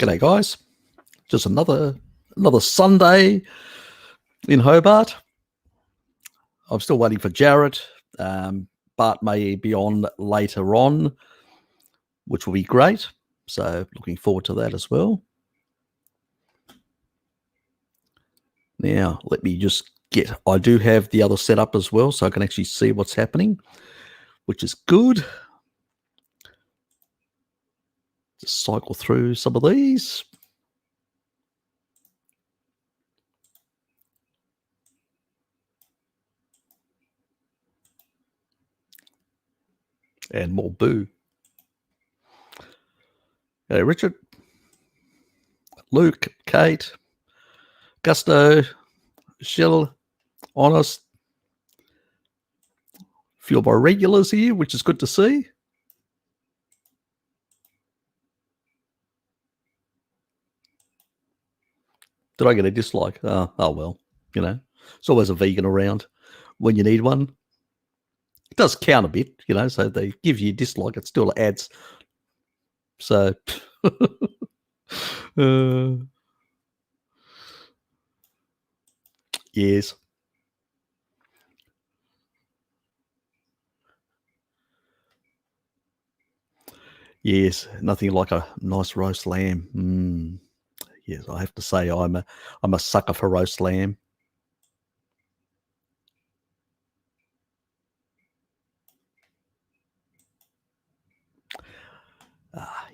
G'day guys, just another Sunday in Hobart. I'm still waiting for Jarrett. Bart may be on later on, which will be great. So looking forward to that as well. Now, let me just I do have the other setup as well, so I can actually see what's happening, which is good. Just cycle through some of these. And more boo. Hey, Richard, Luke, Kate, Gusto, Shell, Honest. A few of our regulars here, which is good to see. Did I get a dislike? Oh well, you know, there's always a vegan around when you need one. It does count a bit, you know, so they give you a dislike, it still adds. So, yes. Yes, nothing like a nice roast lamb. Yes, I have to say I'm a sucker for roast lamb.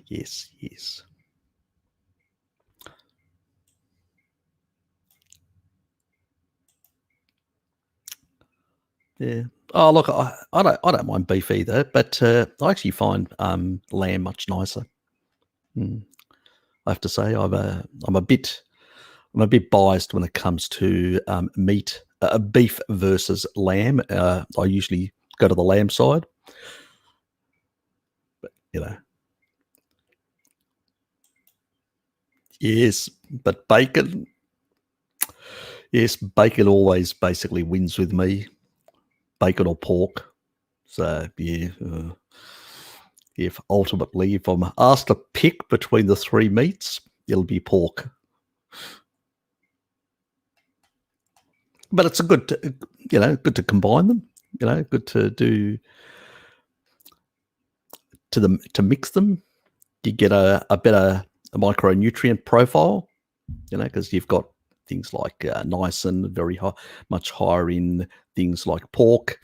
Yes. Yeah. Oh, look, I don't mind beef either, but I actually find lamb much nicer. I have to say I'm a bit biased when it comes to meat, beef versus lamb. I usually go to the lamb side, but you know. Yes, but bacon. Yes, bacon always basically wins with me. Bacon or pork. So yeah, if I'm asked to pick between the three meats, it'll be pork. But it's a good to combine them. You know, good to do to mix them. You get a better micronutrient profile. You know, because you've got things like niacin, very high, much higher in things like pork.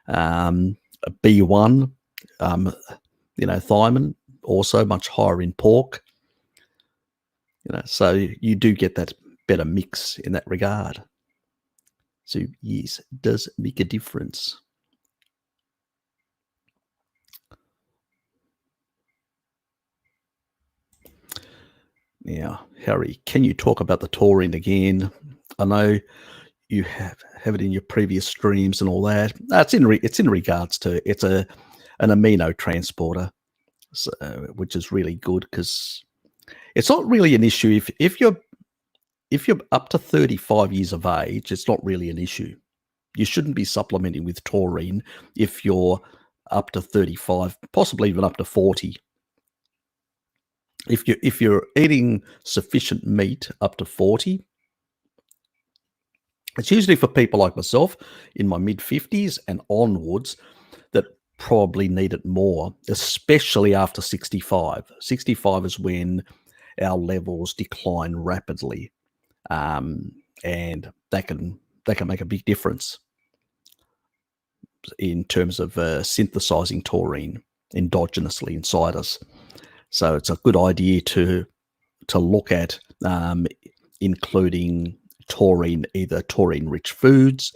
B1, thiamine, also much higher in pork. You know, so you do get that better mix in that regard. So yes, it does make a difference. Now, Harry, can you talk about the taurine again? I know you have it in your previous streams and all that. It's in regards to an amino transporter, so, which is really good because it's not really an issue if you're up to 35 years of age. It's not really an issue. You shouldn't be supplementing with taurine if you're up to 35, possibly even up to 40. If you're eating sufficient meat up to 40, it's usually for people like myself in my mid-50s and onwards that probably need it more, especially after 65. 65 is when our levels decline rapidly, and that can make a big difference in terms of synthesizing taurine endogenously inside us. So it's a good idea to look at including taurine, either taurine-rich foods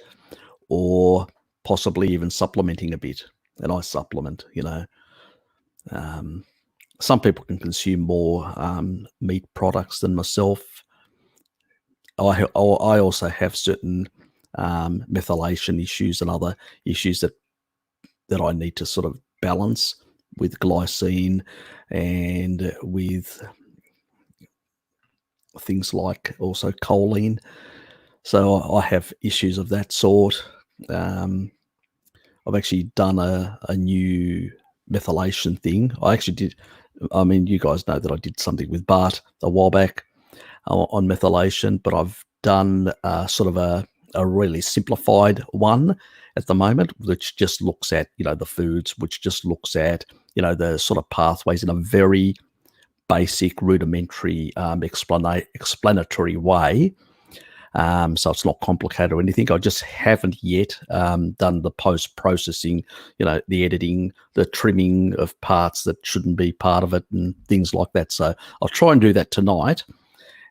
or possibly even supplementing a bit. And I supplement, you know. Some people can consume more meat products than myself. I also have certain methylation issues and other issues that I need to sort of balance with glycine and with things like also choline. So I have issues of that sort. I've actually done a new methylation thing. I actually I mean, you guys know that I did something with Bart a while back on methylation, but I've done sort of a really simplified one at the moment, which just looks at, the foods, which just looks at, the sort of pathways in a very basic, rudimentary, explanatory way. So it's not complicated or anything. I just haven't yet done the post-processing, the editing, the trimming of parts that shouldn't be part of it and things like that. So I'll try and do that tonight.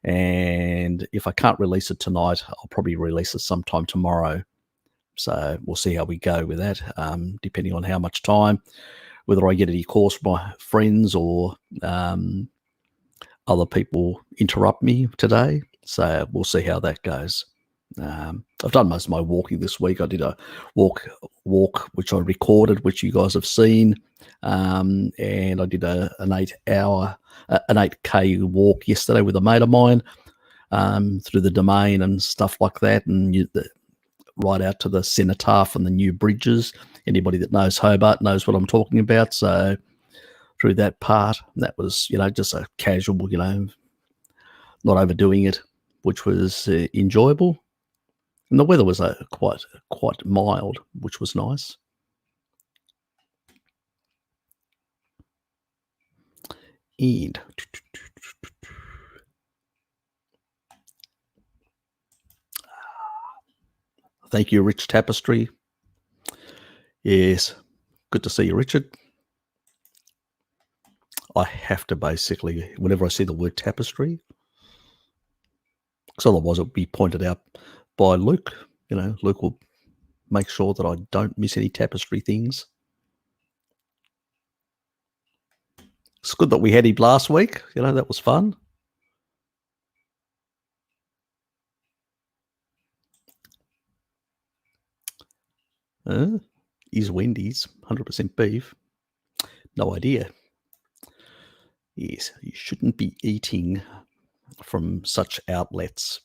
And if I can't release it tonight, I'll probably release it sometime tomorrow. So we'll see how we go with that, depending on how much time, whether I get any calls from my friends or other people interrupt me today. So we'll see how that goes. I've done most of my walking this week. I did a walk which I recorded, which you guys have seen, and I did an 8K walk yesterday with a mate of mine through the domain and stuff like that, and right out to the cenotaph and the new bridges. Anybody that knows Hobart knows what I'm talking about. So through that part, that was just a casual, not overdoing it, which was enjoyable. And the weather was quite mild, which was nice. And thank you, Rich Tapestry. Yes, good to see you, Richard. I have to basically, whenever I see the word tapestry, because otherwise it'll be pointed out by Luke. Luke will make sure that I don't miss any tapestry things. It's good that we had him last week. That was fun. Is Wendy's 100% beef? No idea. Yes, you shouldn't be eating from such outlets.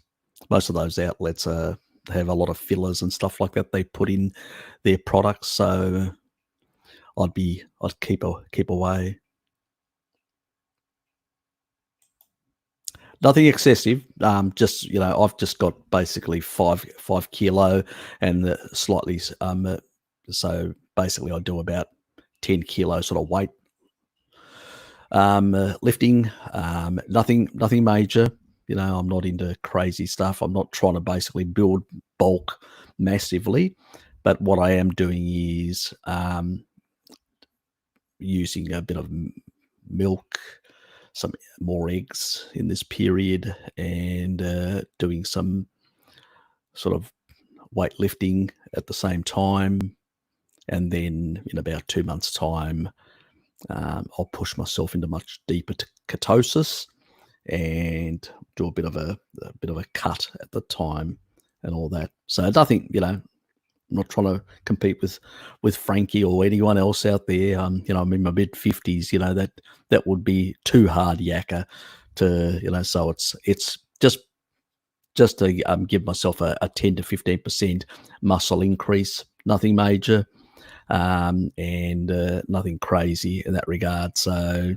Most of those outlets have a lot of fillers and stuff like that they put in their products. So I'd keep away. Nothing excessive. Just I've just got basically 5 kilo and slightly. So basically, I do about 10 kilo sort of weight lifting. Nothing major. I'm not into crazy stuff. I'm not trying to basically build bulk massively, but what I am doing is using a bit of milk, some more eggs in this period, and doing some sort of weightlifting at the same time. And then in about 2 months' time, I'll push myself into much deeper ketosis and do a bit of a cut at the time and all that. So nothing, I'm not trying to compete with Frankie or anyone else out there. I'm in my mid 50s. That would be too hard yakka to, So it's just to give myself a 10 to 15% muscle increase. Nothing major, and nothing crazy in that regard. So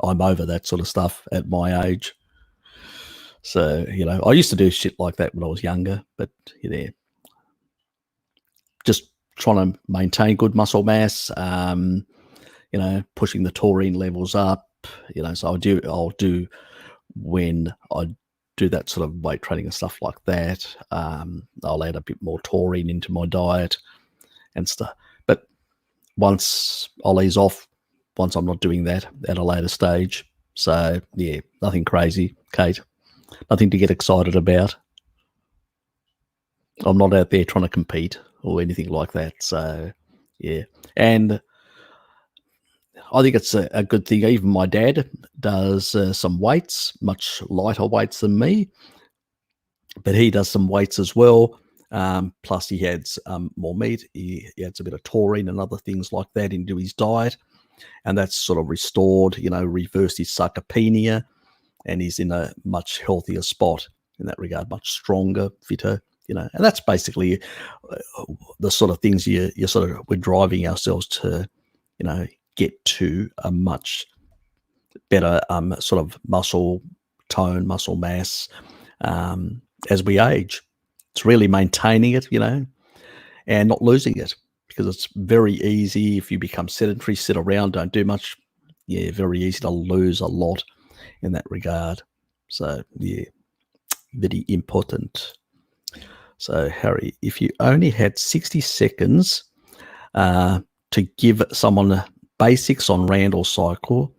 I'm over that sort of stuff at my age. So I used to do shit like that when I was younger, but just trying to maintain good muscle mass, pushing the taurine levels up, so I'll do when I do that sort of weight training and stuff like that. I'll add a bit more taurine into my diet and stuff. But once I'll ease off, once I'm not doing that at a later stage. So yeah, nothing crazy, Kate. Nothing to get excited about. I'm not out there trying to compete or anything like that. So, yeah. And I think it's a good thing. Even my dad does some weights, much lighter weights than me, but he does some weights as well. Plus he adds more meat. He adds a bit of taurine and other things like that into his diet. And that's sort of restored, reversed his sarcopenia, and he's in a much healthier spot in that regard, much stronger, fitter. And that's basically the sort of things we're driving ourselves to, get to a much better sort of muscle tone, muscle mass as we age. It's really maintaining it, and not losing it, because it's very easy if you become sedentary, sit around, don't do much. Yeah, very easy to lose a lot in that regard. So, yeah, very important. So, Harry, if you only had 60 seconds to give someone basics on Randall cycle,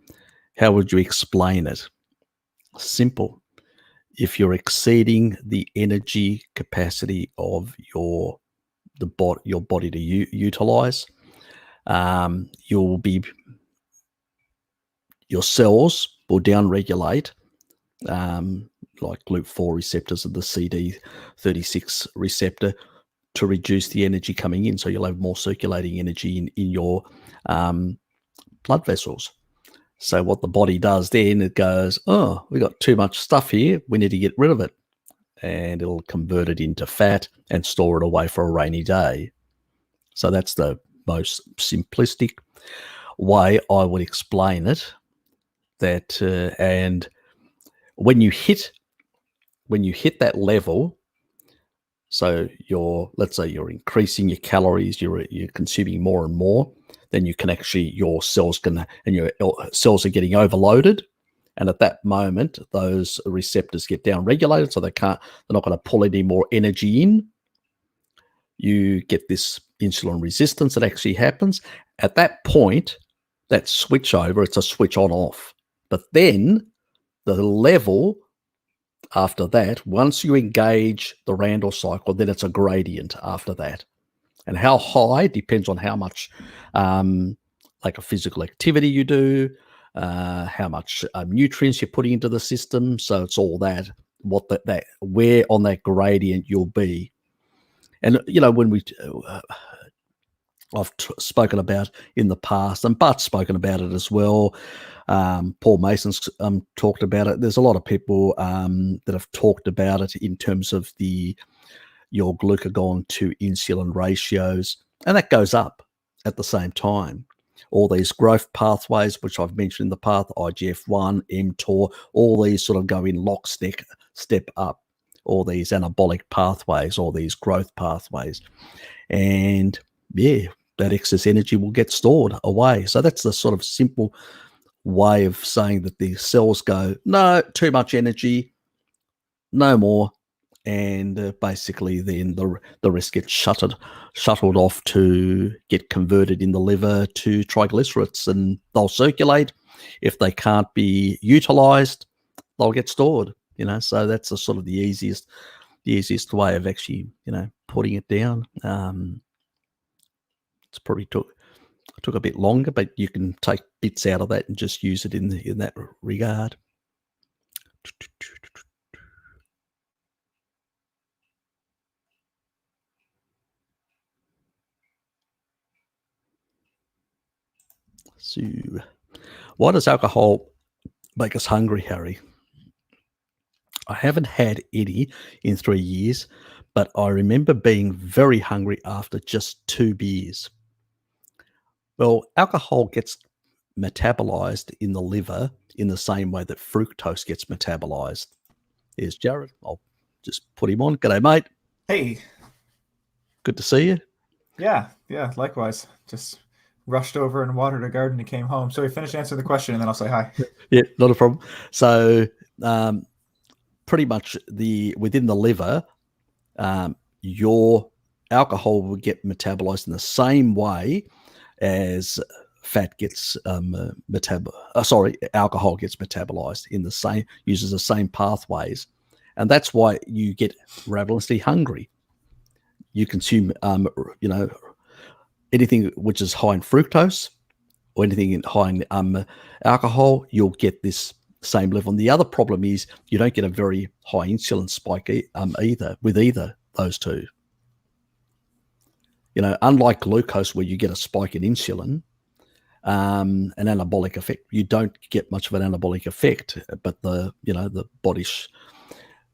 how would you explain it? Simple. If you're exceeding the energy capacity of your body to utilize, your cells will downregulate like GLUT4 receptors and the CD36 receptor to reduce the energy coming in. So you'll have more circulating energy in your blood vessels. So what the body does then, it goes, oh, we got too much stuff here. We need to get rid of it. And it'll convert it into fat and store it away for a rainy day. So that's the most simplistic way I would explain it. And when you hit that level, so let's say you're increasing your calories, you're consuming more and more, then you can actually, your cells are getting overloaded. And at that moment, those receptors get down-regulated, so they're not going to pull any more energy in. You get this insulin resistance that actually happens. At that point, that switch over, it's a switch on-off. But then the level after that, once you engage the Randall cycle, then it's a gradient after that. And how high depends on how much like a physical activity you do, how much nutrients you're putting into the system. So it's all that, where on that gradient you'll be. And, when I've spoken about in the past, and Bart's spoken about it as well. Paul Mason's talked about it. There's a lot of people that have talked about it in terms of your glucagon to insulin ratios, and that goes up at the same time. All these growth pathways, which I've mentioned in the past, IGF-1, mTOR, all these sort of go in lockstep up. All these anabolic pathways, all these growth pathways. And yeah, that excess energy will get stored away. So that's the sort of simple way of saying that the cells go, no, too much energy, no more. And basically then the rest gets shuttled off to get converted in the liver to triglycerides, and they'll circulate. If they can't be utilized, they'll get stored. So that's the sort of the easiest way of actually, putting it down. It's probably took a bit longer, but you can take bits out of that and just use it in that regard. So, why does alcohol make us hungry, Harry? I haven't had any in 3 years, but I remember being very hungry after just 2 beers. Well, alcohol gets metabolized in the liver in the same way that fructose gets metabolized. Here's Jared. I'll just put him on. G'day, mate. Hey. Good to see you. Yeah, likewise. Just rushed over and watered a garden and came home. So we finished answering the question, and then I'll say hi. Yeah, not a problem. So pretty much within the liver, your alcohol will get metabolized in the same way as fat gets alcohol gets metabolized uses the same pathways. And that's why you get ravenously hungry. You consume, anything which is high in fructose or anything high in alcohol, you'll get this same level. And the other problem is you don't get a very high insulin spike either with either those two. Unlike glucose, where you get a spike in insulin, an anabolic effect, you don't get much of an anabolic effect. But the body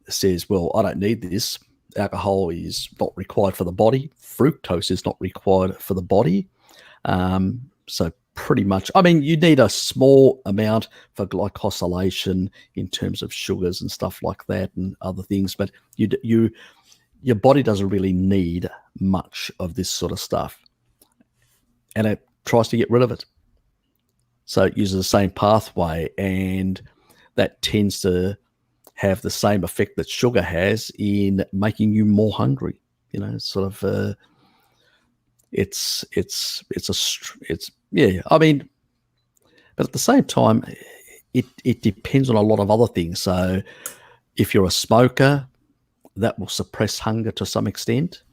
says, well, I don't need this. Alcohol is not required for the body. Fructose is not required for the body. So pretty much. I mean, you need a small amount for glycosylation in terms of sugars and stuff like that and other things, but your body doesn't really need much of this sort of stuff, and it tries to get rid of it. So it uses the same pathway, and that tends to have the same effect that sugar has in making you more hungry. You know, sort of. It's yeah. I mean, but at the same time, it depends on a lot of other things. So if you're a smoker, that will suppress hunger to some extent.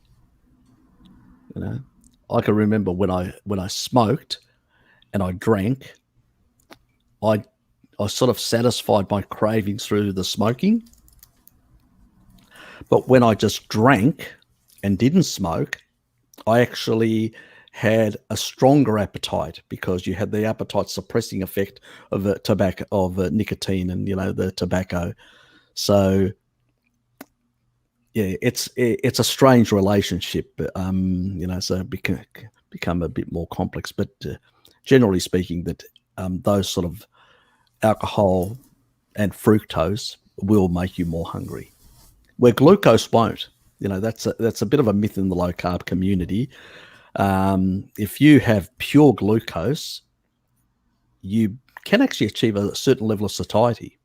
You know, I can remember when I smoked and I drank, I sort of satisfied my cravings through the smoking. But when I just drank and didn't smoke, I actually had a stronger appetite because you had the appetite suppressing effect of tobacco, of nicotine, and the tobacco. So yeah, it's a strange relationship, so it become a bit more complex. But generally speaking, that those sort of alcohol and fructose will make you more hungry, where glucose won't. That's a bit of a myth in the low carb community. If you have pure glucose, you can actually achieve a certain level of satiety,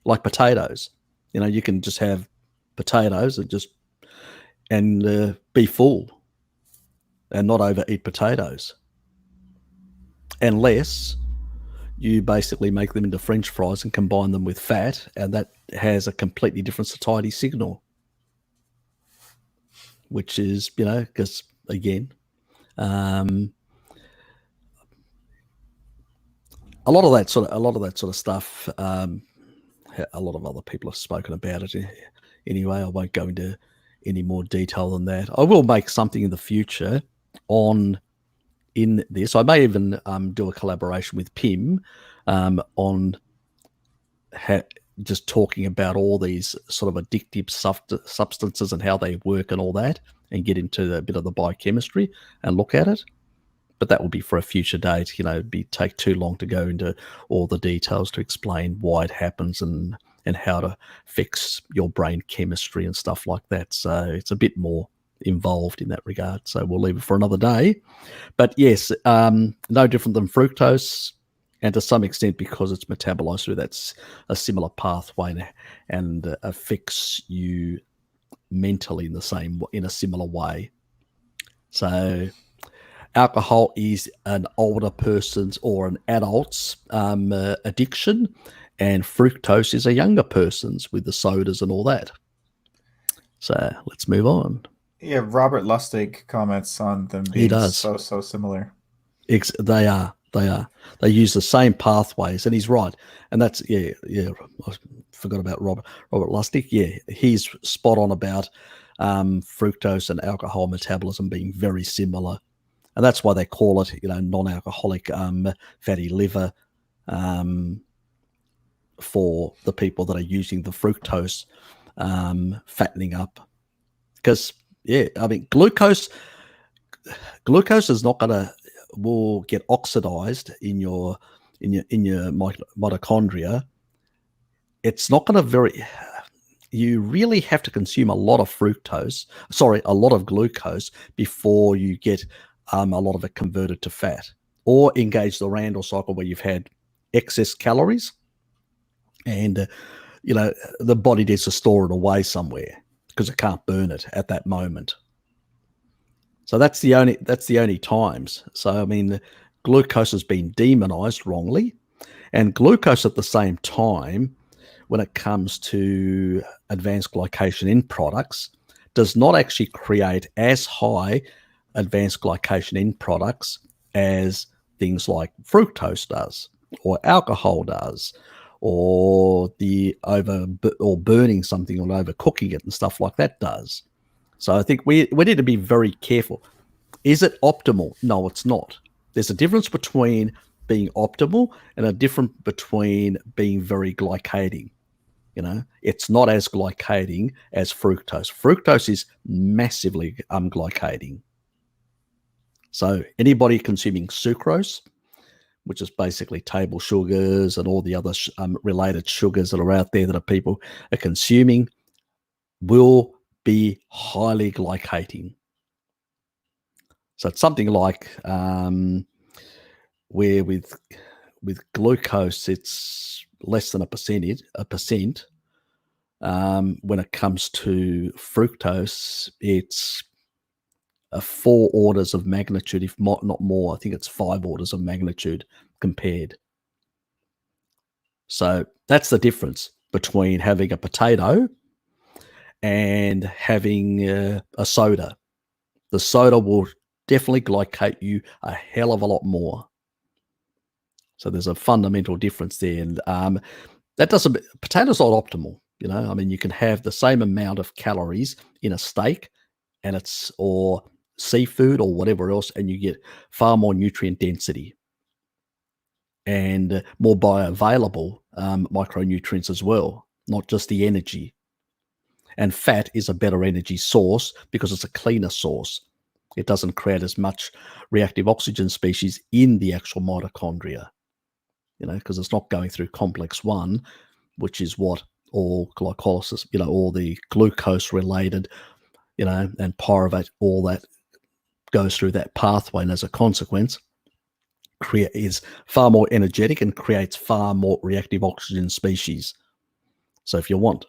like potatoes. You can just have potatoes and be full and not overeat potatoes, unless you basically make them into French fries and combine them with fat, and that has a completely different satiety signal. Which is, because again, a lot of that sort of stuff. A lot of other people have spoken about it. Anyway, I won't go into any more detail than that. I will make something in the future in this. I may even do a collaboration with Pim on just talking about all these sort of addictive substances and how they work and all that, and get into a bit of the biochemistry and look at it. But that will be for a future date. It'd take too long to go into all the details to explain why it happens and how to fix your brain chemistry and stuff like that. So it's a bit more involved in that regard. So we'll leave it for another day. But yes, no different than fructose. And to some extent, because it's metabolized through that's a similar pathway and affects you mentally in a similar way. So alcohol is an older person's or an adult's addiction, and fructose is a younger person's with the sodas and all that. So let's move on. Yeah, Robert Lustig comments on them being so similar. They are. They use the same pathways, and he's right. And that's yeah. I forgot about Robert Lustig. Yeah, he's spot on about fructose and alcohol metabolism being very similar, and that's why they call it non-alcoholic fatty liver for the people that are using the fructose fattening up. Because I mean glucose is not going to will get oxidized in your mitochondria. It's not going to you really have to consume a lot of glucose before you get a lot of it converted to fat, or engage the Randall cycle where you've had excess calories and the body needs to store it away somewhere because it can't burn it at that moment. So that's the only times. So I mean, glucose has been demonized wrongly, and glucose at the same time, when it comes to advanced glycation end products, does not actually create as high advanced glycation end products as things like fructose does, or alcohol does, or burning something or overcooking it and stuff like that does. So I think we need to be very careful. Is it optimal? No, it's not. There's a difference between being optimal and a difference between being very glycating. It's not as glycating as fructose. Fructose is massively glycating. So anybody consuming sucrose which is basically table sugars and all the other related sugars that are out there that people are consuming, will be highly glycating. So it's something like where with glucose it's less than a percent. When it comes to fructose, it's 4 orders of magnitude, if not more. I think it's 5 orders of magnitude compared. So that's the difference between having a potato and having a soda. The soda will definitely glycate you a hell of a lot more. So there's a fundamental difference there. And that doesn't, potatoes not optimal. You know, I mean, you can have the same amount of calories in a steak and or seafood or whatever else, and you get far more nutrient density and more bioavailable micronutrients as well, not just the energy. And fat is a better energy source because it's a cleaner source. It doesn't create as much reactive oxygen species in the actual mitochondria, you know, because it's not going through complex 1, which is what all glycolysis, you know, all the glucose related, you know, and pyruvate, all that goes through that pathway, and as a consequence is far more energetic and creates far more reactive oxygen species. So if you want,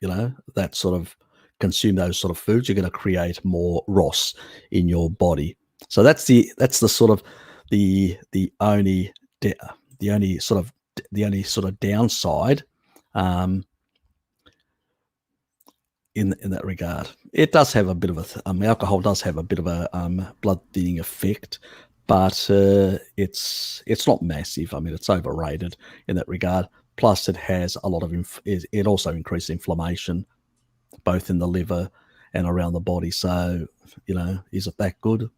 you know, that sort of consume those sort of foods, you're going to create more ROS in your body. So that's the sort of the only sort of downside in that regard. It does have a bit of alcohol does have a bit of a blood thinning effect, but it's not massive. I mean, it's overrated in that regard. Plus, it has a lot of it also increases inflammation, both in the liver and around the body. So, you know, is it that good?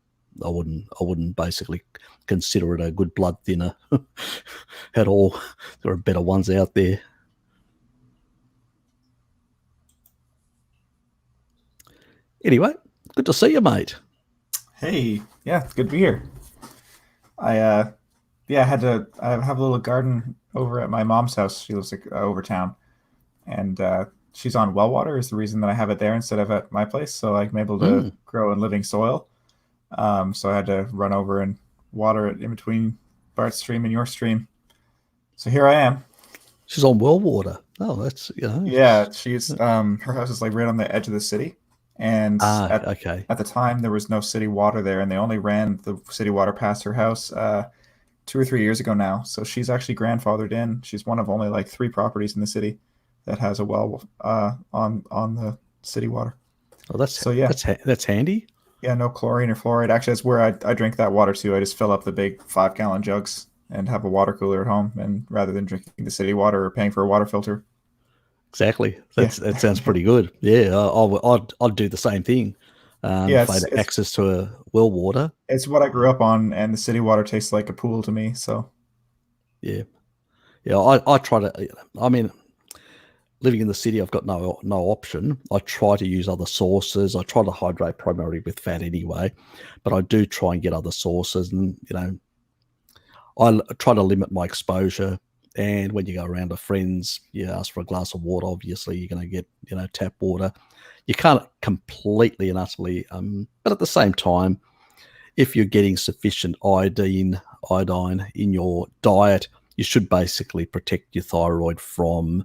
I wouldn't basically consider it a good blood thinner at all. There are better ones out there. Anyway, good to see you, mate. Hey, yeah, good to be here. I have a little garden over at my mom's house. She lives over town, and she's on well water is the reason that I have it there instead of at my place. So I'm able to grow in living soil. So I had to run over and water it in between Bart's stream and your stream. So here I am. She's on well water. Oh, that's, you know. Yeah, she's her house is like right on the edge of the city. And at the time there was no city water there, and they only ran the city water past her house 2 or 3 years ago now. So she's actually grandfathered in. She's one of only like 3 properties in the city that has a well on the city water. Oh, that's handy. Yeah, no chlorine or fluoride. Actually, that's where I drink that water too. I just fill up the big 5-gallon jugs and have a water cooler at home, and rather than drinking the city water or paying for a water filter. Exactly. That sounds pretty good. Yeah, I'd do the same thing. If I had access to a well water. It's what I grew up on, and the city water tastes like a pool to me. So, yeah. I try to. I mean, living in the city, I've got no option. I try to use other sources. I try to hydrate primarily with fat anyway, but I do try and get other sources, and you know, I try to limit my exposure. And when you go around to friends, you ask for a glass of water. Obviously, you're going to get, you know, tap water. You can't completely and utterly, but at the same time, if you're getting sufficient iodine in your diet, you should basically protect your thyroid from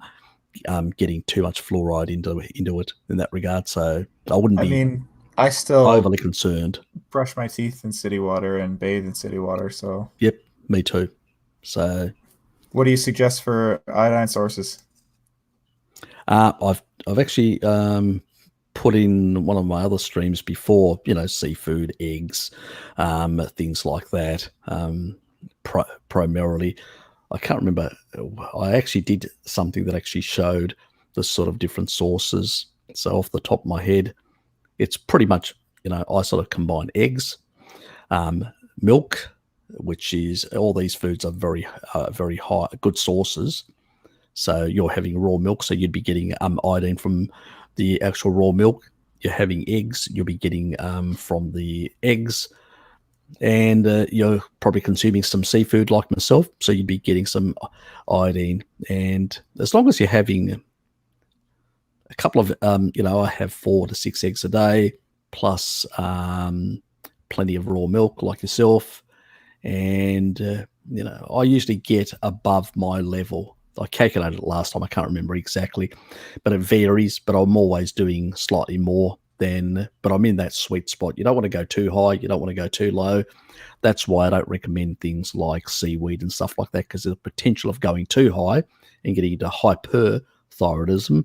getting too much fluoride into it in that regard. So I wouldn't be. I still overly concerned. Brush my teeth in city water and bathe in city water. So yep, me too. So. What do you suggest for iodine sources? I've actually put in one of my other streams before, you know, seafood, eggs, things like that. Primarily, I can't remember. I actually did something that actually showed the sort of different sources. So off the top of my head, it's pretty much, you know, I sort of combine eggs, milk, which is all these foods are very high, good sources. So you're having raw milk, so you'd be getting iodine from the actual raw milk. You're having eggs, you'll be getting from the eggs. and you're probably consuming some seafood like myself, so you'd be getting some iodine. And as long as you're having a couple of, I have 4 to 6 eggs a day, plus plenty of raw milk like yourself. And, I usually get above my level. I calculated it last time. I can't remember exactly, but it varies. But I'm always doing slightly more but I'm in that sweet spot. You don't want to go too high. You don't want to go too low. That's why I don't recommend things like seaweed and stuff like that, because the potential of going too high and getting into hyperthyroidism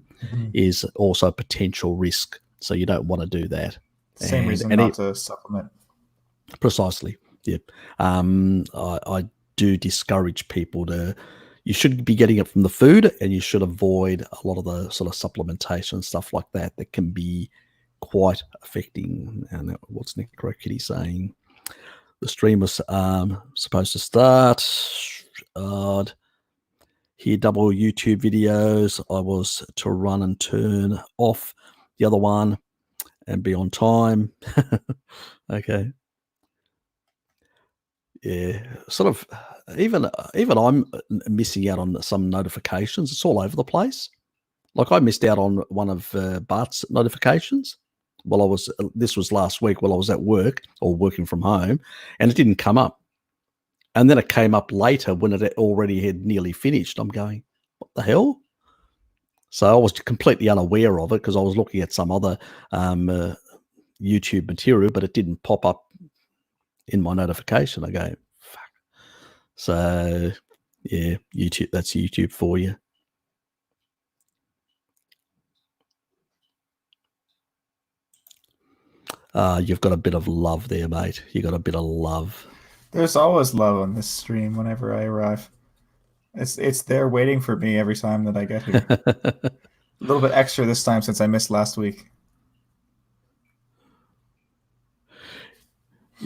is also a potential risk. So you don't want to do that. Same reason not to supplement. Precisely. Yeah. I do discourage people you should be getting it from the food, and you should avoid a lot of the sort of supplementation and stuff like that can be quite affecting. And what's Necro Kitty saying? The stream was supposed to start. Here, double YouTube videos. I was to run and turn off the other one and be on time. Okay. Yeah, sort of. Even I'm missing out on some notifications. It's all over the place. Like I missed out on one of Bart's notifications. This was last week while I was at work or working from home, and it didn't come up. And then it came up later when it already had nearly finished. I'm going, what the hell? So I was completely unaware of it because I was looking at some other YouTube material, but it didn't pop up in my notification. I go, fuck. So yeah, YouTube, that's YouTube for you. You've got a bit of love there, mate. You got a bit of love. There's always love on this stream whenever I arrive. It's there waiting for me every time that I get here. A little bit extra this time since I missed last week.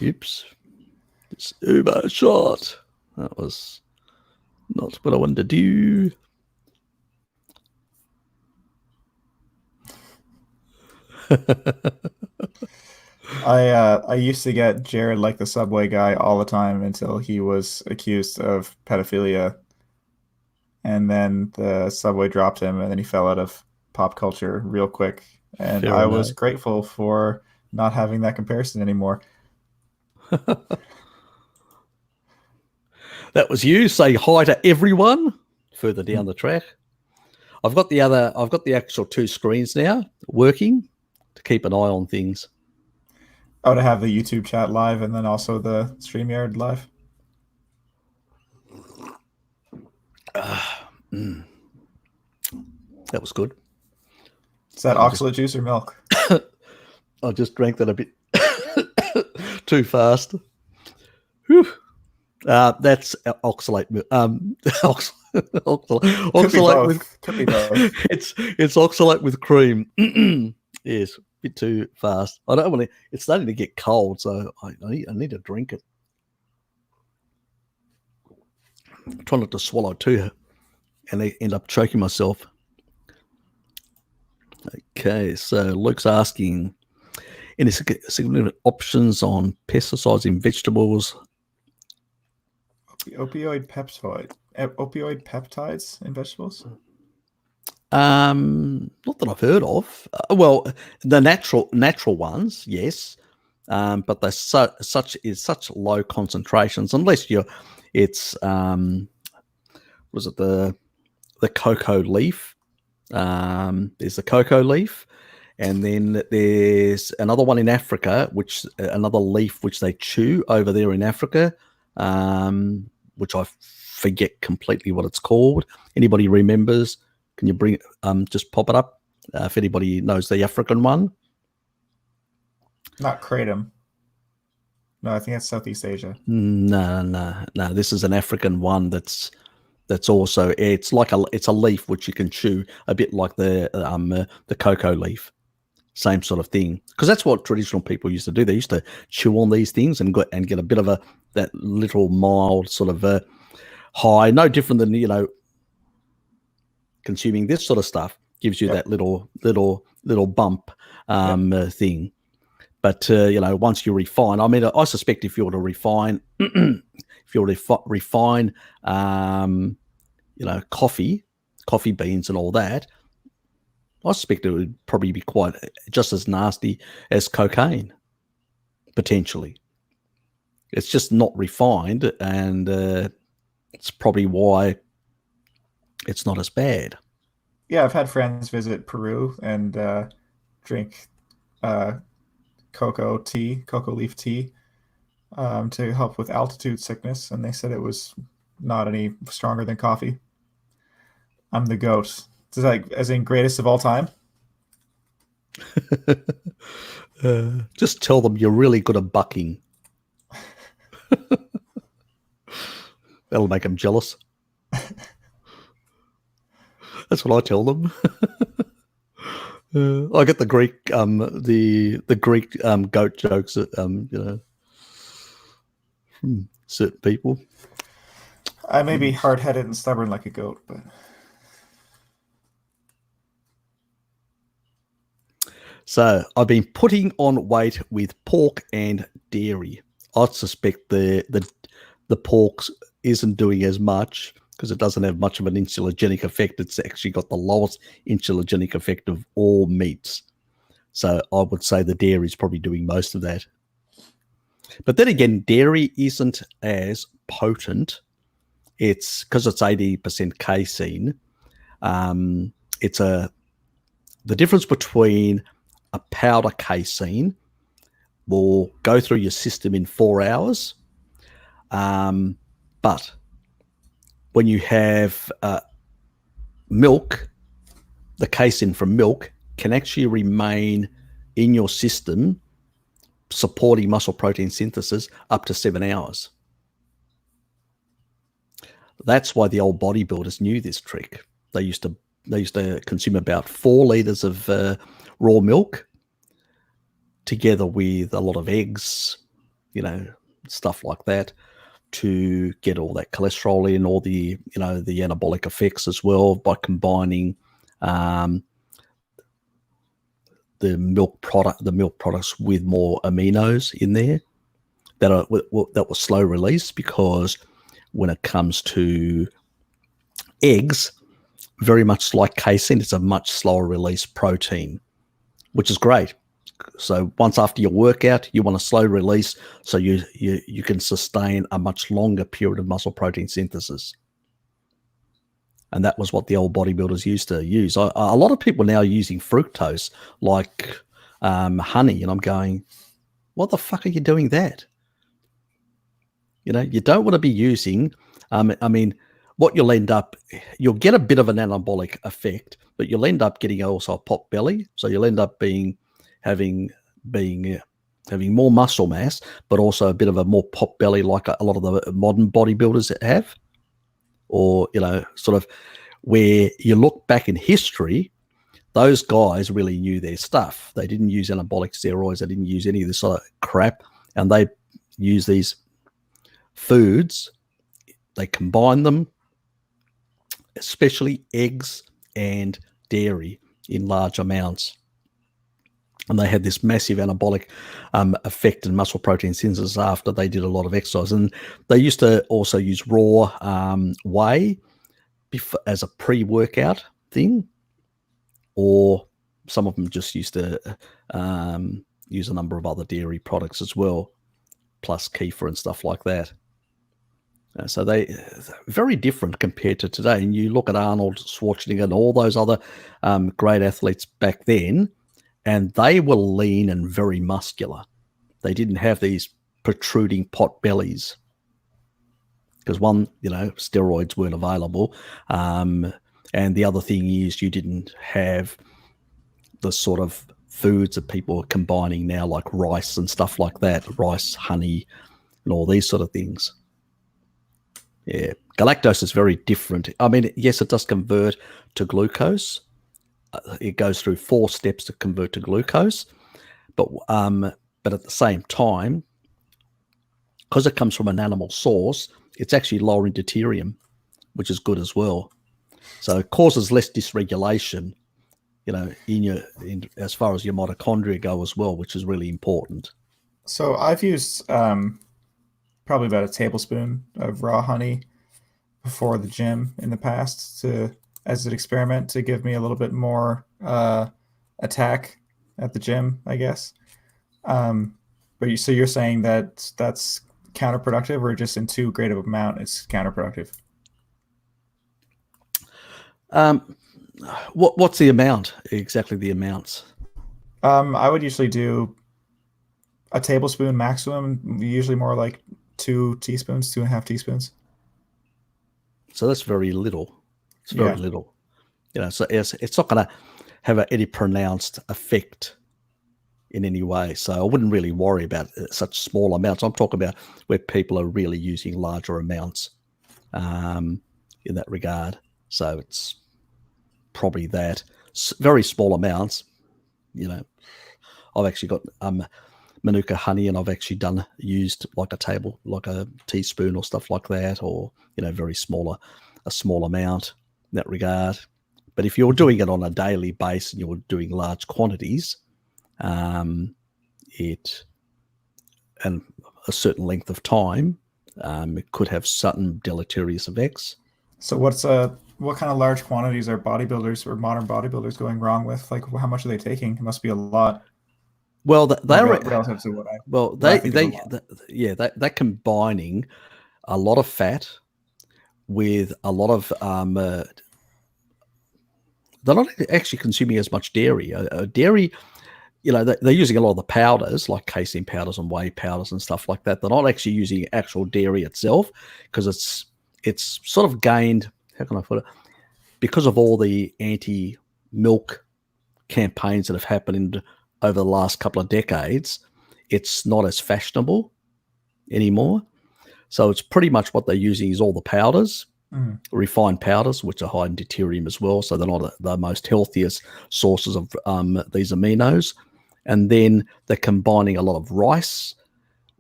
Oops. It's overshot. That was not what I wanted to do. I used to get Jared like the Subway guy all the time until he was accused of pedophilia. And then the Subway dropped him, and then he fell out of pop culture real quick. And I was grateful for not having that comparison anymore. That was you. Say hi to everyone further down the track. I've got the actual 2 screens now working to keep an eye on things. Oh, to have the YouTube chat live and then also the StreamYard live. That was good. Is that oxalate juice or milk? I just drank that a bit too fast. Whew. That's oxalate. Oxalate with. Could be both. It's oxalate with cream. Yes, a bit too fast. I don't want to. It's starting to get cold, so I need to drink it. I'm trying not to swallow too, and I end up choking myself. Okay, so Luke's asking, any significant options on pesticides in vegetables? Opioid peptides in vegetables? Not that I've heard of. Well, the natural ones, yes, but they're such low concentrations. Unless it's was it the cocoa leaf? There's the cocoa leaf, and then there's another one in Africa, another leaf which they chew over there in Africa, which I forget completely what it's called. Anybody remembers? Can you just pop it up if anybody knows the African one? Not kratom. No, I think that's Southeast Asia. No. This is an African one that's also, it's a leaf which you can chew, a bit like the cocoa leaf, same sort of thing. Because that's what traditional people used to do. They used to chew on these things and get a bit of that little mild sort of high, no different than consuming this sort of stuff gives you that little bump thing. But once you refine, I mean, I suspect if you were to refine, if you were to refine, coffee beans and all that, I suspect it would probably be quite just as nasty as cocaine, potentially. It's just not refined, and it's probably why it's not as bad. Yeah, I've had friends visit Peru and drink cocoa leaf tea, to help with altitude sickness, and they said it was not any stronger than coffee. I'm the goat. It's like, as in greatest of all time. Just tell them you're really good at bucking. That'll make them jealous. That's what I tell them. I get the Greek, the Greek goat jokes that from certain people. I may be hard-headed and stubborn like a goat, but so I've been putting on weight with pork and dairy. I suspect the pork isn't doing as much because it doesn't have much of an insulinogenic effect. It's actually got the lowest insulinogenic effect of all meats. So I would say the dairy is probably doing most of that. But then again, dairy isn't as potent. It's because it's 80% casein. The difference between a powder casein will go through your system in 4 hours. But when you have milk, the casein from milk can actually remain in your system supporting muscle protein synthesis up to 7 hours. That's why the old bodybuilders knew this trick. They used to consume about 4 liters of raw milk together with a lot of eggs, stuff like that, to get all that cholesterol in, all the the anabolic effects as well by combining the milk products with more aminos in there that were slow release, because when it comes to eggs, very much like casein, it's a much slower release protein, which is great. So once after your workout, you want a slow release so you can sustain a much longer period of muscle protein synthesis. And that was what the old bodybuilders used to use. A lot of people now are using fructose like honey, and I'm going, what the fuck are you doing that? You don't want to be using, what you'll get a bit of an anabolic effect, but you'll end up getting also a pot belly. So you'll end up having more muscle mass, but also a bit of a more pot belly like a lot of the modern bodybuilders have. Or, sort of where you look back in history, those guys really knew their stuff. They didn't use anabolic steroids. They didn't use any of this sort of crap. And they use these foods. They combine them, especially eggs and dairy, in large amounts. And they had this massive anabolic effect in muscle protein synthesis after they did a lot of exercise. And they used to also use raw whey as a pre-workout thing, or some of them just used to use a number of other dairy products as well, plus kefir and stuff like that. So they're very different compared to today. And you look at Arnold Schwarzenegger and all those other great athletes back then, and they were lean and very muscular. They didn't have these protruding pot bellies because steroids weren't available. And the other thing is you didn't have the sort of foods that people are combining now, like rice and stuff like that, rice, honey, and all these sort of things. Yeah, galactose is very different. I mean, yes, it does convert to glucose. It goes through 4 steps to convert to glucose, but at the same time, because it comes from an animal source, it's actually lower in deuterium, which is good as well. So it causes less dysregulation, as far as your mitochondria go as well, which is really important. So I've used probably about a tablespoon of raw honey before the gym in the past as an experiment to give me a little bit more attack at the gym, I guess. So you're saying that that's counterproductive, or just in too great of amount it's counterproductive? What's the amount? Exactly the amounts. I would usually do a tablespoon maximum, usually more like 2 teaspoons, 2.5 teaspoons. So that's very little. It's very little. So it's not going to have any pronounced effect in any way. So I wouldn't really worry about such small amounts. I'm talking about where people are really using larger amounts in that regard. So it's probably that very small amounts. I've actually got Manuka honey, and I've actually used like a teaspoon or stuff like that, or a small amount in that regard. But if you're doing it on a daily basis and you're doing large quantities, and a certain length of time, it could have certain deleterious effects. So what kind of large quantities are bodybuilders or modern bodybuilders going wrong with? Like, how much are they taking? It must be a lot. Well, they're relative to what they're combining a lot of fat with a lot of they're not actually consuming as much dairy. Dairy, they're using a lot of the powders like casein powders and whey powders and stuff like that. They're not actually using actual dairy itself, because it's sort of gained, how can I put it, because of all the anti-milk campaigns that have happened over the last couple of decades. It's not as fashionable anymore. So it's pretty much what they're using is all the powders, refined powders, which are high in deuterium as well. So they're not the most healthiest sources of these aminos. And then they're combining a lot of rice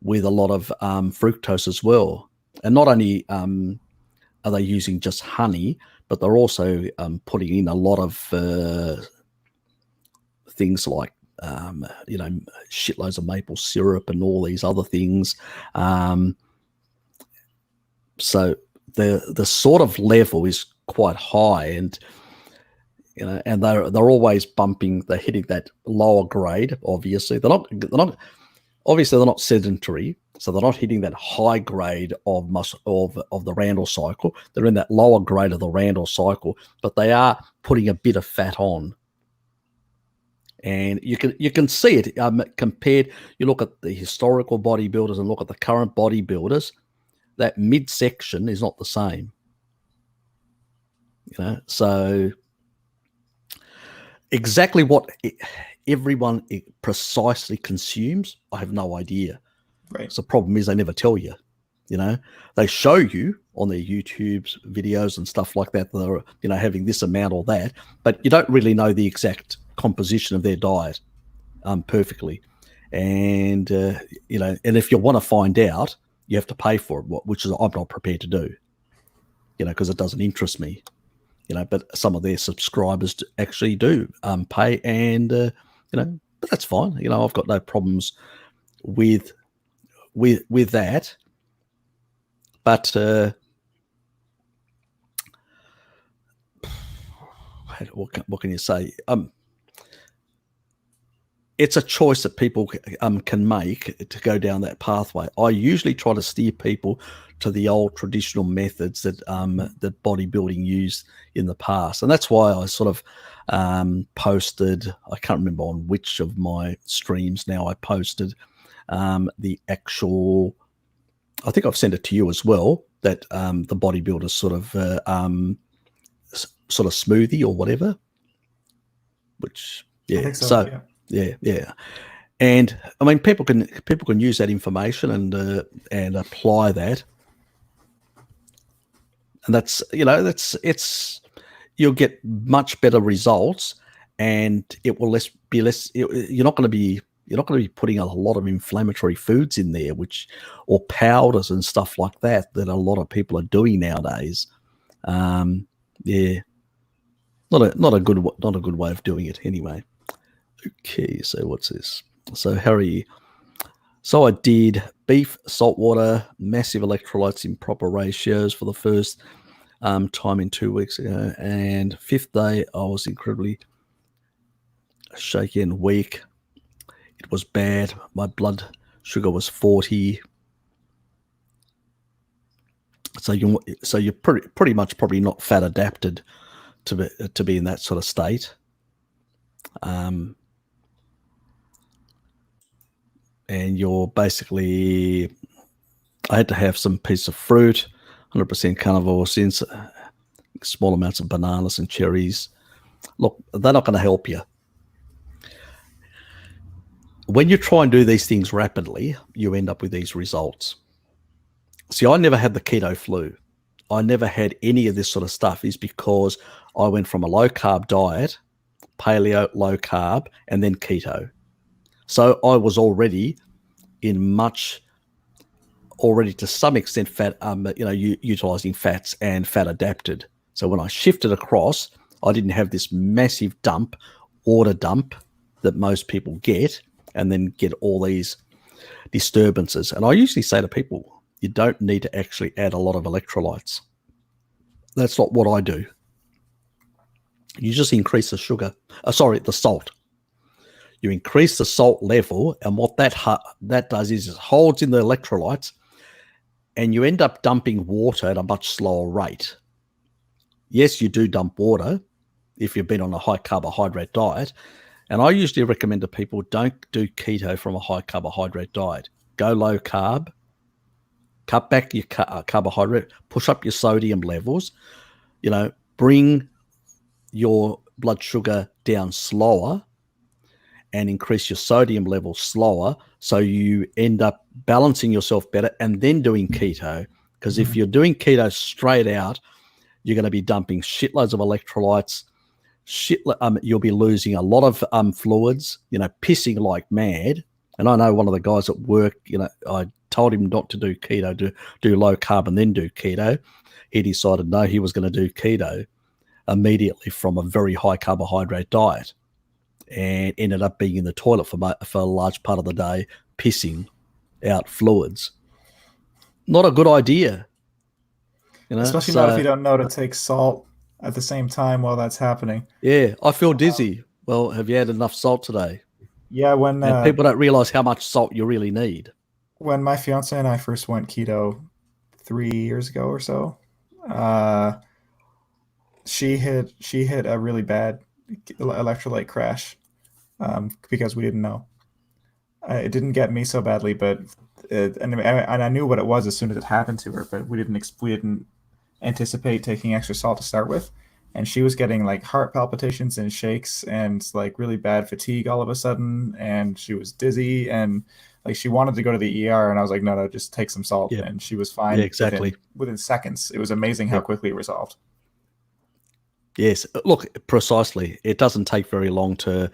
with a lot of fructose as well. And not only are they using just honey, but they're also putting in a lot of things like shitloads of maple syrup and all these other things. So the sort of level is quite high, and and they're always they're hitting that lower grade. Obviously, they're not sedentary, so they're not hitting that high grade of the Randall cycle. They're in that lower grade of the Randall cycle, but they are putting a bit of fat on. And you can see it compared. You look at the historical bodybuilders and look at the current bodybuilders. That midsection is not the same. So exactly what everyone precisely consumes, I have no idea. Right. So the problem is they never tell you. They show you on their YouTube videos and stuff like that. They're having this amount or that, but you don't really know the exact composition of their diet perfectly. And and if you want to find out, you have to pay for it, which is I'm not prepared to do. Because it doesn't interest me. But some of their subscribers actually do pay, and but that's fine. I've got no problems with that. But what can you say? It's a choice that people can make to go down that pathway. I usually try to steer people to the old traditional methods that that bodybuilding used in the past, and that's why I sort of posted. I can't remember on which of my streams now I posted the actual. I think I've sent it to you as well. That the bodybuilders sort of smoothie or whatever. Which I think so. Yeah. And I mean, people can use that information and apply that, and that's you'll get much better results, and it will be less. You're not going to be putting a lot of inflammatory foods in there, or powders and stuff like that a lot of people are doing nowadays. Yeah. Not a good way of doing it anyway. Okay, so what's this? So Harry, so I did beef, salt water, massive electrolytes in proper ratios for the first time in 2 weeks ago, and fifth day I was incredibly shaky and weak. It was bad. My blood sugar was 40. So you're pretty much probably not fat adapted to be in that sort of state. And you're basically, I had to have some piece of fruit, 100% carnivore, since small amounts of bananas and cherries. Look, they're not going to help you. When you try and do these things rapidly, you end up with these results. See, I never had the keto flu. I never had any of this sort of stuff, is because I went from a low carb diet, paleo, low carb, and then keto. So I was already to some extent fat, utilizing fats and fat adapted. So when I shifted across, I didn't have this massive order dump that most people get, and then get all these disturbances. And I usually say to people, you don't need to actually add a lot of electrolytes. That's not what I do. You just increase the salt. You increase the salt level, and what that does is it holds in the electrolytes, and you end up dumping water at a much slower rate. Yes, you do dump water if you've been on a high carbohydrate diet. And I usually recommend to people, don't do keto from a high carbohydrate diet. Go low carb, cut back your carbohydrate, push up your sodium levels, bring your blood sugar down slower and increase your sodium levels slower, so you end up balancing yourself better, and then doing keto. Because if you're doing keto straight out, you're going to be dumping shitloads of electrolytes. You'll be losing a lot of fluids, pissing like mad. And I know one of the guys at work, I told him not to do keto, do low carb and then do keto. He decided no, he was going to do keto immediately from a very high carbohydrate diet, and ended up being in the toilet for a large part of the day, pissing out fluids. Not a good idea. Especially not if you don't know to take salt at the same time while that's happening. Yeah, I feel dizzy. Well, have you had enough salt today? Yeah, when people don't realize how much salt you really need. When my fiance and I first went keto 3 years ago or so, she hit a really bad electrolyte crash because we didn't know. It didn't get me so badly, but and I knew what it was as soon as it happened to her, but we didn't anticipate taking extra salt to start with. And she was getting like heart palpitations and shakes and like really bad fatigue all of a sudden, and she was dizzy, and like she wanted to go to the ER, and I was like, no, just take some salt. Yep. And she was fine. Yeah, exactly. Within seconds. It was amazing how quickly it resolved. Yes, look, precisely. It doesn't take very long to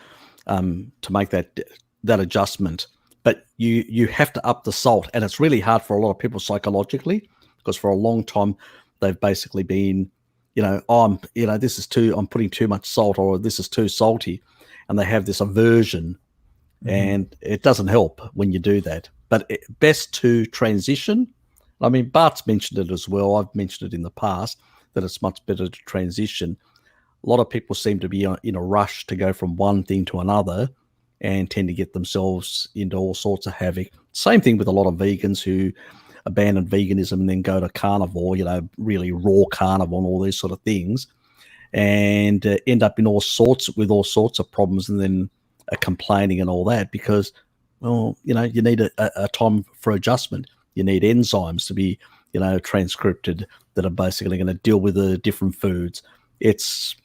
make that adjustment, but you have to up the salt, and it's really hard for a lot of people psychologically, because for a long time they've basically been, I'm putting too much salt, or this is too salty, and they have this aversion, and it doesn't help when you do that. But best to transition. I mean, Bart's mentioned it as well. I've mentioned it in the past that it's much better to transition. A lot of people seem to be in a rush to go from one thing to another, and tend to get themselves into all sorts of havoc. Same thing with a lot of vegans who abandon veganism and then go to carnivore, really raw carnivore and all these sort of things, and end up in all sorts of problems, and then complaining and all that, because, well, you need a time for adjustment. You need enzymes to be, transcripted that are basically going to deal with the different foods. It's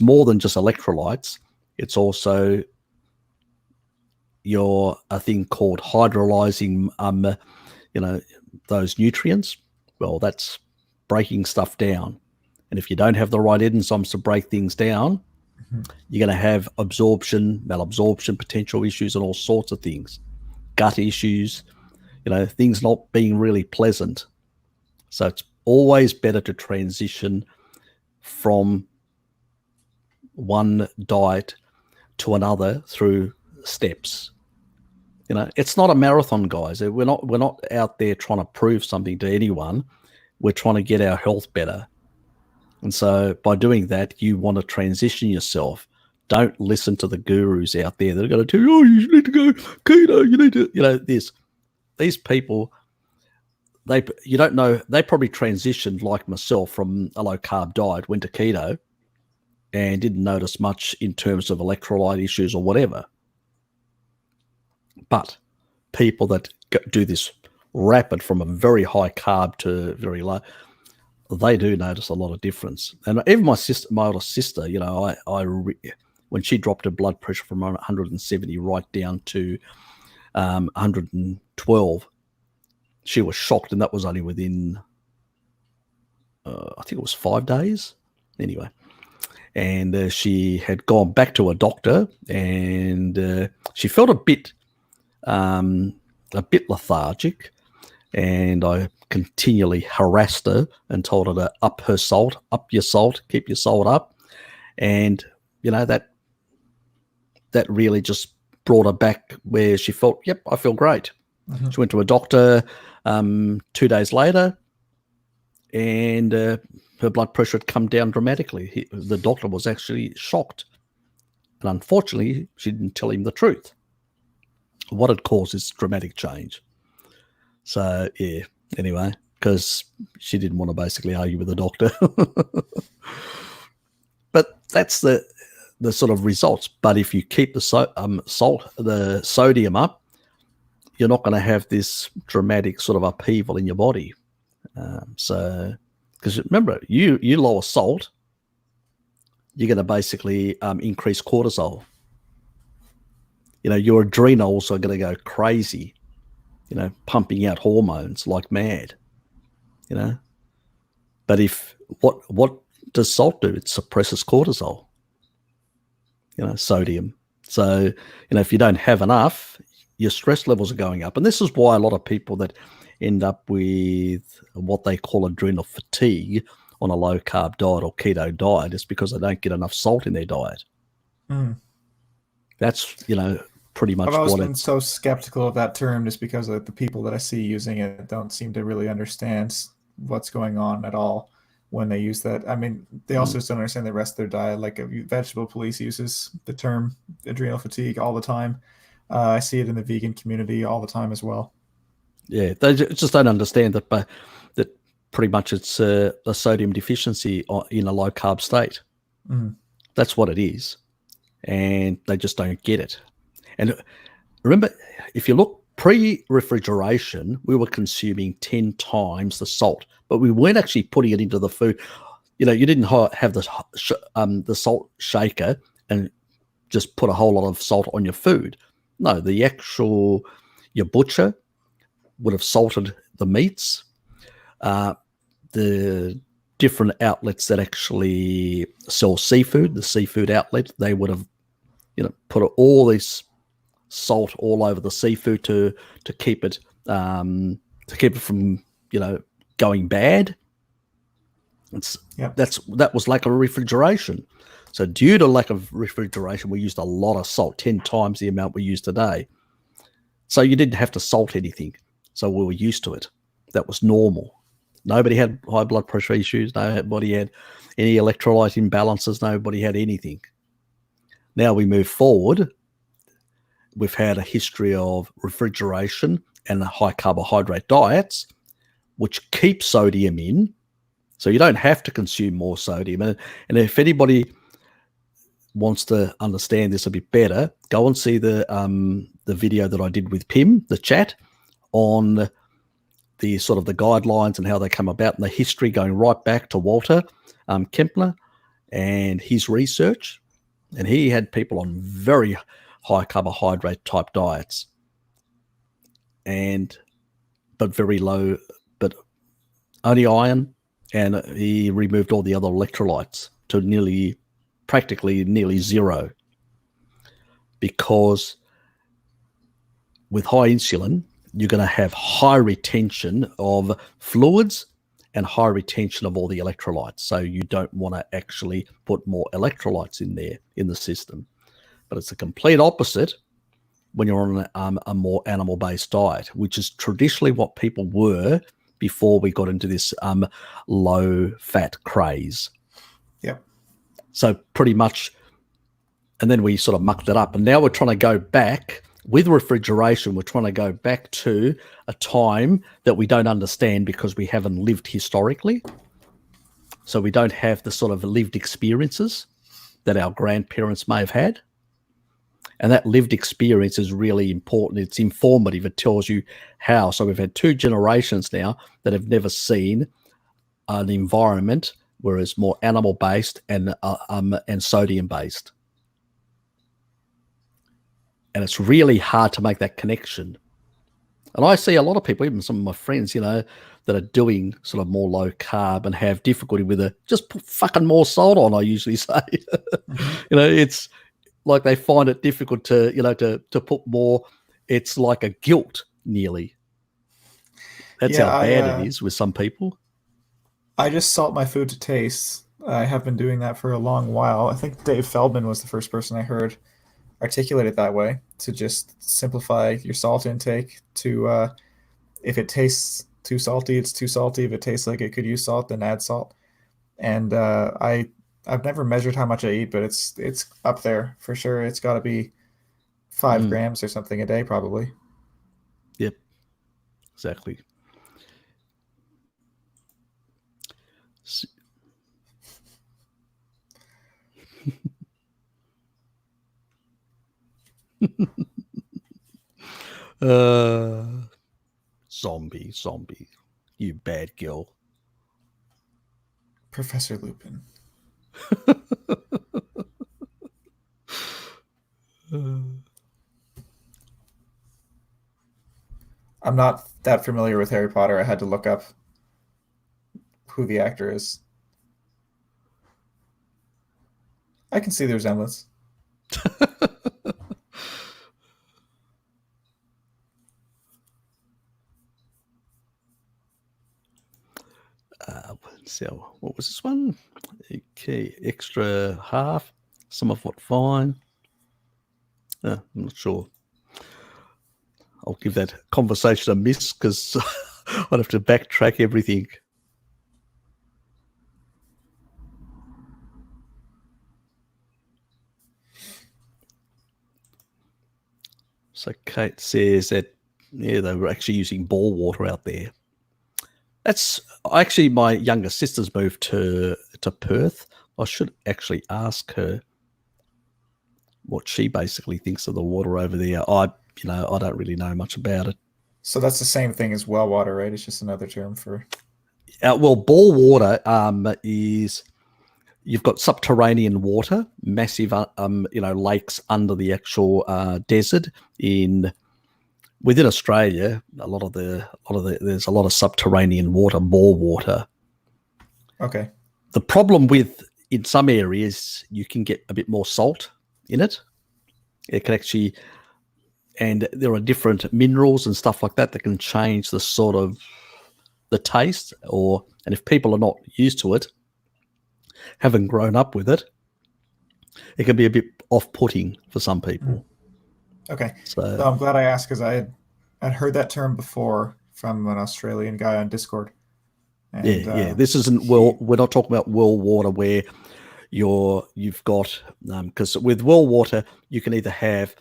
more than just electrolytes. It's also a thing called hydrolyzing, those nutrients. Well, that's breaking stuff down. And if you don't have the right enzymes to break things down, you're going to have absorption, malabsorption, potential issues, and all sorts of things. Gut issues, things not being really pleasant. So it's always better to transition from one diet to another through steps. You know, it's not a marathon, guys. We're not out there trying to prove something to anyone. We're trying to get our health better. And so by doing that, you want to transition yourself. Don't listen to the gurus out there that are going to tell you, oh, you need to go keto. You need to, you know, these people, you don't know, they probably transitioned like myself from a low carb diet, went to keto, and didn't notice much in terms of electrolyte issues or whatever. But people that do this rapid from a very high carb to very low, they do notice a lot of difference. And even my older sister, you know, when she dropped her blood pressure from 170 right down to 112, she was shocked, and that was only within, I think it was 5 days. Anyway, and she had gone back to a doctor, and she felt a bit lethargic, and I continually harassed her and told her to up your salt, keep your salt up. And, you know, that really just brought her back where she felt, yep, I feel great. Mm-hmm. She went to a doctor 2 days later, and her blood pressure had come down dramatically. The doctor was actually shocked. And unfortunately, she didn't tell him the truth. What had caused this dramatic change. So, yeah, anyway, because she didn't want to basically argue with the doctor. But that's the sort of results. But if you keep the sodium up, you're not going to have this dramatic sort of upheaval in your body. So, because remember, you lower salt, you're going to basically increase cortisol. You know, your adrenals are going to go crazy, you know, pumping out hormones like mad, you know. But what does salt do? It suppresses cortisol, you know, sodium. So, you know, if you don't have enough, your stress levels are going up. And this is why a lot of people that end up with what they call adrenal fatigue on a low carb diet or keto diet is because they don't get enough salt in their diet. Mm. That's, you know, pretty much I've always been so skeptical of that term just because the people that I see using it don't seem to really understand what's going on at all when they use that. I mean, they also just don't understand the rest of their diet. Like Vegetable Police uses the term adrenal fatigue all the time. I see it in the vegan community all the time as well. Yeah, they just don't understand that, that pretty much it's a sodium deficiency in a low carb state. Mm. That's what it is. And they just don't get it. And remember, if you look pre-refrigeration, we were consuming 10 times the salt, but we weren't actually putting it into the food. You know, you didn't have the salt shaker and just put a whole lot of salt on your food. No, your butcher would have salted the meats. The different outlets that actually sell seafood, the seafood outlet, they would have, you know, put all this salt all over the seafood to keep it from, you know, going bad. That was lack of refrigeration. So due to lack of refrigeration, we used a lot of salt, 10 times the amount we use today. So you didn't have to salt anything. So we were used to it. That was normal. Nobody had high blood pressure issues. Nobody had any electrolyte imbalances. Nobody had anything. Now we move forward. We've had a history of refrigeration and high carbohydrate diets, which keep sodium in. So you don't have to consume more sodium. And if anybody wants to understand this a bit better, go and see the video that I did with Pim, the chat, on the sort of the guidelines and how they come about and the history going right back to Walter Kempner and his research. And he had people on very high carbohydrate type diets but very low, but only iron, and he removed all the other electrolytes to practically nearly zero, because with high insulin, you're going to have high retention of fluids and high retention of all the electrolytes. So you don't want to actually put more electrolytes in there in the system. But it's the complete opposite when you're on a more animal-based diet, which is traditionally what people were before we got into this low-fat craze. Yep. So pretty much, and then we sort of mucked it up. And now we're trying to go back with refrigeration. We're trying to go back to a time that we don't understand because we haven't lived historically. So we don't have the sort of lived experiences that our grandparents may have had. And that lived experience is really important. It's informative. It tells you how. So we've had 2 generations now that have never seen an environment where it's more animal-based and sodium-based. And it's really hard to make that connection. And I see a lot of people, even some of my friends, you know, that are doing sort of more low carb and have difficulty with it. Just put fucking more salt on, I usually say. You know, it's like they find it difficult to, you know, to put more. It's like a guilt nearly. That's how bad it is with some people. I just salt my food to taste. I have been doing that for a long while. I think Dave Feldman was the first person I heard articulate it that way, to just simplify your salt intake to if it tastes too salty, it's too salty. If it tastes like it could use salt, then add salt. And I've never measured how much I eat, but it's up there for sure. It's got to be 5 grams or something a day, probably. Yep, exactly. Zombie, you bad girl. Professor Lupin. I'm not that familiar with Harry Potter. I had to look up who the actor is. I can see the resemblance. So what was this one? Okay, extra half. Some of what fine. I'm not sure. I'll give that conversation a miss because I'd have to backtrack everything. So Kate says that, yeah, they were actually using ball water out there. That's actually my younger sister's moved to Perth. I should actually ask her what she basically thinks of the water over there. I don't really know much about it. So that's the same thing as well water, right? It's just another term for. Well, ball water is, you've got subterranean water, massive, lakes under the actual desert within Australia. There's a lot of subterranean water, bore water. Okay. The problem in some areas, you can get a bit more salt in it. It can actually, and there are different minerals and stuff like that can change the sort of the taste, and if people are not used to it, haven't grown up with it, it can be a bit off-putting for some people. Okay. So I'm glad I asked, because I had heard that term before from an Australian guy on Discord. And, this isn't we're not talking about well water where you've got because with well water you can either have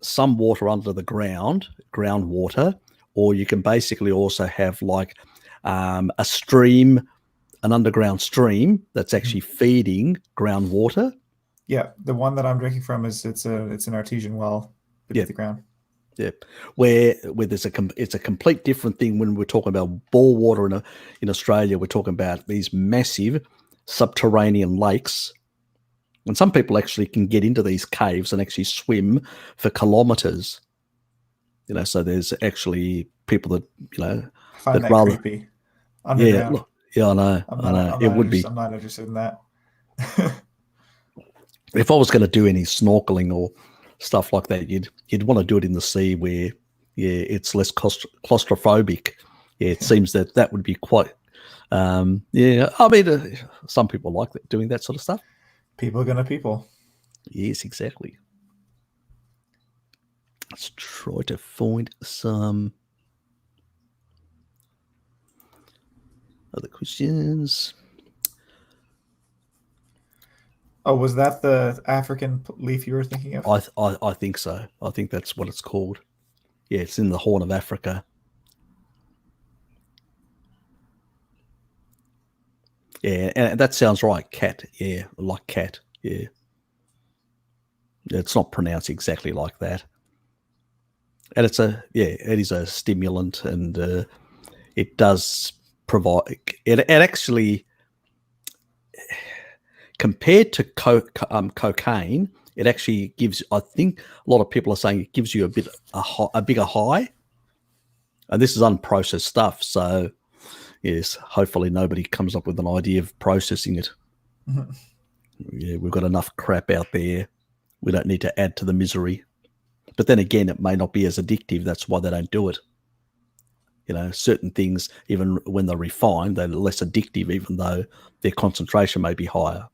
some water under the groundwater, or you can basically also have like a stream, an underground stream that's actually feeding groundwater. Yeah, the one that I'm drinking from it's an artesian well beneath the ground. Yeah, where it's a complete different thing when we're talking about bore water in Australia. We're talking about these massive subterranean lakes, and some people actually can get into these caves and actually swim for kilometers. So there's actually people that I find that creepy. Underground. I know. It would be. I'm not interested in that. If I was going to do any snorkeling or stuff like that, you'd want to do it in the sea where it's less claustrophobic. It seems that would be quite Yeah, I mean, some people like doing that sort of stuff. People gonna people. Yes, exactly. Let's try to find some other questions. Oh, was that the African leaf you were thinking of? I think so. I think that's what it's called. Yeah, it's in the Horn of Africa. Yeah, and that sounds right. Cat. Yeah, like cat. Yeah. It's not pronounced exactly like that. And it is a stimulant, and it does provide it actually, compared to cocaine, it actually gives, I think a lot of people are saying it gives you a bigger high. And this is unprocessed stuff, so yes, hopefully nobody comes up with an idea of processing it. Yeah, we've got enough crap out there. We don't need to add to the misery. But then again, it may not be as addictive. That's why they don't do it. Certain things, even when they're refined, they're less addictive, even though their concentration may be higher.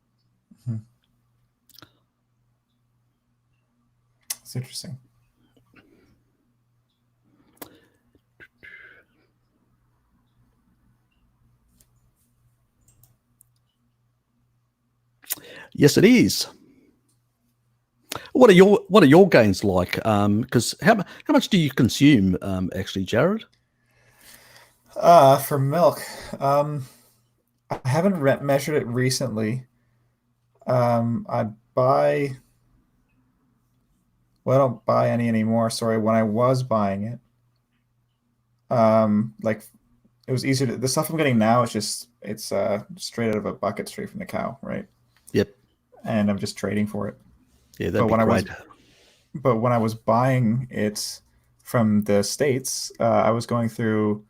It's interesting. Yes, it is. What are your gains like? Because how much do you consume, actually, Jared? For milk, I haven't measured it recently. I buy. Well, I don't buy any anymore. Sorry, when I was buying it, like it was easier to. The stuff I'm getting now is it's straight out of a bucket, straight from the cow, right? Yep. And I'm just trading for it. Yeah, that'd be great. But when I was buying it from the States, I was going through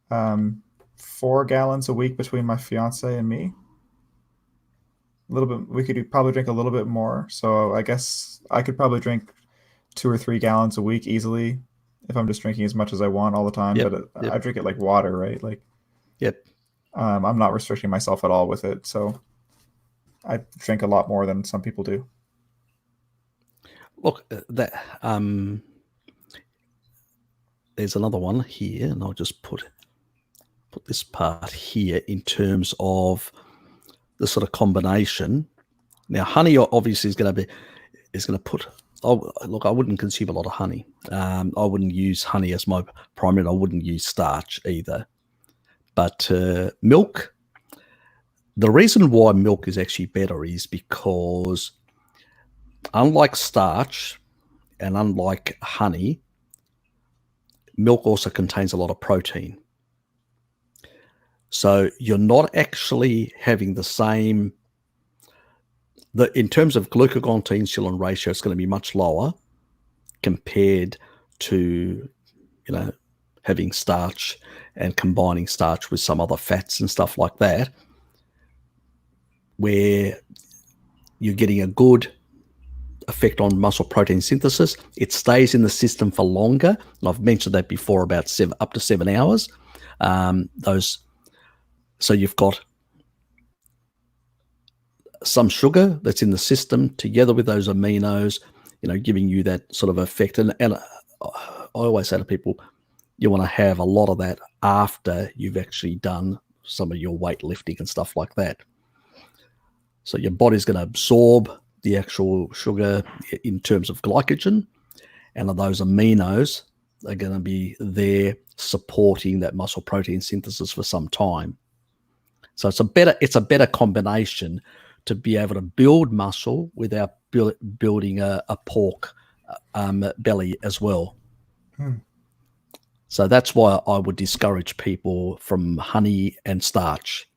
4 gallons a week between my fiance and me. A little bit. We could probably drink a little bit more. So I guess I could probably drink 2 or 3 gallons a week easily if I'm just drinking as much as I want all the time. Yep, But yep. I drink it like water, right? Like, Yep. I'm not restricting myself at all with it. So I drink a lot more than some people do. Look, there's another one here, and I'll just put this part here in terms of the sort of combination. Now, honey obviously is going to put. Oh, look, I wouldn't consume a lot of honey. I wouldn't use honey as my primary. I wouldn't use starch either. But milk, the reason why milk is actually better is because, unlike starch and unlike honey, milk also contains a lot of protein. So you're not actually having the same, in terms of glucagon to insulin ratio, it's going to be much lower compared to, having starch and combining starch with some other fats and stuff like that, where you're getting a good effect on muscle protein synthesis. It stays in the system for longer. And I've mentioned that before, about up to 7 hours. So you've got some sugar that's in the system together with those aminos, giving you that sort of effect. And I always say to people, you want to have a lot of that after you've actually done some of your weightlifting and stuff like that. So your body's going to absorb the actual sugar in terms of glycogen, and those aminos are going to be there supporting that muscle protein synthesis for some time. So it's a better combination to be able to build muscle without building a pork belly as well. So that's why I would discourage people from honey and starch.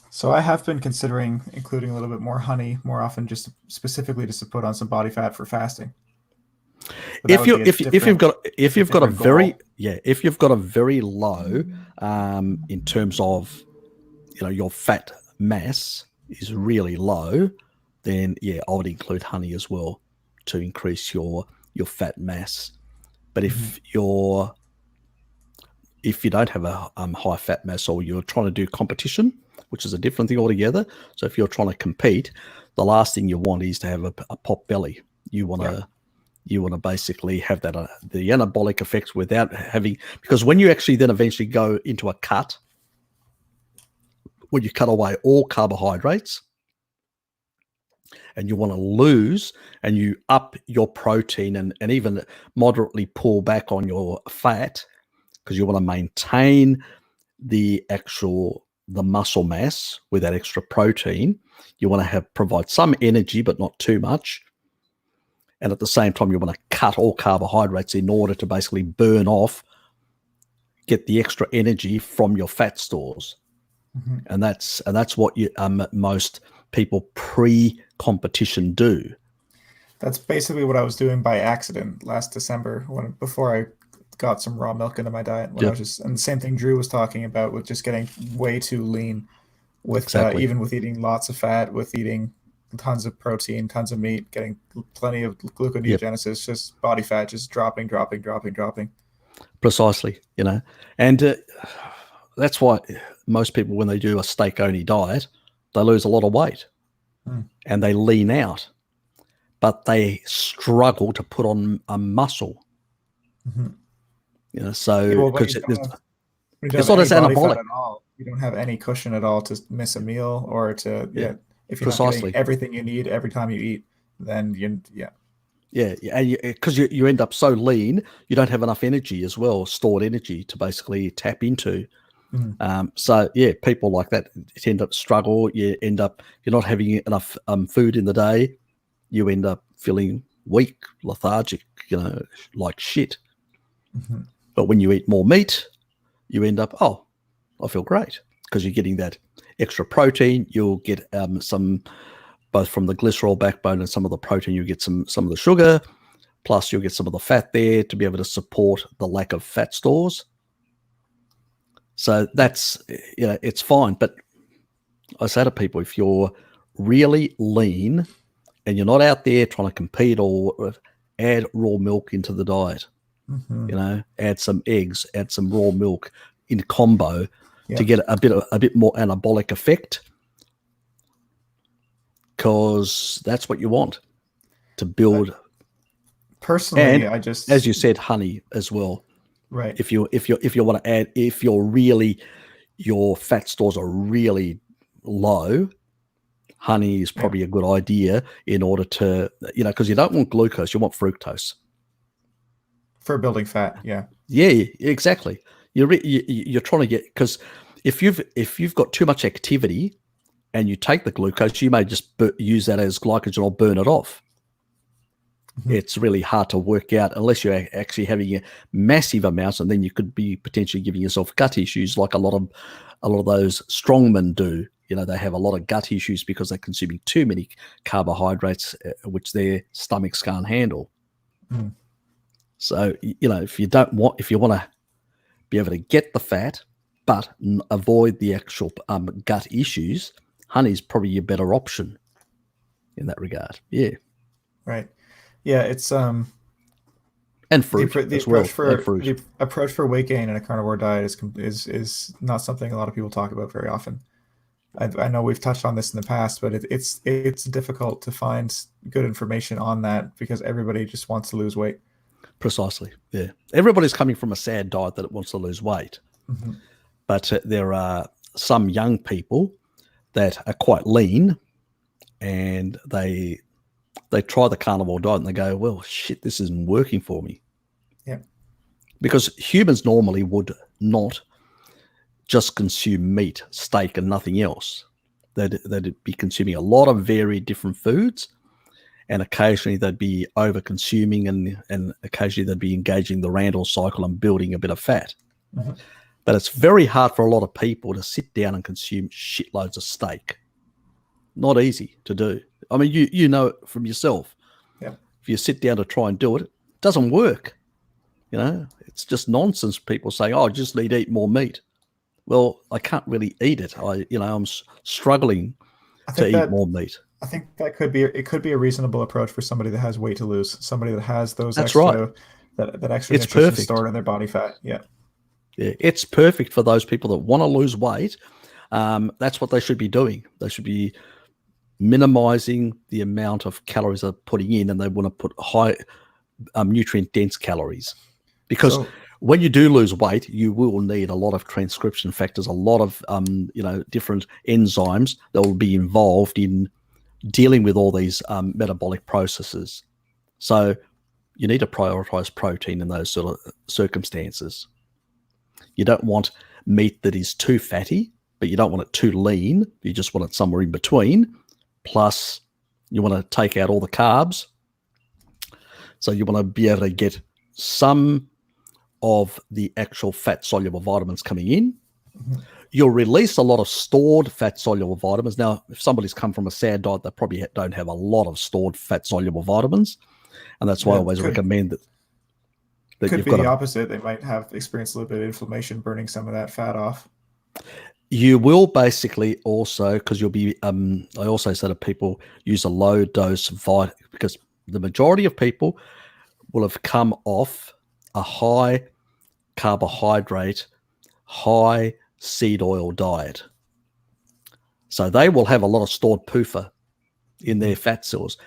So I have been considering including a little bit more honey more often, just specifically just to put on some body fat for fasting. If you've got a very low, in terms of, your fat mass is really low, then I would include honey as well to increase your fat mass. But if you're if you don't have a high fat mass, or you're trying to do competition, which is a different thing altogether. So if you're trying to compete, the last thing you want is to have a pop belly. You want to basically have that the anabolic effects without having, because when you actually then eventually go into a cut, when you cut away all carbohydrates and you want to lose, and you up your protein and even moderately pull back on your fat, because you want to maintain the muscle mass with that extra protein. You want to provide some energy, but not too much. And at the same time, you want to cut all carbohydrates in order to basically burn off, get the extra energy from your fat stores. Mm-hmm. And that's what most people pre-competition do. That's basically what I was doing by accident last December before I got some raw milk into my diet. I was and the same thing Drew was talking about with just getting way too lean, with even with eating lots of fat, with eating tons of protein, tons of meat, getting plenty of gluconeogenesis, just body fat just dropping. Precisely, and that's why most people, when they do a steak-only diet, they lose a lot of weight and they lean out, but they struggle to put on a muscle. Mm-hmm. So because it's not as anabolic at all. You don't have any cushion at all to miss a meal or to if you're not getting everything you need every time you eat, then and because you end up so lean, you don't have enough energy as well, stored energy to basically tap into. So people like that tend to struggle. You're not having enough food in the day. You end up feeling weak, lethargic, like shit. Mm-hmm. But when you eat more meat, you end up, I feel great, because you're getting that extra protein. You'll get some, both from the glycerol backbone and some of the protein. You get some of the sugar, plus you'll get some of the fat there to be able to support the lack of fat stores. So that's, it's fine. But I say to people, if you're really lean and you're not out there trying to compete, or add raw milk into the diet, add some eggs, add some raw milk in combo to get a bit more anabolic effect, because that's what you want to build. Personally, and as you said, honey as well. Right. If you want to add, if your fat stores are really low, honey is probably a good idea in order to, because you don't want glucose, you want fructose for building fat. Yeah, exactly. You're trying to get, because if you've got too much activity and you take the glucose, you may just use that as glycogen or burn it off. Mm-hmm. It's really hard to work out unless you're actually having a massive amounts, and then you could be potentially giving yourself gut issues, like a lot of those strongmen do. They have a lot of gut issues because they're consuming too many carbohydrates, which their stomachs can't handle. Mm. So if you want to be able to get the fat but avoid the actual gut issues, honey is probably your better option in that regard. Yeah. Right. Yeah, it's and fruit the approach for weight gain in a carnivore diet is not something a lot of people talk about very often. I know we've touched on this in the past, but it's difficult to find good information on that because everybody just wants to lose weight. Precisely. Yeah. Everybody's coming from a sad diet that it wants to lose weight. Mm-hmm. But there are some young people that are quite lean, and they try the carnivore diet and they go, well, shit, this isn't working for me. Yeah. Because humans normally would not just consume meat, steak, and nothing else. They'd be consuming a lot of varied different foods, and occasionally they'd be over consuming, and occasionally they'd be engaging the Randall cycle and building a bit of fat. Mm-hmm. But it's very hard for a lot of people to sit down and consume shitloads of steak. Not easy to do. I mean, you know it from yourself. Yeah. If you sit down to try and do it, it doesn't work. It's just nonsense. People say, "Oh, I just need to eat more meat." Well, I can't really eat it. I'm struggling to eat more meat. I think that could be a reasonable approach for somebody that has weight to lose. Somebody that has those that extra nutrition stored in their body fat. Yeah. Yeah, it's perfect for those people that want to lose weight. That's what they should be doing. They should be minimizing the amount of calories they're putting in, and they want to put high nutrient dense calories, because So when you do lose weight, you will need a lot of transcription factors, a lot of different enzymes that will be involved in dealing with all these metabolic processes. So you need to prioritize protein in those sort of circumstances. You don't want meat that is too fatty, but you don't want it too lean. You just want it somewhere in between. Plus, you want to take out all the carbs. So you want to be able to get some of the actual fat-soluble vitamins coming in. Mhm. You'll release a lot of stored fat-soluble vitamins. Now, if somebody's come from a SAD diet, they probably don't have a lot of stored fat-soluble vitamins. And that's why I always recommend that could you've be got the opposite. They might have experienced a little bit of inflammation, burning some of that fat off. You will basically also, because you'll be, I also say to people, use a low dose because the majority of people will have come off a high carbohydrate, high seed oil diet. So they will have a lot of stored PUFA in their fat cells.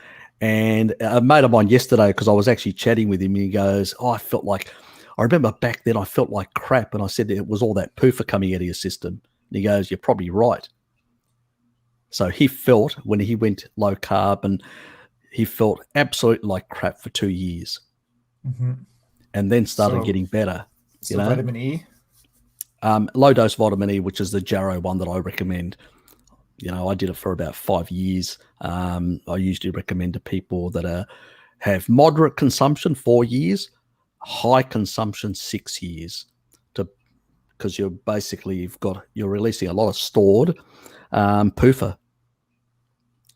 And a mate of mine yesterday, because I was actually chatting with him, he goes, I remember back then I felt like crap. And I said, it was all that PUFA coming out of your system. And he goes, you're probably right. So he felt, when he went low carb, and he felt absolutely like crap for 2 years, and then started getting better. So vitamin E? Low dose vitamin E, which is the Jarrow one that I recommend. I did it for about 5 years. I usually recommend to people that have moderate consumption 4 years, high consumption 6 years, because you're releasing a lot of stored PUFA.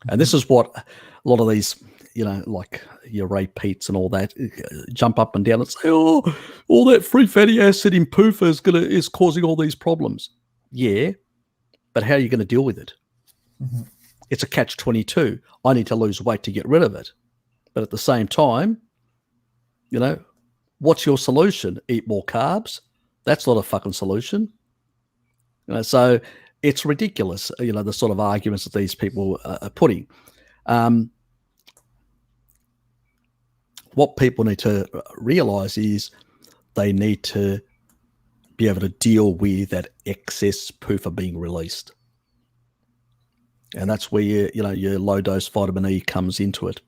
And this is what a lot of these, like your Ray Peats and all that, jump up and down and say, oh, all that free fatty acid in PUFA is causing all these problems. Yeah, but how are you going to deal with it? It's a catch-22. I need to lose weight to get rid of it. But at the same time, what's your solution? Eat more carbs? That's not a fucking solution. So it's ridiculous, the sort of arguments that these people are putting. What people need to realize is they need to be able to deal with that excess PUFA being released. And that's where your low dose vitamin E comes into it,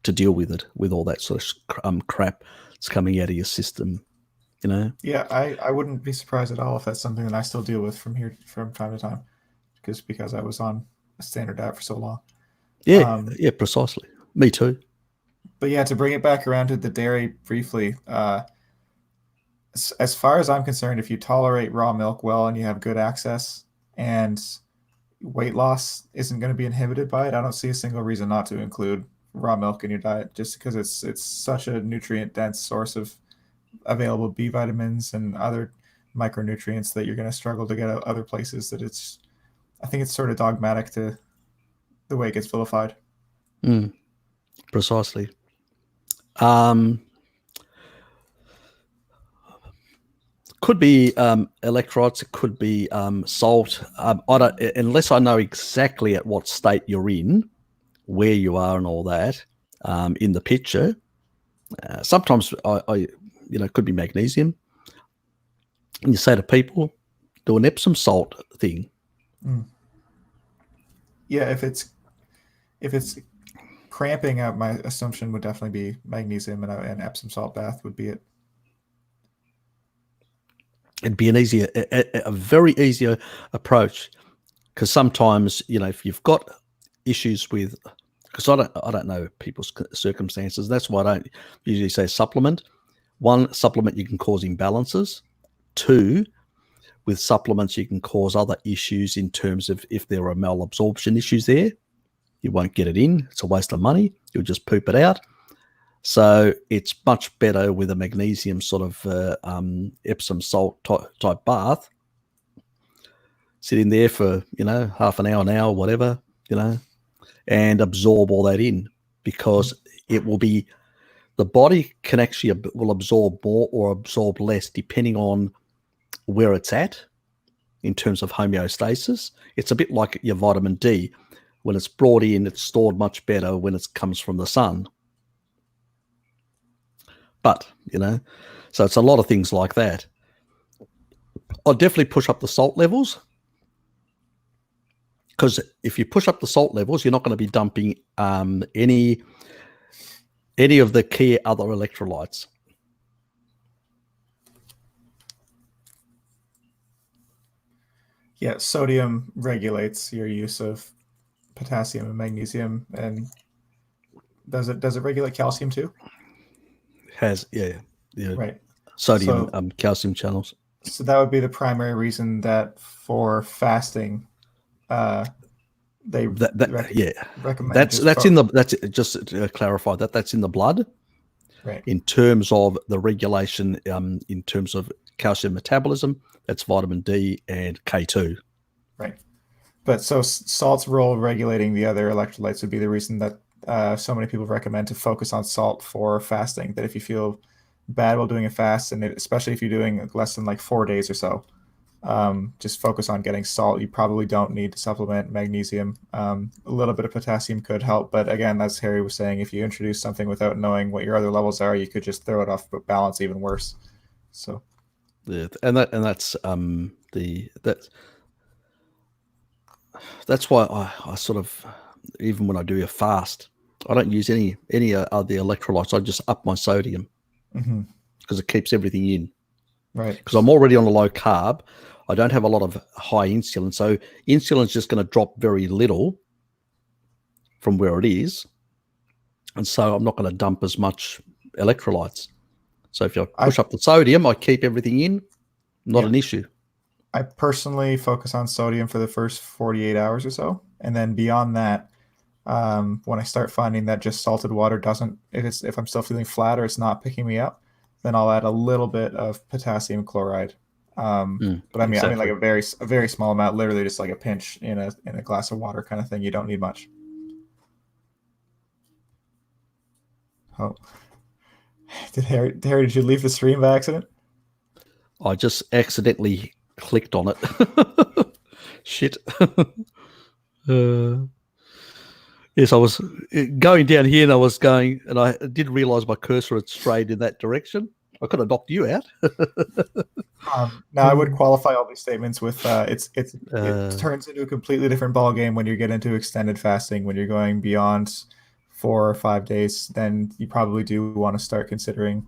to deal with it, with all that sort of crap that's coming out of your system. Yeah, I wouldn't be surprised at all if that's something that I still deal with from time to time, because I was on a standard diet for so long. Yeah, yeah, precisely. Me too. But yeah, to bring it back around to the dairy briefly, as far as I'm concerned, if you tolerate raw milk well and you have good access, and weight loss isn't going to be inhibited by it, I don't see a single reason not to include raw milk in your diet, just because it's such a nutrient dense source of available B vitamins and other micronutrients that you're going to struggle to get out other places. I think it's sort of dogmatic to the way it gets vilified. Precisely. Could be electrolytes. It could be salt. Unless I know exactly at what state you're in, where you are, and all that in the picture. Sometimes it could be magnesium. And you say to people, do an Epsom salt thing. Yeah, if it's cramping, my assumption would definitely be magnesium, and an Epsom salt bath would be it. It'd be a very easier approach, because sometimes if you've got issues with, because I don't know people's circumstances. That's why I don't usually say supplement. One, supplement, you can cause imbalances. Two, with supplements you can cause other issues in terms of if there are malabsorption issues there. You won't get it in. It's a waste of money. You'll just poop it out. So it's much better with a magnesium sort of Epsom salt type bath. Sit in there for, half an hour, whatever, and absorb all that in, because it will be, the body will absorb more or absorb less depending on where it's at in terms of homeostasis. It's a bit like your vitamin D. When it's brought in, it's stored much better when it comes from the sun. But, so it's a lot of things like that. I'll definitely push up the salt levels, because if you push up the salt levels, you're not going to be dumping any of the key other electrolytes. Yeah, sodium regulates your use of potassium and magnesium, and does it regulate calcium too? Has Right. sodium calcium channels. So that would be the primary reason that for fasting, they recommend. That's in the just to clarify that's in the blood. Right. In terms of the regulation, in terms of calcium metabolism, that's vitamin D and K2. Right. But so salt's role regulating the other electrolytes would be the reason that so many people recommend to focus on salt for fasting. That if you feel bad while doing a fast, and especially if you're doing less than like 4 days or so, just focus on getting salt. You probably don't need to supplement magnesium. A little bit of potassium could help, but again, as Harry was saying, if you introduce something without knowing what your other levels are, you could just throw it off balance even worse. So yeah, that's why I sort of, even when I do a fast, I don't use any of the electrolytes. I just up my sodium because it keeps everything in. Right. Because I'm already on a low carb. I don't have a lot of high insulin. So insulin's just going to drop very little from where it is. And so I'm not going to dump as much electrolytes. So if you push up the sodium, I keep everything in. Not an issue. I personally focus on sodium for the first 48 hours or so. And then beyond that, when I start finding that just salted water doesn't, if I'm still feeling flat or it's not picking me up, then I'll add a little bit of potassium chloride. But I mean like a very small amount, literally just like a pinch in a glass of water kind of thing. You don't need much. Oh, did you leave the stream by accident? I just accidentally clicked on it. Shit. Yes, I was going down here, and I did realize my cursor had strayed in that direction. I could have knocked you out. Now, I would qualify all these statements with it turns into a completely different ballgame when you get into extended fasting. When you're going beyond 4 or 5 days, then you probably do want to start considering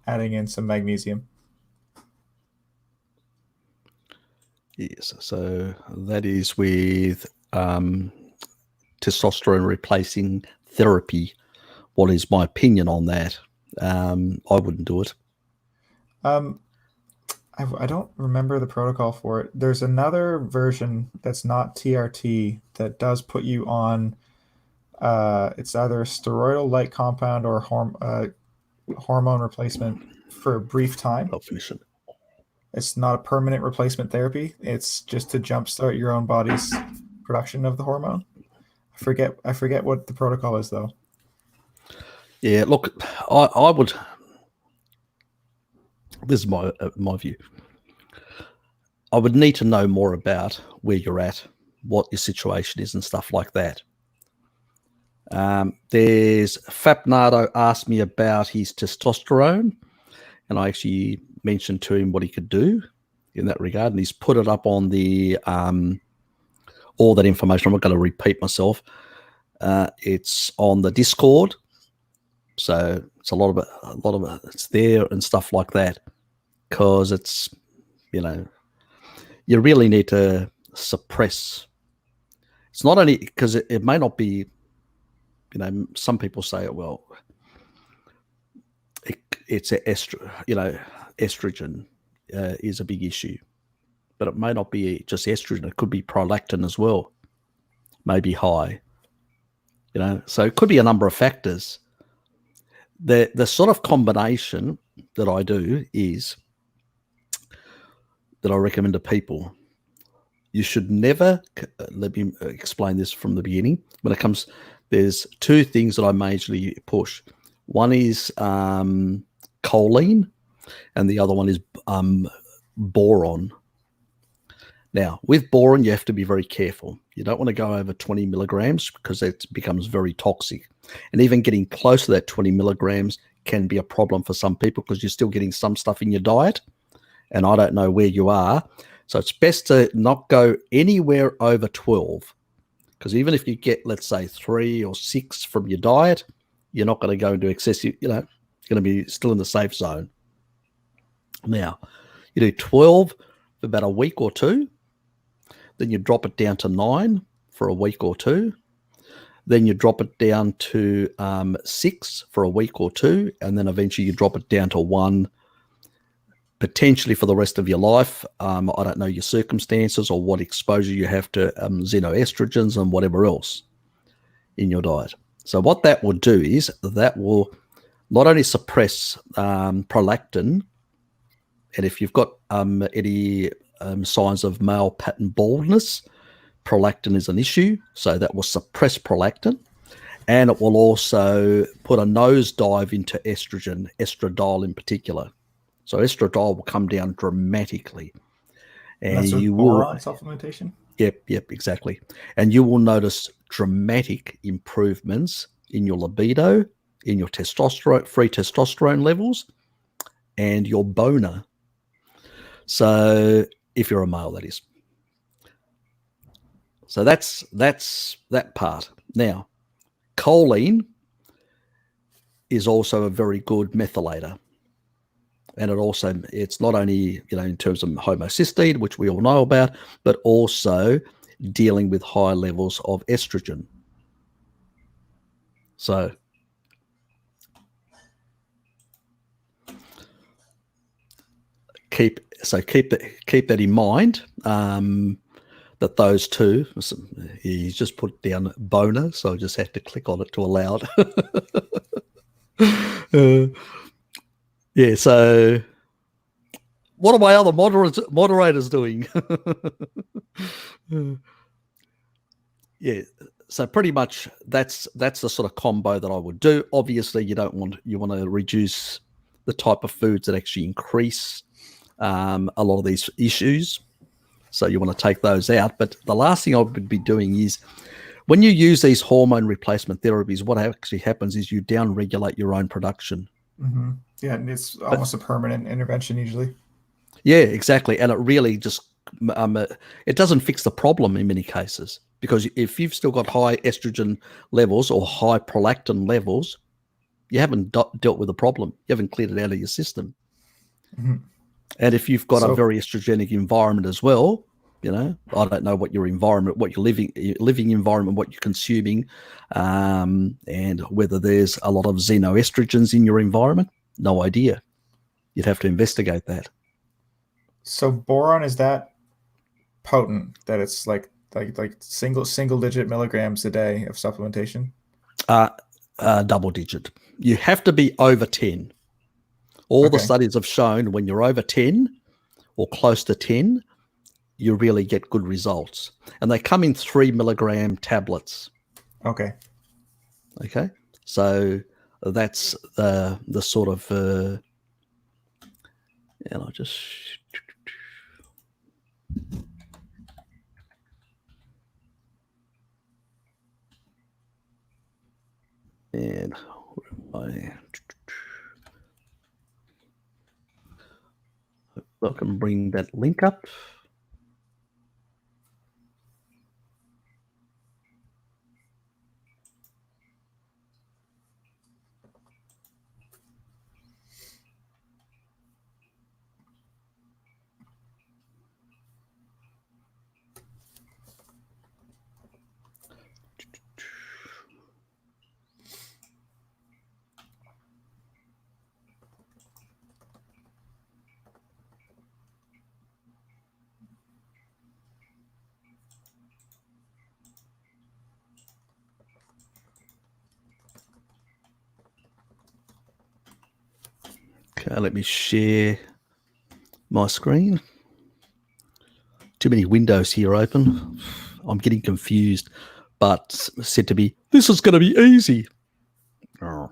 adding in some magnesium. Yes, so that is with testosterone replacing therapy. What is my opinion on that? I wouldn't do it. I don't remember the protocol for it. There's another version that's not TRT that does put you on. It's either a steroidal-like compound or hormone replacement for a brief time. I'll finish it. It's not a permanent replacement therapy. It's just to jumpstart your own body's production of the hormone. I forget what the protocol is, though. Yeah, look, I would. This is my view. I would need to know more about where you're at, what your situation is, and stuff like that. There's Fapnado asked me about his testosterone, and I actually mentioned to him what he could do in that regard, and he's put it up on the all that information. I'm not going to repeat myself. It's on the Discord, so it's a lot of it. It's there and stuff like that, because it's you really need to suppress. It's not only because it may not be. Some people say, well, it's estrogen is a big issue, but it may not be just estrogen. It could be prolactin as well, maybe high. So it could be a number of factors. The sort of combination that I do is that I recommend to people. You should never, let me explain this from the beginning. When it comes, there's two things that I majorly push. One is choline, and the other one is boron. Now, with boron, you have to be very careful. You don't want to go over 20 milligrams because it becomes very toxic. And even getting close to that 20 milligrams can be a problem for some people because you're still getting some stuff in your diet. And I don't know where you are. So it's best to not go anywhere over 12. Because even if you get, let's say, 3 or 6 from your diet, you're not going to go into excessive, you're going to be still in the safe zone. Now, you do 12 for about a week or two. Then you drop it down to 9 for a week or two. Then you drop it down to 6 for a week or two. And then eventually you drop it down to 1, potentially for the rest of your life. I don't know your circumstances or what exposure you have to xenoestrogens and whatever else in your diet. So what that will do is that will not only suppress prolactin, and if you've got any signs of male pattern baldness, prolactin is an issue. So that will suppress prolactin, and it will also put a nosedive into estrogen, estradiol in particular. So estradiol will come down dramatically. And that's with boron supplementation? Yep, exactly. And you will notice dramatic improvements in your libido, in your testosterone, free testosterone levels, and your boner. So if you're a male, that is. So that's that part. Now, choline is also a very good methylator. And it's not only, in terms of homocysteine, which we all know about, but also dealing with high levels of estrogen. So keep that in mind. That those two, he's just put down boner, so I just had to click on it to allow it. Yeah, so what are my other moderators doing? Yeah, so pretty much that's the sort of combo that I would do. Obviously, you want to reduce the type of foods that actually increase a lot of these issues. So you want to take those out. But the last thing I would be doing is when you use these hormone replacement therapies, what actually happens is you down-regulate your own production. Mm-hmm. Yeah, and it's almost a permanent intervention usually. Yeah, exactly. And it really just, it doesn't fix the problem in many cases, because if you've still got high estrogen levels or high prolactin levels, you haven't dealt with the problem. You haven't cleared it out of your system. Mm-hmm. And if you've got a very estrogenic environment as well, I don't know what your environment, what your living environment, what you're consuming, and whether there's a lot of xenoestrogens in your environment. No idea. You'd have to investigate that. So boron, is that potent that it's like single digit milligrams a day of supplementation? Double digit. You have to be over 10. All the studies have shown when you're over 10 or close to 10, you really get good results. And they come in 3 milligram tablets. Okay. So that's the sort of, and I'll just, and I can bring that link up. Okay, let me share my screen. Too many windows here open. I'm getting confused, but said to me, this is going to be easy. Oh.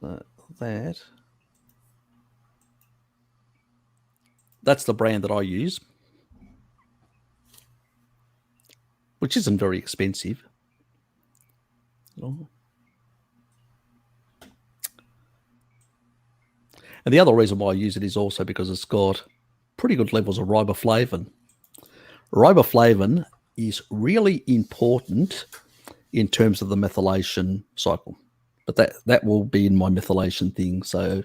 So that's the brand that I use, which isn't very expensive. And the other reason why I use it is also because it's got pretty good levels of riboflavin. Riboflavin is really important in terms of the methylation cycle, but that will be in my methylation thing, so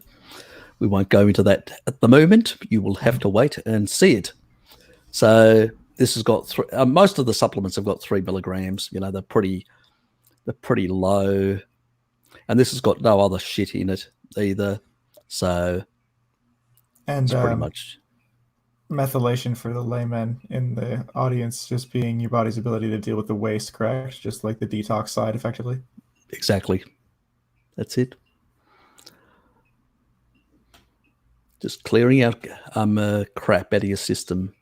we won't go into that at the moment. You will have to wait and see it. So this has got most of the supplements have got 3 milligrams. You know, they're pretty low, and this has got no other shit in it either. So And it's pretty much methylation for the layman in the audience just being your body's ability to deal with the waste, correct? Just like the detox side, effectively. exactly. That's it. Just clearing out crap out of your system.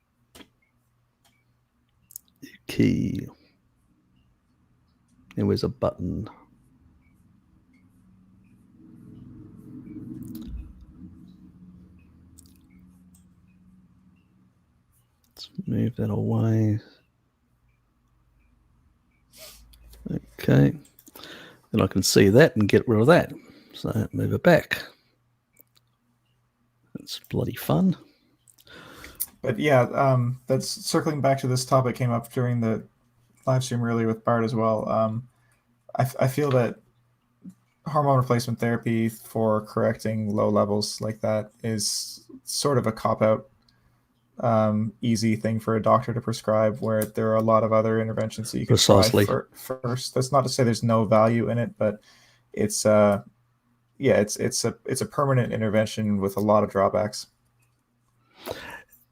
Key. And where's a button? Let's move that away. Okay. Then I can see that and get rid of that. So move it back. That's bloody fun. But yeah, that's circling back to this topic came up during the live stream earlier with Bart as well. I feel that hormone replacement therapy for correcting low levels like that is sort of a cop-out, easy thing for a doctor to prescribe, where there are a lot of other interventions that you can try first. That's not to say there's no value in it, but it's it's a permanent intervention with a lot of drawbacks.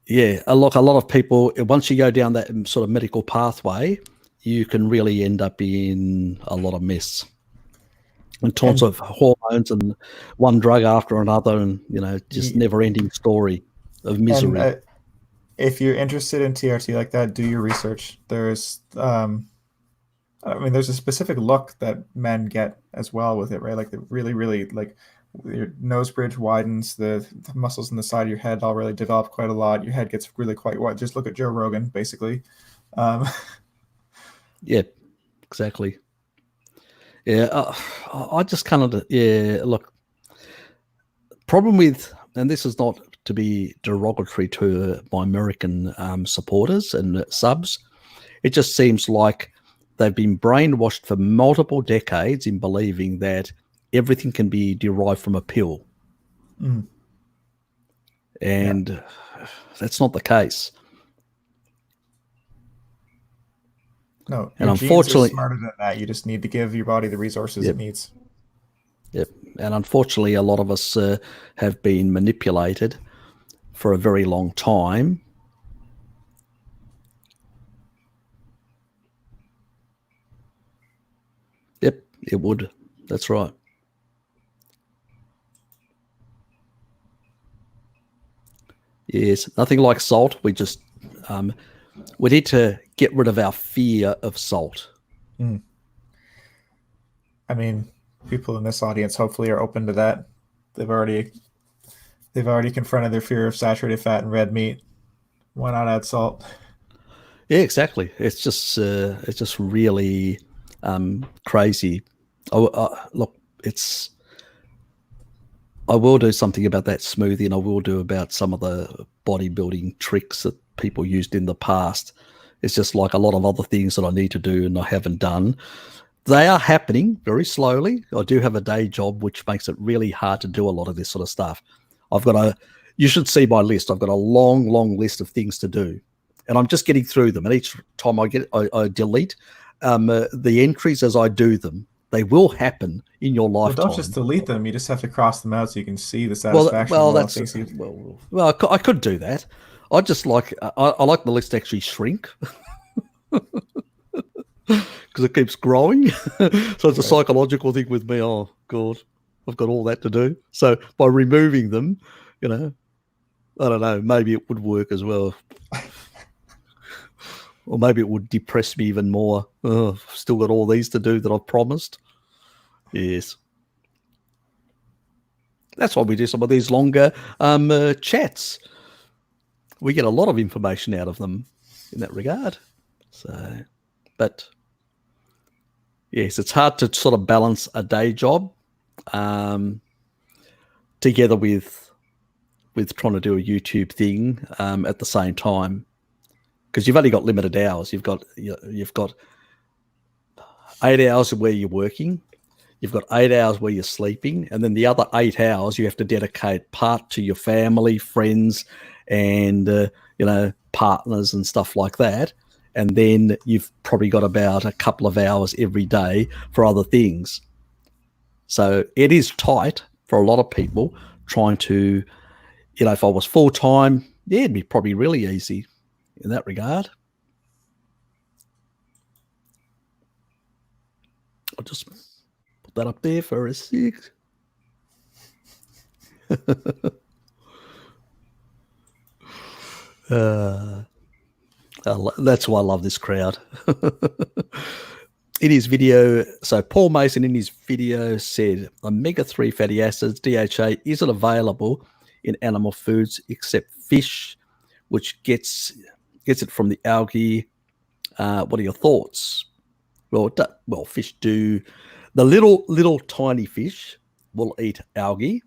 Yeah, a lot of people, once you go down that sort of medical pathway, you can really end up in a lot of mess. And tons of hormones and one drug after another, and just never-ending story of misery. And, if you're interested in TRT like that, do your research. There's, there's a specific look that men get as well with it, right? Like the really, really, like your nose bridge widens, the muscles in the side of your head all really develop quite a lot. Your head gets really quite wide. Just look at Joe Rogan, basically. Yeah, exactly. Yeah, I just kind of, look, problem with, and this is not to be derogatory to my American supporters and subs, it just seems like they've been brainwashed for multiple decades in believing that everything can be derived from a pill. And that's not the case. No, and unfortunately, genes are smarter than that. You just need to give your body the resources it needs. Yep. And unfortunately, a lot of us have been manipulated for a very long time. Yep, it would. That's right. Yes, nothing like salt. We just we need to get rid of our fear of salt. I mean, people in this audience hopefully are open to that. They've already confronted their fear of saturated fat and red meat. Why not add salt? Yeah, exactly. It's just really crazy. Look, I will do something about that smoothie, and I will do about some of the bodybuilding tricks that people used in the past. It's just like a lot of other things that I need to do and I haven't done. They are happening very slowly. I do have a day job, which makes it really hard to do a lot of this sort of stuff. You should see my list. I've got a long, long list of things to do, and I'm just getting through them. And each time I delete the entries as I do them. They will happen in your lifetime. Well, don't just delete them. You just have to cross them out so you can see the satisfaction. Well, I could do that. I just like I like the list to actually shrink because it keeps growing. So it's a psychological thing with me. Oh God, I've got all that to do. So by removing them, I don't know. Maybe it would work as well. Or maybe it would depress me even more. Oh, I've still got all these to do that I've promised. Yes. That's why we do some of these longer chats. We get a lot of information out of them in that regard. So, but yes, it's hard to sort of balance a day job together with trying to do a YouTube thing at the same time, because you've only got limited hours. You've got 8 hours where you're working. You've got 8 hours where you're sleeping, and then the other 8 hours you have to dedicate part to your family, friends, and partners and stuff like that. And then you've probably got about a couple of hours every day for other things. So it is tight for a lot of people trying to, if I was full time, yeah, it'd be probably really easy in that regard. I'll just put that up there for a sec. That's why I love this crowd. In his video, so Paul Mason in his video said omega-3 fatty acids, DHA, isn't available in animal foods except fish, which gets it from the algae. What are your thoughts? Well, fish do. The little tiny fish will eat algae.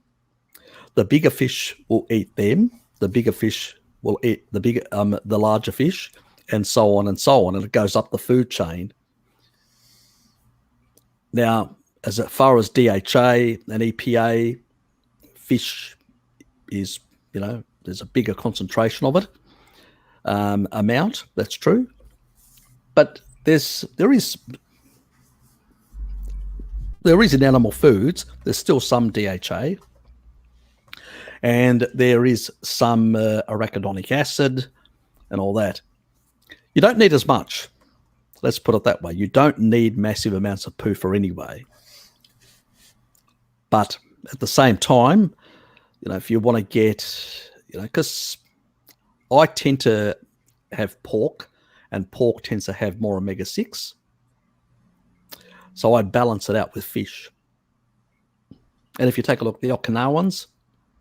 The bigger fish will eat them. The bigger fish will eat the larger fish, and so on and so on, and it goes up the food chain. Now, as far as DHA and EPA, fish is, there's a bigger concentration of it, amount. That's true, but there is in animal foods. There's still some DHA, and there is some arachidonic acid and all that. You don't need as much. Let's put it that way. You don't need massive amounts of PUFA anyway. But at the same time, if you want to get, because I tend to have pork, and pork tends to have more omega-6. So I balance it out with fish. And if you take a look at the Okinawans,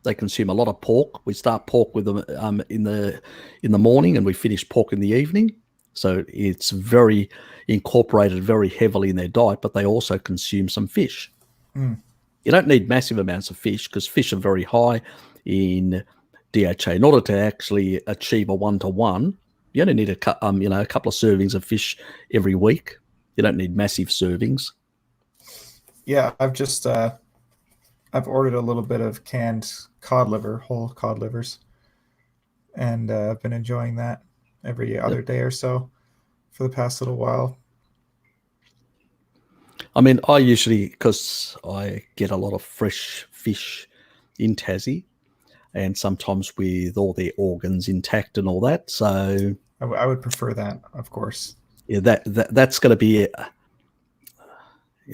they consume a lot of pork. We start pork with them in the morning, and we finish pork in the evening. So it's very incorporated very heavily in their diet, but they also consume some fish. You don't need massive amounts of fish, because fish are very high in DHA. In order to actually achieve a 1-to-1, you only need a couple of servings of fish every week. You don't need massive servings. Yeah, I've ordered a little bit of canned cod liver, whole cod livers, and I've been enjoying that every other day or so for the past little while. I mean, I usually, because I get a lot of fresh fish in Tassie, and sometimes with all their organs intact and all that. So I would prefer that, of course. Yeah, that's going to be,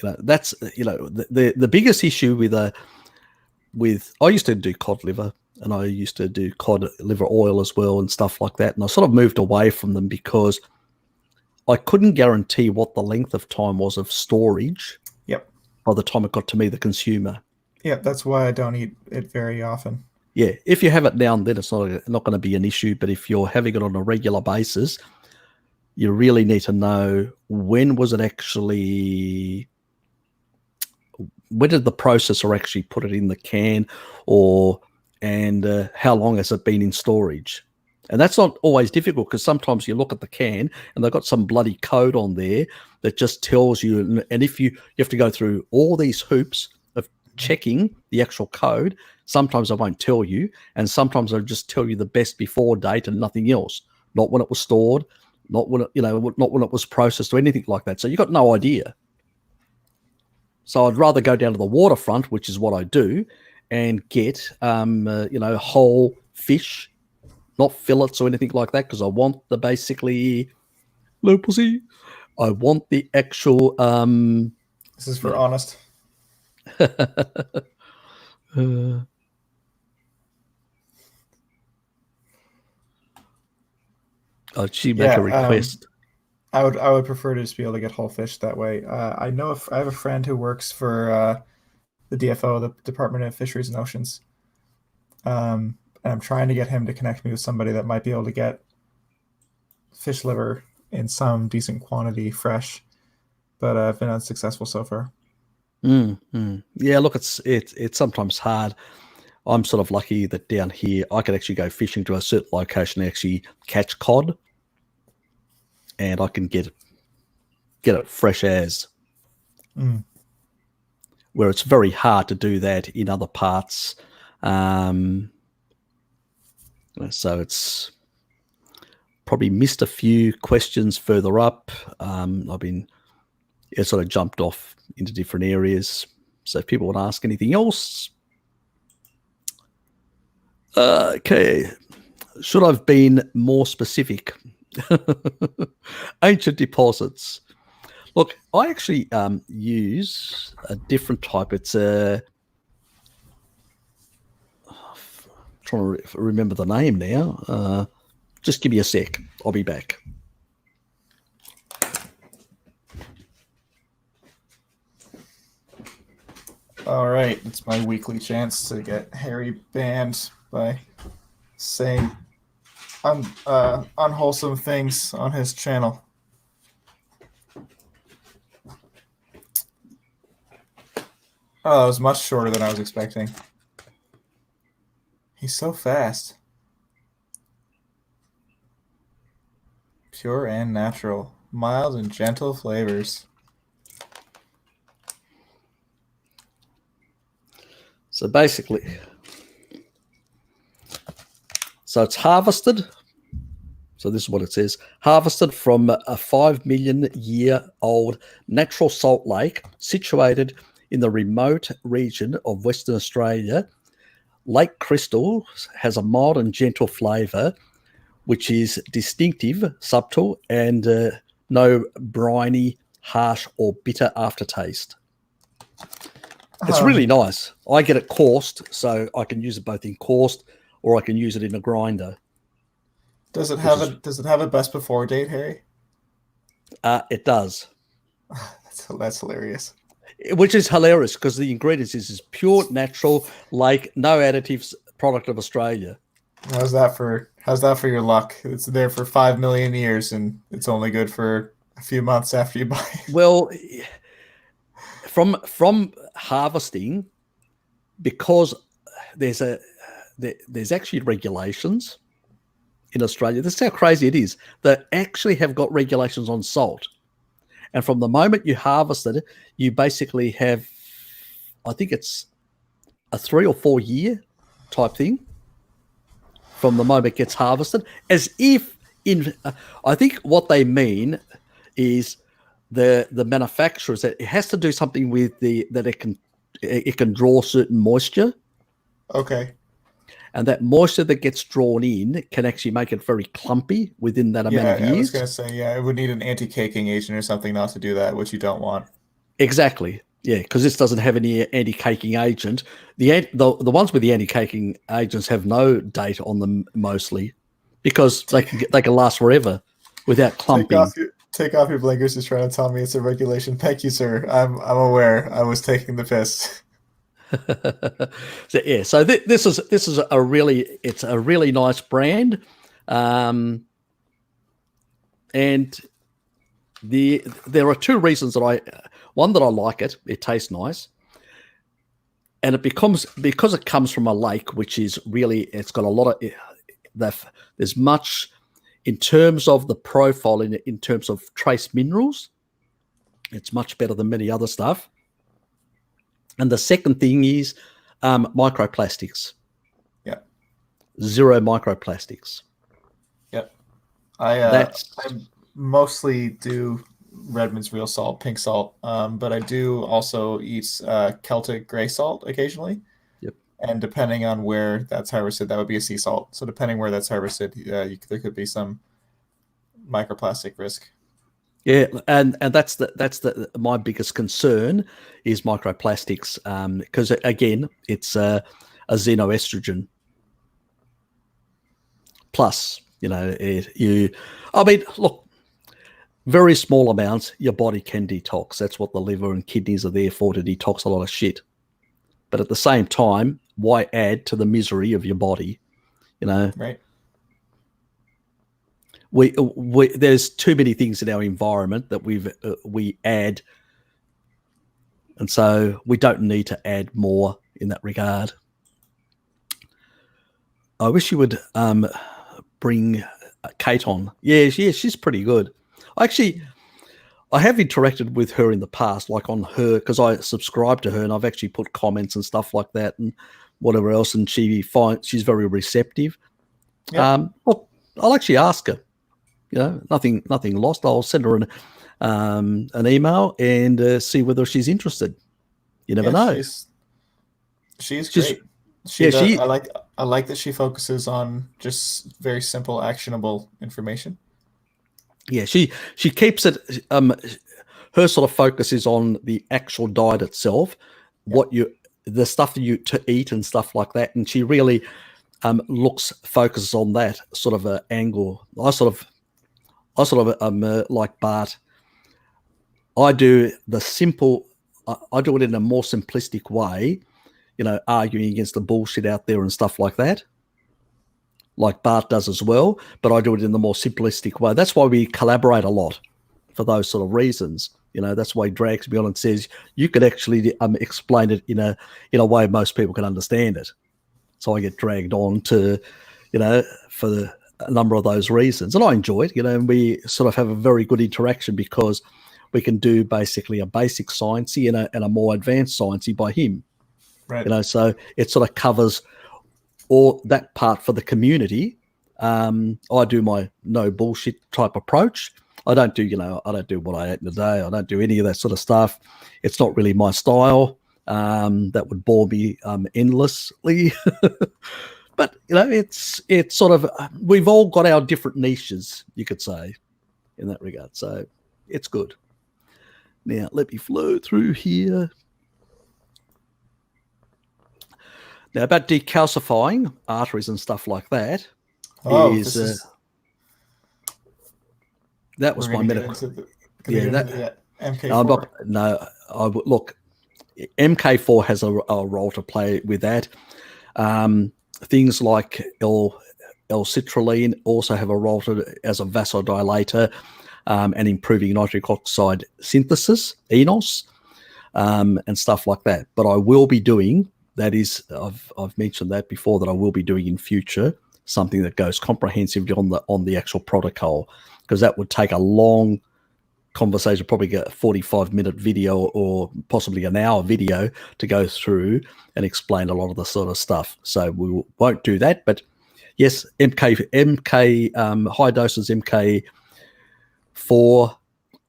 that's the biggest issue with I used to do cod liver, and I used to do cod liver oil as well and stuff like that. And I sort of moved away from them because I couldn't guarantee what the length of time was of storage. Yep. By the time it got to me, the consumer. Yeah, that's why I don't eat it very often. Yeah, if you have it now and then, it's not going to be an issue. But if you're having it on a regular basis, you really need to know when did the processor actually put it in the can, and how long has it been in storage? And that's not always difficult, because sometimes you look at the can and they've got some bloody code on there that just tells you. And if you have to go through all these hoops of checking the actual code, sometimes I won't tell you, and sometimes I'll just tell you the best before date and nothing else. Not when it was stored, not when it was processed or anything like that. So you've got no idea. So I'd rather go down to the waterfront, which is what I do, and get whole fish, not fillets or anything like that, because I want the basically low pussy. I want the actual. This is for honest. She make a request. I would prefer to just be able to get whole fish that way. I know if I have a friend who works for the DFO, the Department of Fisheries and Oceans. And I'm trying to get him to connect me with somebody that might be able to get fish liver in some decent quantity fresh, but I've been unsuccessful so far. Yeah, look, it's sometimes hard. I'm sort of lucky that down here I can actually go fishing to a certain location and actually catch cod, and I can get it fresh as. Where it's very hard to do that in other parts. So it's probably missed a few questions further up. It sort of jumped off into different areas. So if people want to ask anything else. Okay. Should I have been more specific? Ancient deposits. Look, I actually use a different type. It's I'm trying to remember the name now. Just give me a sec. I'll be back. All right, it's my weekly chance to get Harry banned by saying unwholesome things on his channel. Oh, it was much shorter than I was expecting. He's so fast. Pure and natural. Mild and gentle flavors. So basically, it's harvested. So this is what it says. Harvested from a 5 million year old natural salt lake situated in the remote region of Western Australia. Lake Crystal has a mild and gentle flavour, which is distinctive, subtle, and no briny, harsh, or bitter aftertaste. It's really nice. I get it coursed, so I can use it both in coursed or I can use it in a grinder. Does it have a best before date, Harry? It does. That's hilarious. Which is hilarious because the ingredients is pure, natural, lake, no additives, product of Australia. How's that for your luck? It's there for 5 million years and it's only good for a few months after you buy it. Well, from harvesting, because there's actually regulations in Australia. This is how crazy it is. They actually have got regulations on salt. And from the moment you harvest it, you basically have, I think it's a 3 or 4 year type thing from the moment it gets harvested, as if I think what they mean is the manufacturers that it has to do something with that it can draw certain moisture. Okay. And that moisture that gets drawn in can actually make it very clumpy within that amount of years. I was going to say, it would need an anti-caking agent or something not to do that, which you don't want. Exactly. Yeah, because this doesn't have any anti-caking agent. The ones with the anti-caking agents have no date on them mostly because they can last forever without clumping. Take off your blinkers. Just trying to tell me it's a regulation. Thank you, sir. I'm aware. I was taking the piss. So this is a really nice brand, and there are two reasons one that I like it. It tastes nice, and because it comes from a lake, which is really, it's got a lot of there's much in terms of the profile in terms of trace minerals. It's much better than many other stuff. And the second thing is microplastics. Yeah. 0 microplastics. Yep. I mostly do Redmond's real salt, pink salt, but I do also eat Celtic gray salt occasionally. Yep. And depending on where that's harvested, that would be a sea salt. So depending where that's harvested, there could be some microplastic risk. Yeah, and that's my biggest concern is microplastics, because again, it's a xenoestrogen. Plus, look, very small amounts your body can detox. That's what the liver and kidneys are there for, to detox a lot of shit. But at the same time, why add to the misery of your body? Right. We there's too many things in our environment that we add, and so we don't need to add more in that regard. I wish you would bring Kate on. Yeah, she's pretty good. Actually, I have interacted with her in the past, like on her, because I subscribe to her and I've actually put comments and stuff like that and whatever else, and she's very receptive. Yep. Well, I'll actually ask her. Nothing lost. I'll send her an email and see whether she's interested. You never know. She's great. I like that she focuses on just very simple, actionable information. Yeah, she keeps it. Her sort of focus is on the actual diet itself, the stuff that you to eat and stuff like that, and she really focuses on that sort of angle. I sort of like Bart. I do the simple. I do it in a more simplistic way, arguing against the bullshit out there and stuff like that, like Bart does as well. But I do it in the more simplistic way. That's why we collaborate a lot, for those sort of reasons. That's why he drags me on and says you could actually explain it in a way most people can understand it. So I get dragged on to, for a number of those reasons, and I enjoy it. And we sort of have a very good interaction because we can do basically a basic sciencey and a more advanced sciencey by him. Right. So it sort of covers all that part for the community. I do my no bullshit type approach. I don't do what I ate in a day. I don't do any of that sort of stuff. It's not really my style. That would bore me endlessly. But it's sort of, we've all got our different niches, you could say, in that regard. So it's good. Now let me flow through here. Now about decalcifying arteries and stuff like that. That was my medical. MK4. Look, MK4 has a role to play with that. Things like L-citrulline also have a role as a vasodilator and improving nitric oxide synthesis, enos, and stuff like that. But I will be doing, I've mentioned that before, that I will be doing in future something that goes comprehensively on the actual protocol, because that would take a long conversation, probably a 45-minute video or possibly an hour video to go through and explain a lot of the sort of stuff. So we won't do that. But yes, MK high doses MK4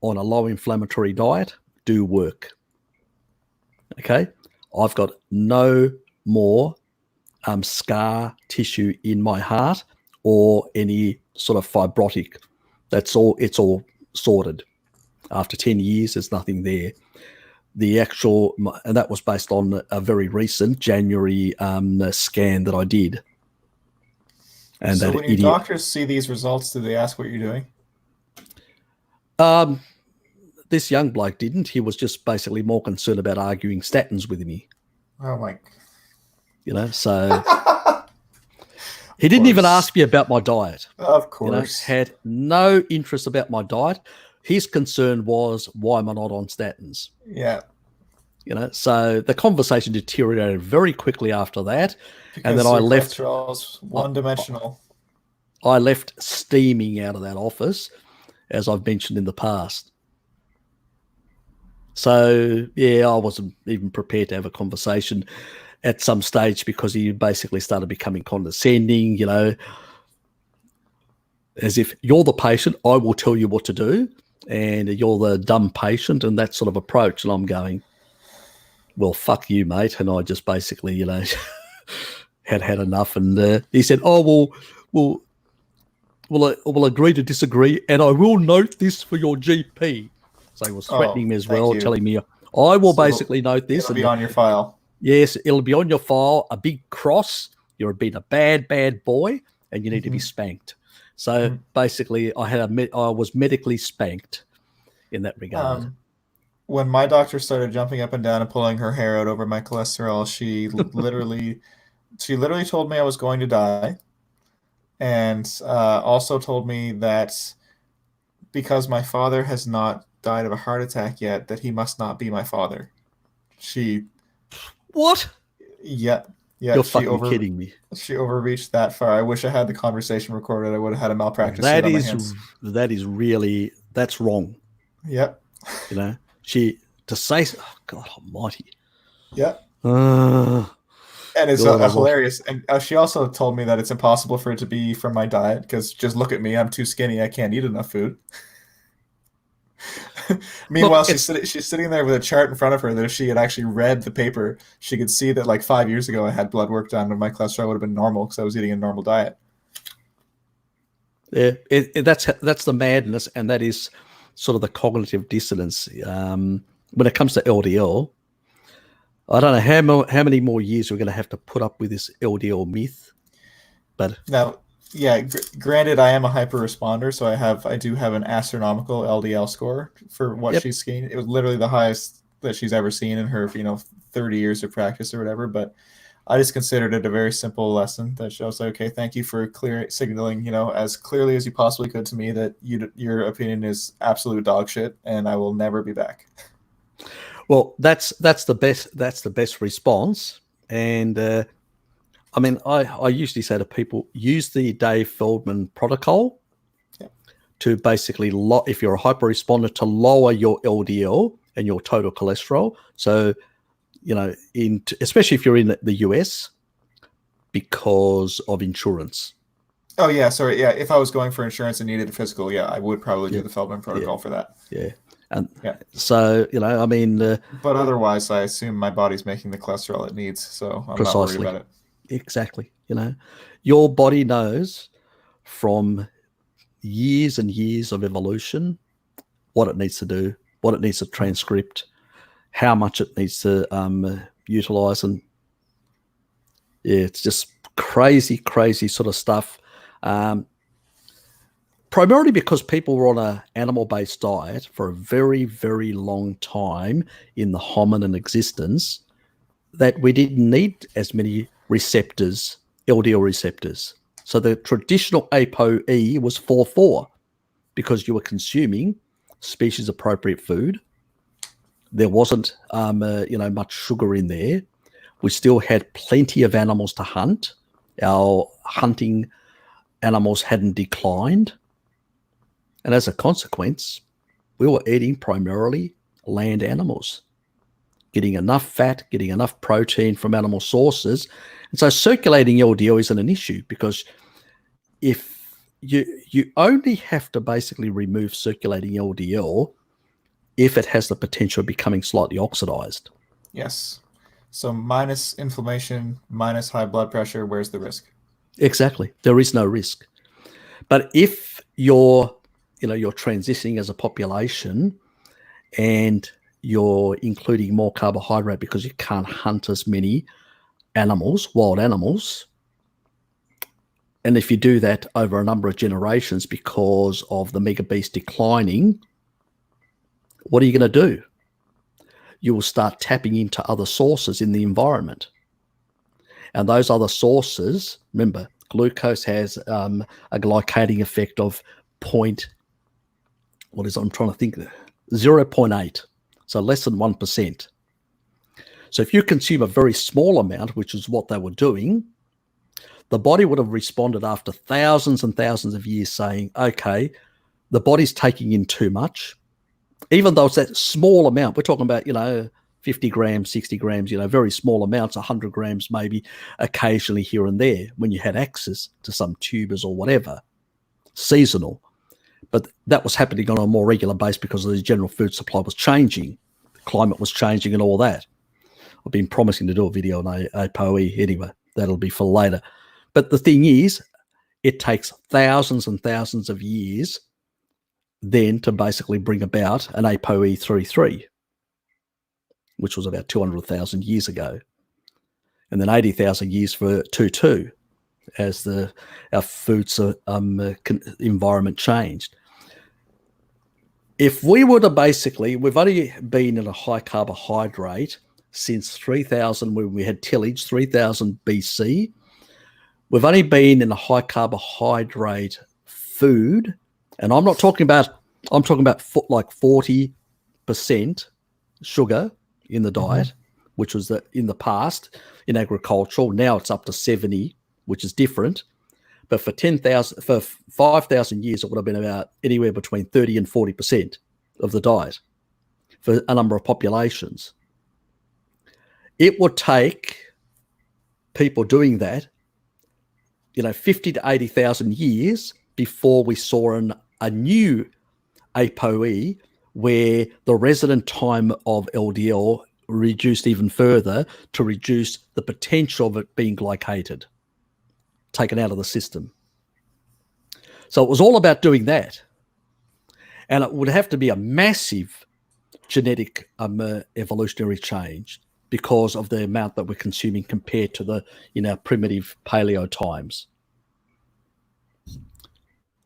on a low inflammatory diet do work. Okay, I've got no more scar tissue in my heart or any sort of fibrotic. That's all. It's all sorted. After 10 years, there's nothing there. And that was based on a very recent January scan that I did. And so when your doctors see these results, do they ask what you're doing? This young bloke didn't. He was just basically more concerned about arguing statins with me. Oh my! So he didn't even ask me about my diet. Of course, had no interest about my diet. His concern was, why am I not on statins? Yeah. So the conversation deteriorated very quickly after that. Because and then I left. Cholesterol's one-dimensional. I left steaming out of that office, as I've mentioned in the past. So, yeah, I wasn't even prepared to have a conversation at some stage because he basically started becoming condescending, as if you're the patient, I will tell you what to do, and you're the dumb patient, and that sort of approach. And I'm going, well, fuck you, mate. And I just basically, had enough. And he said, oh, we'll agree to disagree, and I will note this for your GP. So he was threatening me as well, telling me I will basically note this. It'll be on your file. Yes, it'll be on your file, a big cross. You're being a bad, bad boy, and you need to be spanked. So basically, I was medically spanked in that regard. when my doctor started jumping up and down and pulling her hair out over my cholesterol, she literally told me I was going to die, and also told me that because my father has not died of a heart attack yet, that he must not be my father. She, What? yeah, You're fucking kidding me. she overreached that far. I wish I had the conversation recorded. I would have had a malpractice suit That on my is hands. really that's wrong. Yep. You know, to say, oh, God Almighty. Yep. Uh, And it's God, hilarious. And she also told me that it's impossible for it to be from my diet because just look at me. I'm too skinny. I can't eat enough food. Meanwhile, Look, she's sitting there with a chart in front of her that if she had actually read the paper, she could see that like 5 years ago I had blood work done and my cholesterol would have been normal because I was eating a normal diet. yeah, that's the madness, and that is sort of the cognitive dissonance. When it comes to LDL, I don't know how many more years we're going to have to put up with this LDL myth. But now, yeah, granted, I am a hyper responder, so I do have an astronomical LDL score for what yep. she's seen. It was literally the highest that she's ever seen in her 30 years of practice or whatever. But I just considered it a very simple lesson that shows, okay, thank you for signaling, as clearly as you possibly could to me that your opinion is absolute dog shit, and I will never be back. Well, that's the best response. And I mean, I usually say to people, use the Dave Feldman protocol to basically, if you're a hyper responder, to lower your LDL and your total cholesterol. So, especially if you're in the US, because of insurance. Oh yeah, sorry. Yeah, if I was going for insurance and needed a physical, yeah, I would probably do the Feldman protocol for that. Yeah, and so I mean, but otherwise, I assume my body's making the cholesterol it needs, so I'm not worried about it. Exactly. Your body knows from years and years of evolution what it needs to do, what it needs to transcript, how much it needs to utilize, and it's just crazy sort of stuff. Primarily because people were on an animal-based diet for a very, very long time in the hominin existence, that we didn't need as many receptors, LDL receptors. So the traditional ApoE was 4,4 because you were consuming species-appropriate food. There wasn't, much sugar in there. We still had plenty of animals to hunt. Our hunting animals hadn't declined. And as a consequence, we were eating primarily land animals, getting enough fat, getting enough protein from animal sources. And so circulating LDL isn't an issue, because if you only have to basically remove circulating LDL if it has the potential of becoming slightly oxidized. Yes. So minus inflammation, minus high blood pressure, where's the risk? Exactly. There is no risk. But if you're transitioning as a population and you're including more carbohydrate because you can't hunt as many animals, wild animals, and if you do that over a number of generations because of the mega beast declining, what are you going to do? You will start tapping into other sources in the environment. And those other sources, remember, glucose has a glycating effect of 0.8, so less than 1%. So if you consume a very small amount, which is what they were doing, the body would have responded after thousands and thousands of years saying, okay, the body's taking in too much. Even though it's that small amount, we're talking about, 50 grams, 60 grams, very small amounts, 100 grams maybe occasionally here and there when you had access to some tubers or whatever, seasonal. But that was happening on a more regular basis because the general food supply was changing, the climate was changing and all that. I've been promising to do a video on ApoE anyway. That'll be for later. But the thing is, it takes thousands and thousands of years then to basically bring about an ApoE 3.3, which was about 200,000 years ago. And then 80,000 years for 2.2 as our food environment changed. If we were to basically, we've only been in a high carbohydrate since 3000, when we had tillage, 3000 BC. We've only been in a high carbohydrate food, and I'm talking about like 40% sugar in the diet, which was in the past in agricultural. Now it's up to 70, which is different. But for 5,000 years, it would have been about anywhere between 30 and 40% of the diet for a number of populations. It would take people doing that, 50 to 80,000 years before we saw a new ApoE where the resident time of LDL reduced even further to reduce the potential of it being glycated, taken out of the system. So it was all about doing that. And it would have to be a massive genetic evolutionary change because of the amount that we're consuming compared to the primitive paleo times.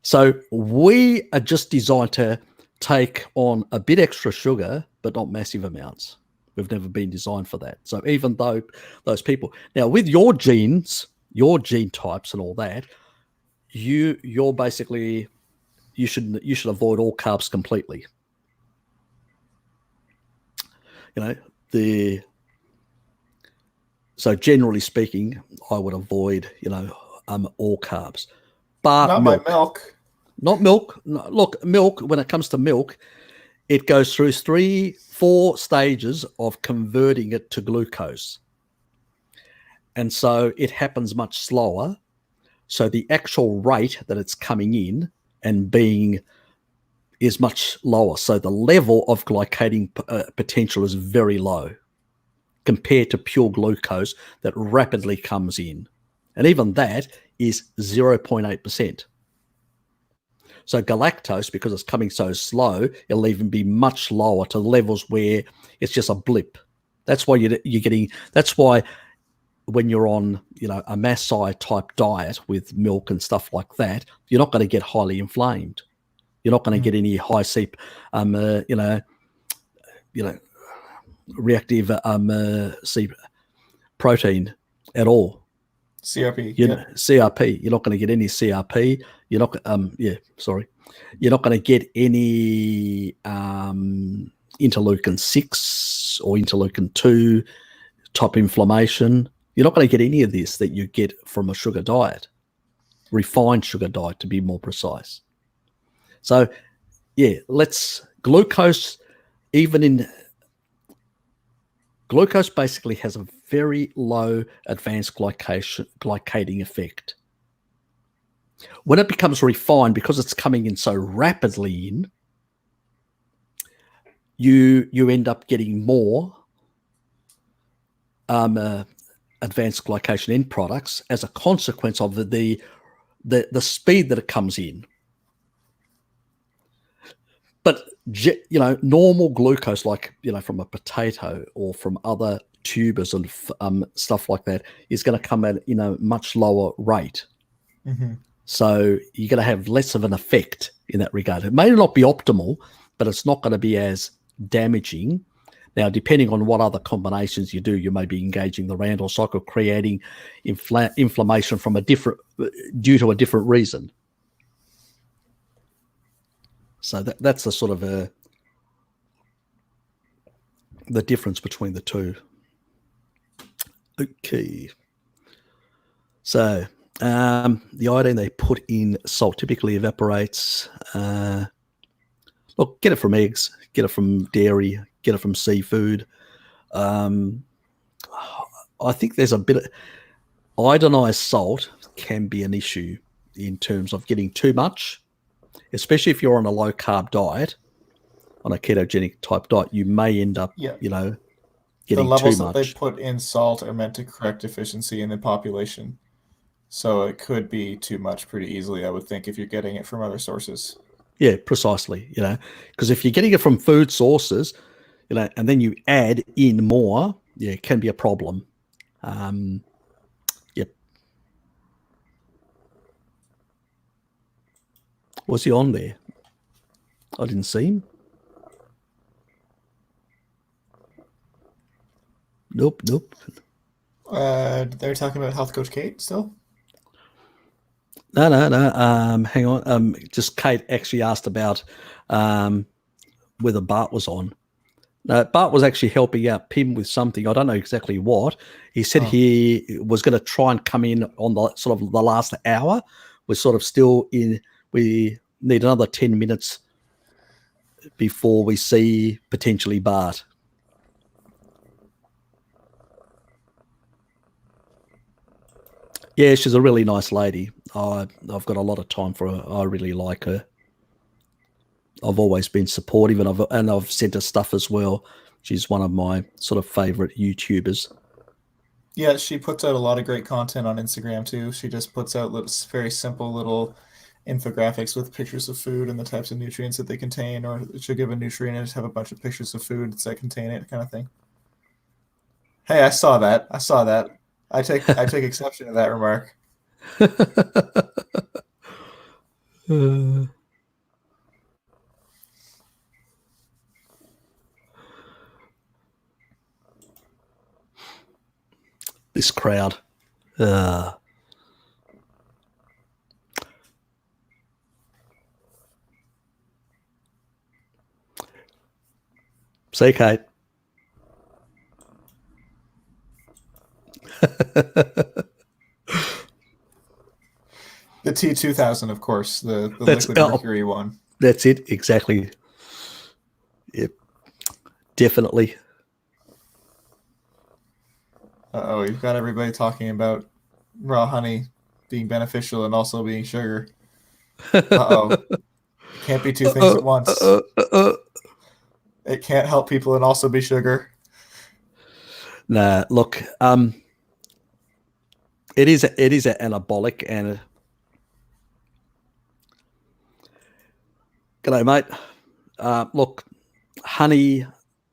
So we are just designed to take on a bit extra sugar, but not massive amounts. We've never been designed for that. So even though those people, now with your genes, your gene types and all that, you're basically, you should avoid all carbs completely. So generally speaking, I would avoid, all carbs. But not milk. my milk. Not milk. No, look, milk, when it comes to milk, it goes through 3-4 stages of converting it to glucose. And so it happens much slower. So the actual rate that it's coming in and being is much lower. So the level of glycating potential is very low compared to pure glucose that rapidly comes in. And even that is 0.8%. So galactose, because it's coming so slow, it'll even be much lower to levels where it's just a blip. That's why you're getting, that's why when you're on, a Maasai type diet with milk and stuff like that, you're not going to get highly inflamed. You're not going to get any high CEP, reactive CEP protein at all. CRP. CRP. You're not going to get any CRP. You're not. You're not going to get any interleukin 6 or interleukin 2 type inflammation. You're not going to get any of this that you get from a sugar diet, refined sugar diet to be more precise. So, glucose, glucose basically has a very low advanced glycating effect. When it becomes refined, because it's coming in so rapidly in, you end up getting more advanced glycation end products as a consequence of the speed that it comes in. But normal glucose, like from a potato or from other tubers and stuff like that, is going to come at much lower rate. So you're going to have less of an effect in that regard. It may not be optimal, but it's not going to be as damaging. Now, depending on what other combinations you do, you may be engaging the Randall cycle, creating inflammation from due to a different reason. So that's the sort of the difference between the two. Okay. So the iodine they put in salt typically evaporates. Look, get it from eggs, get it from dairy, get it from seafood. I think there's a bit of iodinized salt can be an issue in terms of getting too much, especially if you're on a low carb diet, on a ketogenic type diet. You may end up, getting the levels too much. That they put in salt are meant to correct deficiency in the population. So it could be too much pretty easily, I would think, if you're getting it from other sources. Yeah, precisely. Because if you're getting it from food sources, and then you add in more, it can be a problem. Yep. Was he on there? I didn't see him. Nope. They're talking about Health Coach Kate still? No. Hang on. Just Kate actually asked about whether Bart was on. No, Bart was actually helping out Pim with something. I don't know exactly what. He said he was going to try and come in on the sort of the last hour. We're sort of still in. We need another 10 minutes before we see potentially Bart. Yeah, she's a really nice lady. I've got a lot of time for her. I really like her. I've always been supportive, and I've sent her stuff as well. She's one of my sort of favorite YouTubers. Yeah, she puts out a lot of great content on Instagram too. She just puts out very simple little infographics with pictures of food and the types of nutrients that they contain, or she'll give a nutrient and just have a bunch of pictures of foods that contain it, kind of thing. Hey, I saw that. I take exception to that remark. This crowd. See, Kate. The T2000, of course, the liquid mercury one. That's it, exactly. Yep, definitely. Uh-oh, you've got everybody talking about raw honey being beneficial and also being sugar. Uh-oh. Can't be two things at once. It can't help people and also be sugar. Nah, look, it is an anabolic, and g'day, mate. Look, honey,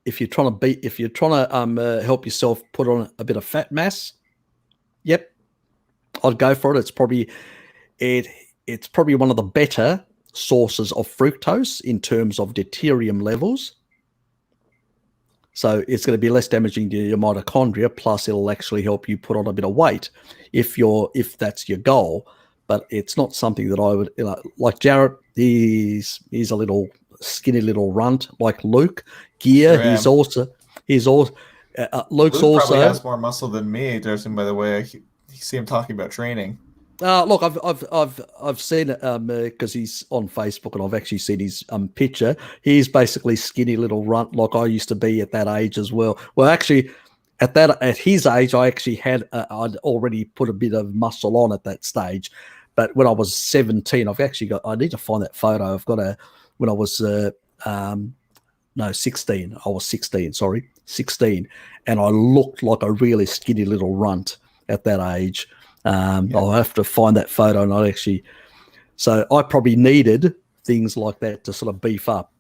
if you're trying to help yourself put on a bit of fat mass, yep, I'd go for it. It's probably one of the better sources of fructose in terms of deuterium levels. So it's going to be less damaging to your mitochondria, plus it'll actually help you put on a bit of weight if that's your goal. But it's not something that I would, like Jarrett. He's a little skinny little runt like Luke. Gear. He's also Luke's Luke also probably has more muscle than me, judging by the way I see him talking about training. Look, I've seen because he's on Facebook, and I've actually seen his picture. He's basically skinny little runt like I used to be at that age as well. Well, actually, at his age, I actually I'd already put a bit of muscle on at that stage. But when I was 17, I need to find that photo. When I was 16. I was 16. Sorry, 16, and I looked like a really skinny little runt at that age. I'll have to find that photo, and so I probably needed things like that to sort of beef up.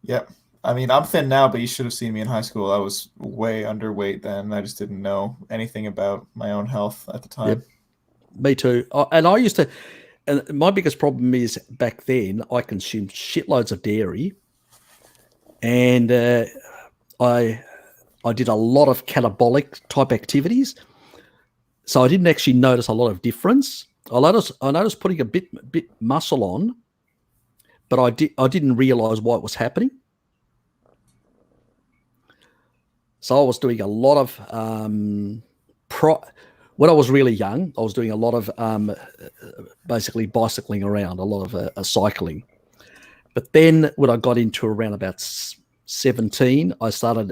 Yep. I mean, I'm thin now, but you should have seen me in high school. I was way underweight then. I just didn't know anything about my own health at the time. Yep. Me too. And I used to, and my biggest problem is back then I consumed shitloads of dairy, and I did a lot of catabolic type activities. So I didn't actually notice a lot of difference. I noticed putting a bit muscle on, but I didn't realize why it was happening. So I was doing a lot of when I was really young, I was doing a lot of basically bicycling around, a lot of cycling. But then when I got into around about 17, I started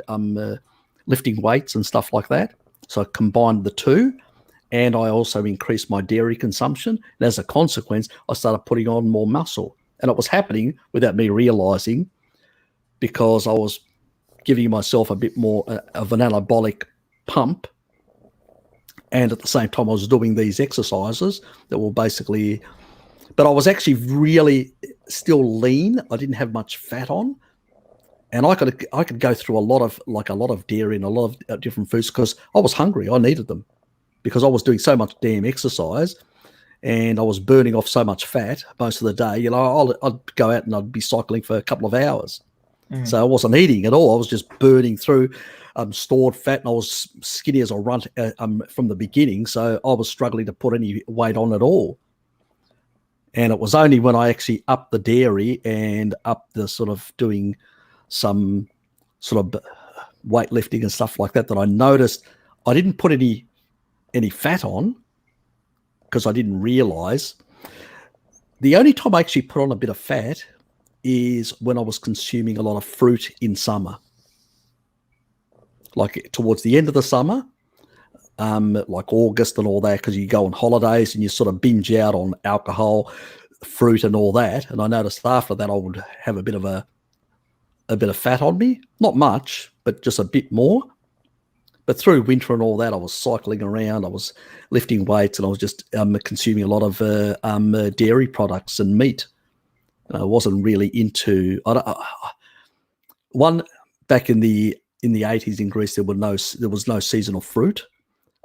lifting weights and stuff like that. So I combined the two. And I also increased my dairy consumption. And as a consequence, I started putting on more muscle. And it was happening without me realizing, because I was giving myself a bit more of an anabolic pump. And at the same time, I was doing these exercises that were basically, but I was actually really still lean. I didn't have much fat on. And I could go through a lot of dairy and a lot of different foods because I was hungry. I needed them, because I was doing so much damn exercise and I was burning off so much fat most of the day. I'd go out and I'd be cycling for a couple of hours. So I wasn't eating at all. I was just burning through stored fat, and I was skinny as a runt from the beginning. So I was struggling to put any weight on at all. And it was only when I actually upped the dairy and upped the sort of doing some sort of weightlifting and stuff like that I noticed I didn't put any fat on, because I didn't realize. The only time I actually put on a bit of fat is when I was consuming a lot of fruit in summer, like towards the end of the summer, like August and all that, because you go on holidays and you sort of binge out on alcohol, fruit, and all that. And I noticed after that I would have a bit of fat on me, not much, but just a bit more. But through winter and all that, I was cycling around, I was lifting weights, and I was just consuming a lot of dairy products and meat. And I wasn't really into one. Back in the 80s in Greece, there was no seasonal fruit.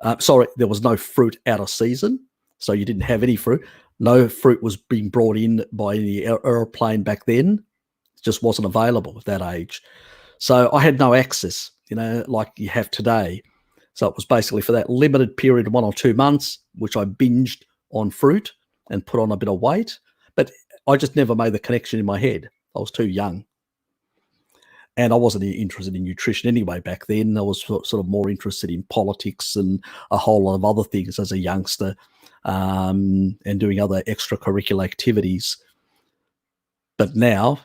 There was no fruit out of season, so you didn't have any fruit. No fruit was being brought in by any airplane back then. It just wasn't available at that age. So I had no access, like you have today. So it was basically for that limited period of 1 or 2 months, which I binged on fruit and put on a bit of weight. But I just never made the connection in my head. I was too young. And I wasn't interested in nutrition anyway back then. I was sort of more interested in politics and a whole lot of other things as a youngster, and doing other extracurricular activities. But now,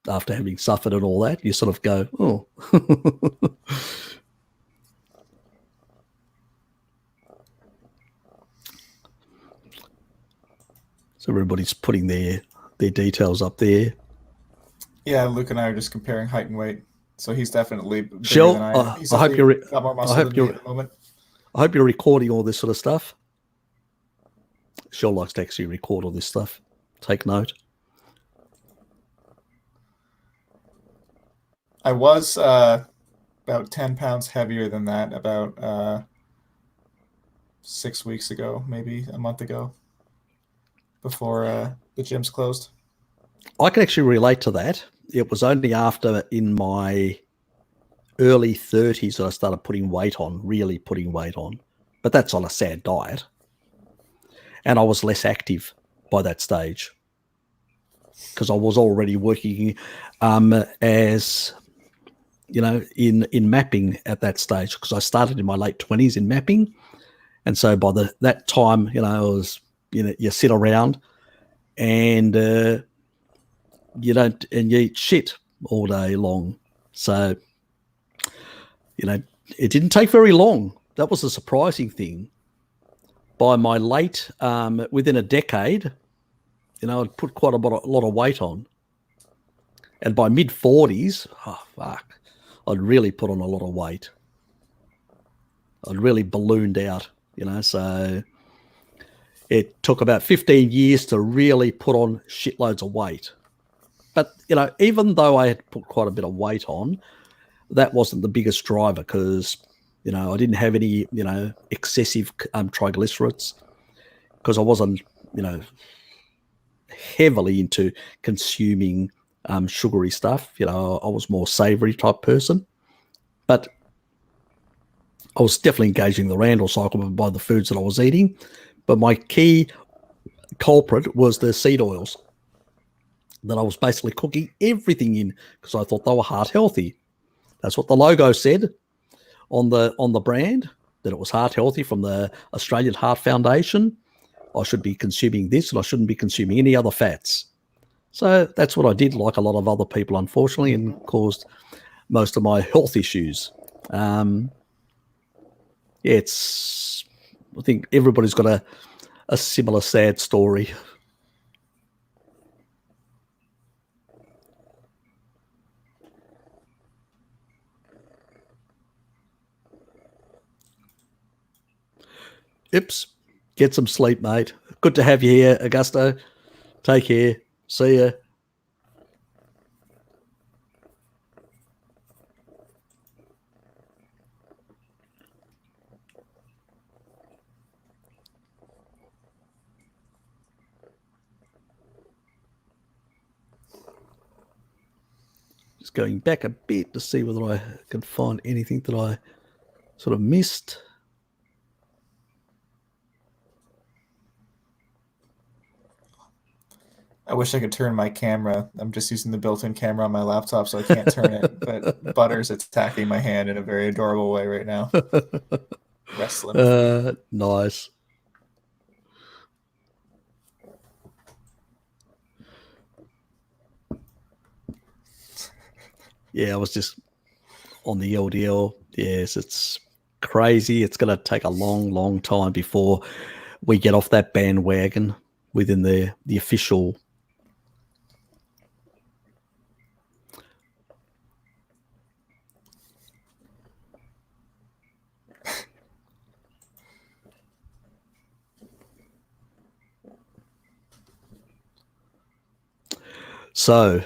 after having suffered and all that, you sort of go, oh. So everybody's putting their details up there. Yeah, Luke and I are just comparing height and weight. So he's definitely bigger Shell, than I am. He's I hope you're. got more muscle than me at the moment. I hope you're recording all this sort of stuff. Shell likes to actually record all this stuff. Take note. I was about 10 pounds heavier than that about 6 weeks ago, maybe a month ago, before the gyms closed. I can actually relate to that. It was only after in my early 30s that I started putting weight on, really putting weight on. But that's on a sad diet. And I was less active by that stage, because I was already working as, in mapping at that stage, because I started in my late 20s in mapping. And so by that time, I was, you sit around and you eat shit all day long. So, it didn't take very long. That was a surprising thing. By my late, within a decade, I'd put quite a lot of weight on. And by mid-40s, I'd really put on a lot of weight. I'd really ballooned out, so it took about 15 years to really put on shitloads of weight. But, even though I had put quite a bit of weight on, that wasn't the biggest driver, because, I didn't have any, excessive triglycerides, because I wasn't, heavily into consuming sugary stuff. I was more savory type person. But I was definitely engaging the Randall cycle by the foods that I was eating. But my key culprit was the seed oils that I was basically cooking everything in, because I thought they were heart healthy. That's what the logo said on the brand, that it was heart healthy from the Australian Heart Foundation. I should be consuming this, and I shouldn't be consuming any other fats. So that's what I did, like a lot of other people, unfortunately, and caused most of my health issues. I think everybody's got a similar sad story. Ips, get some sleep, mate. Good to have you here, Augusto. Take care. See ya. Just going back a bit to see whether I can find anything that I sort of missed. I wish I could turn my camera. I'm just using the built-in camera on my laptop, so I can't turn it. But Butter's attacking my hand in a very adorable way right now. Wrestling with me. Nice. Yeah, I was just on the LDL. Yes, it's crazy. It's going to take a long time before we get off that bandwagon within the official. So,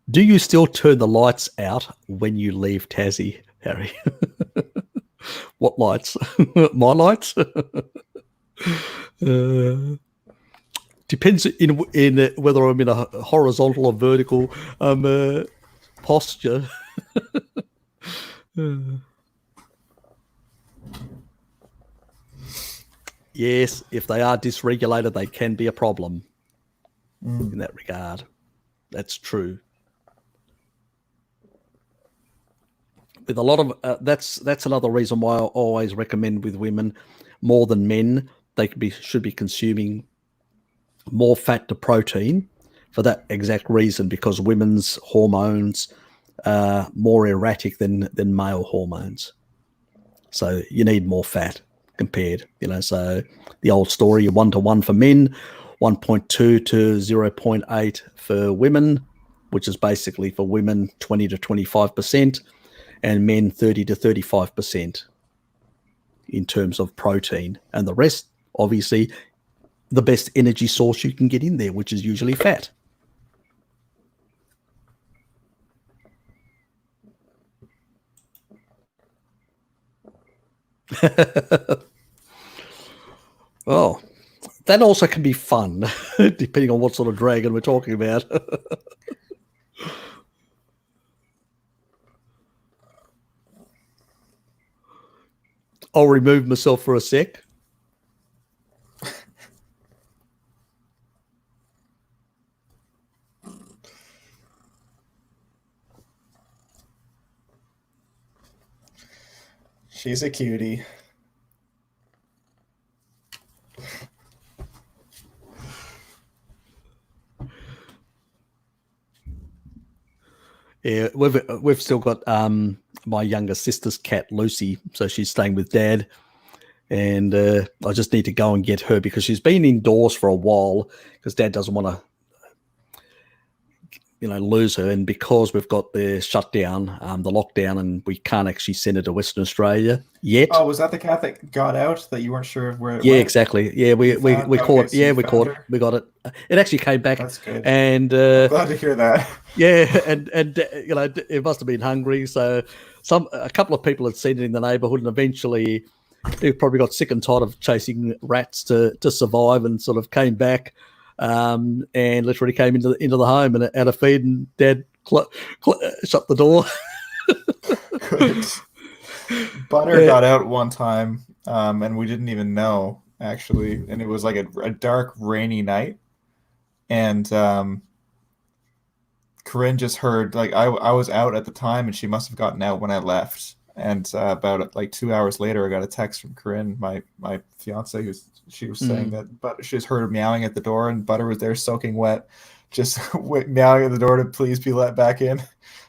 do you still turn the lights out when you leave Tassie, Harry? What lights? My lights? Depends in whether I'm in a horizontal or vertical posture. Yes, if they are dysregulated, they can be a problem in that regard. That's true. With a lot of that's another reason why I always recommend with women more than men, they should be consuming more fat to protein for that exact reason, because women's hormones are more erratic than male hormones. So you need more fat compared, so the old story, 1-to-1 for men, 1.2 to 0.8 for women, which is basically for women 20 to 25%, and men 30 to 35% in terms of protein. And the rest, obviously, the best energy source you can get in there, which is usually fat. Oh, that also can be fun, depending on what sort of dragon we're talking about. I'll remove myself for a sec. She's a cutie. Yeah, we've still got my younger sister's cat, Lucy, so she's staying with Dad. And I just need to go and get her because she's been indoors for a while because Dad doesn't want to, lose her. And because we've got the shutdown, the lockdown, and we can't actually send her to Western Australia yet. Oh, was that the cat that got out that you weren't sure where it went? Yeah, exactly. Yeah, we caught. So yeah, we caught it. We got it. It actually came back. That's good. And I'm glad to hear that. Yeah, and it must have been hungry. So a couple of people had seen it in the neighbourhood, and eventually they probably got sick and tired of chasing rats to survive, and sort of came back, and literally came into the home and out of feed, and Dad shut the door. Good. Butter got out one time, and we didn't even know actually, and it was like a dark, rainy night, and Corinne just heard, like, I was out at the time, and she must have gotten out when I left. And about like 2 hours later, I got a text from Corinne, my fiance, she was saying that, but she just heard her meowing at the door, and Butter was there soaking wet, just meowing at the door to please be let back in.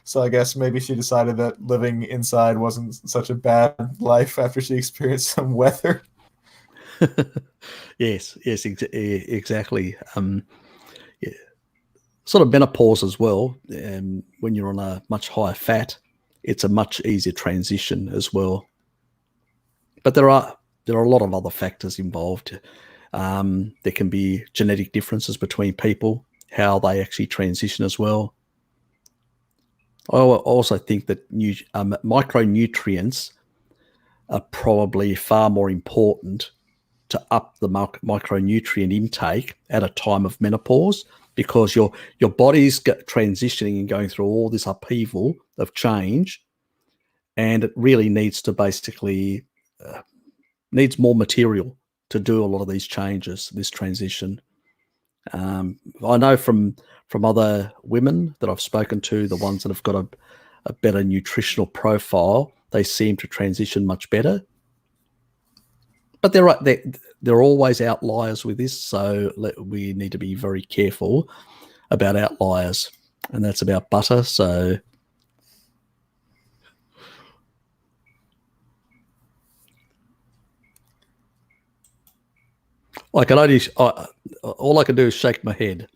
So I guess maybe she decided that living inside wasn't such a bad life after she experienced some weather. Yes, exactly. Yeah. Sort of menopause as well. When you're on a much higher fat, it's a much easier transition as well. But there are a lot of other factors involved. There can be genetic differences between people, how they actually transition as well. I also think that micronutrients are probably far more important to up the micronutrient intake at a time of menopause, because your body's transitioning and going through all this upheaval of change, and it really needs to basically needs more material to do a lot of these changes, this transition. I know from other women that I've spoken to, the ones that have got a better nutritional profile, they seem to transition much better. But they're always outliers with this, so we need to be very careful about outliers, and that's about butter. So I can only all I can do is shake my head.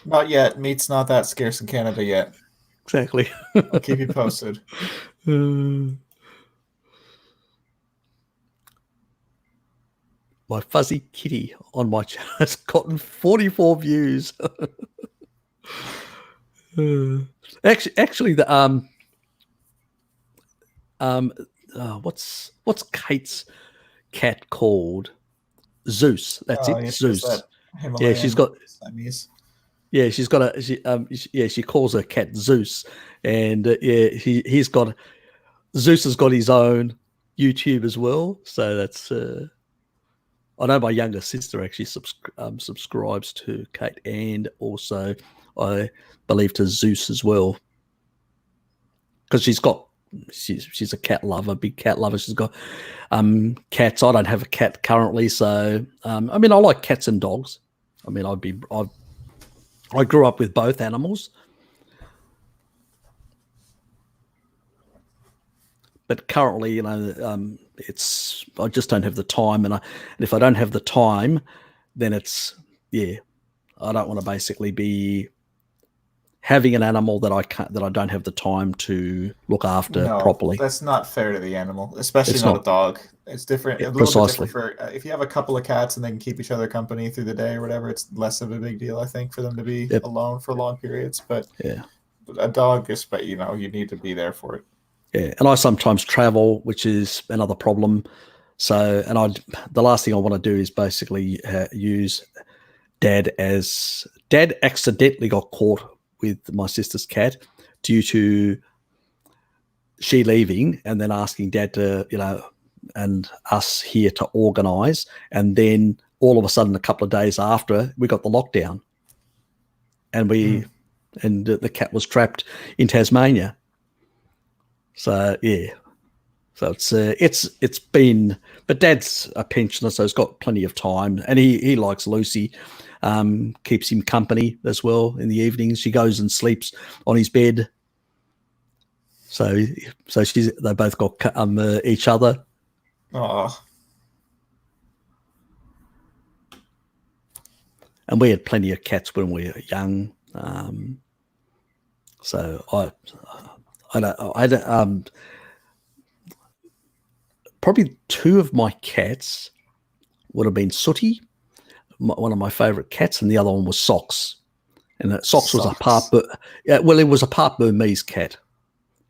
Not yet. Meat's not that scarce in Canada yet. Exactly. I'll keep you posted. My fuzzy kitty on my channel has gotten 44 views. Actually, the what's Kate's cat called? Zeus. That's it. Yes, Zeus. that Yeah, Himalayan she's got. Siamese. Yeah, she's got a. She calls her cat Zeus, and he's got Zeus has got his own YouTube as well. So that's. I know my younger sister actually subscribes to Kate, and also I believe to Zeus as well, because she's a cat lover, big cat lover. She's got cats. I don't have a cat currently, so I mean I like cats and dogs. I mean I grew up with both animals, but currently, it's I just don't have the time, and if I don't have the time, then it's I don't want to basically be having an animal that I don't have the time to look after properly. That's not fair to the animal, especially It's not not. a dog. It's different, a little Precisely. bit different for if you have a couple of cats and they can keep each other company through the day or whatever. It's less of a big deal, I think, for them to be alone for long periods. But a dog is, you need to be there for it. Yeah, and I sometimes travel, which is another problem. So, and the last thing I want to do is basically use Dad accidentally got caught with my sister's cat due to she leaving and then asking Dad to, and us here to organise. And then all of a sudden, a couple of days after, we got the lockdown, and and the cat was trapped in Tasmania. So so it's been, but Dad's a pensioner, so he's got plenty of time, and he likes Lucy. Keeps him company as well in the evenings. She goes and sleeps on his bed. So they both got each other. Oh. And we had plenty of cats when we were young. So probably two of my cats would have been Sooty, one of my favourite cats, and the other one was Socks. And Socks was a part, it was a part Burmese cat,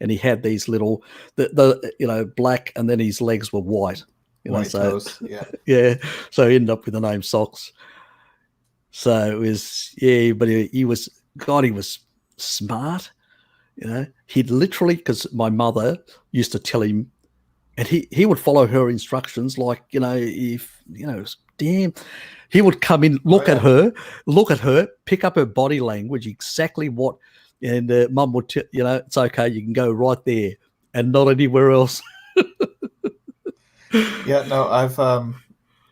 and he had these little, the black, and then his legs were white. White toes, yeah. Yeah, so he ended up with the name Socks. So it was, but he was smart. He'd literally, because my mother used to tell him, and he would follow her instructions, like, damn, he would come in, look at her, pick up her body language, exactly what, and Mum would it's okay, you can go right there and not anywhere else. Yeah, no,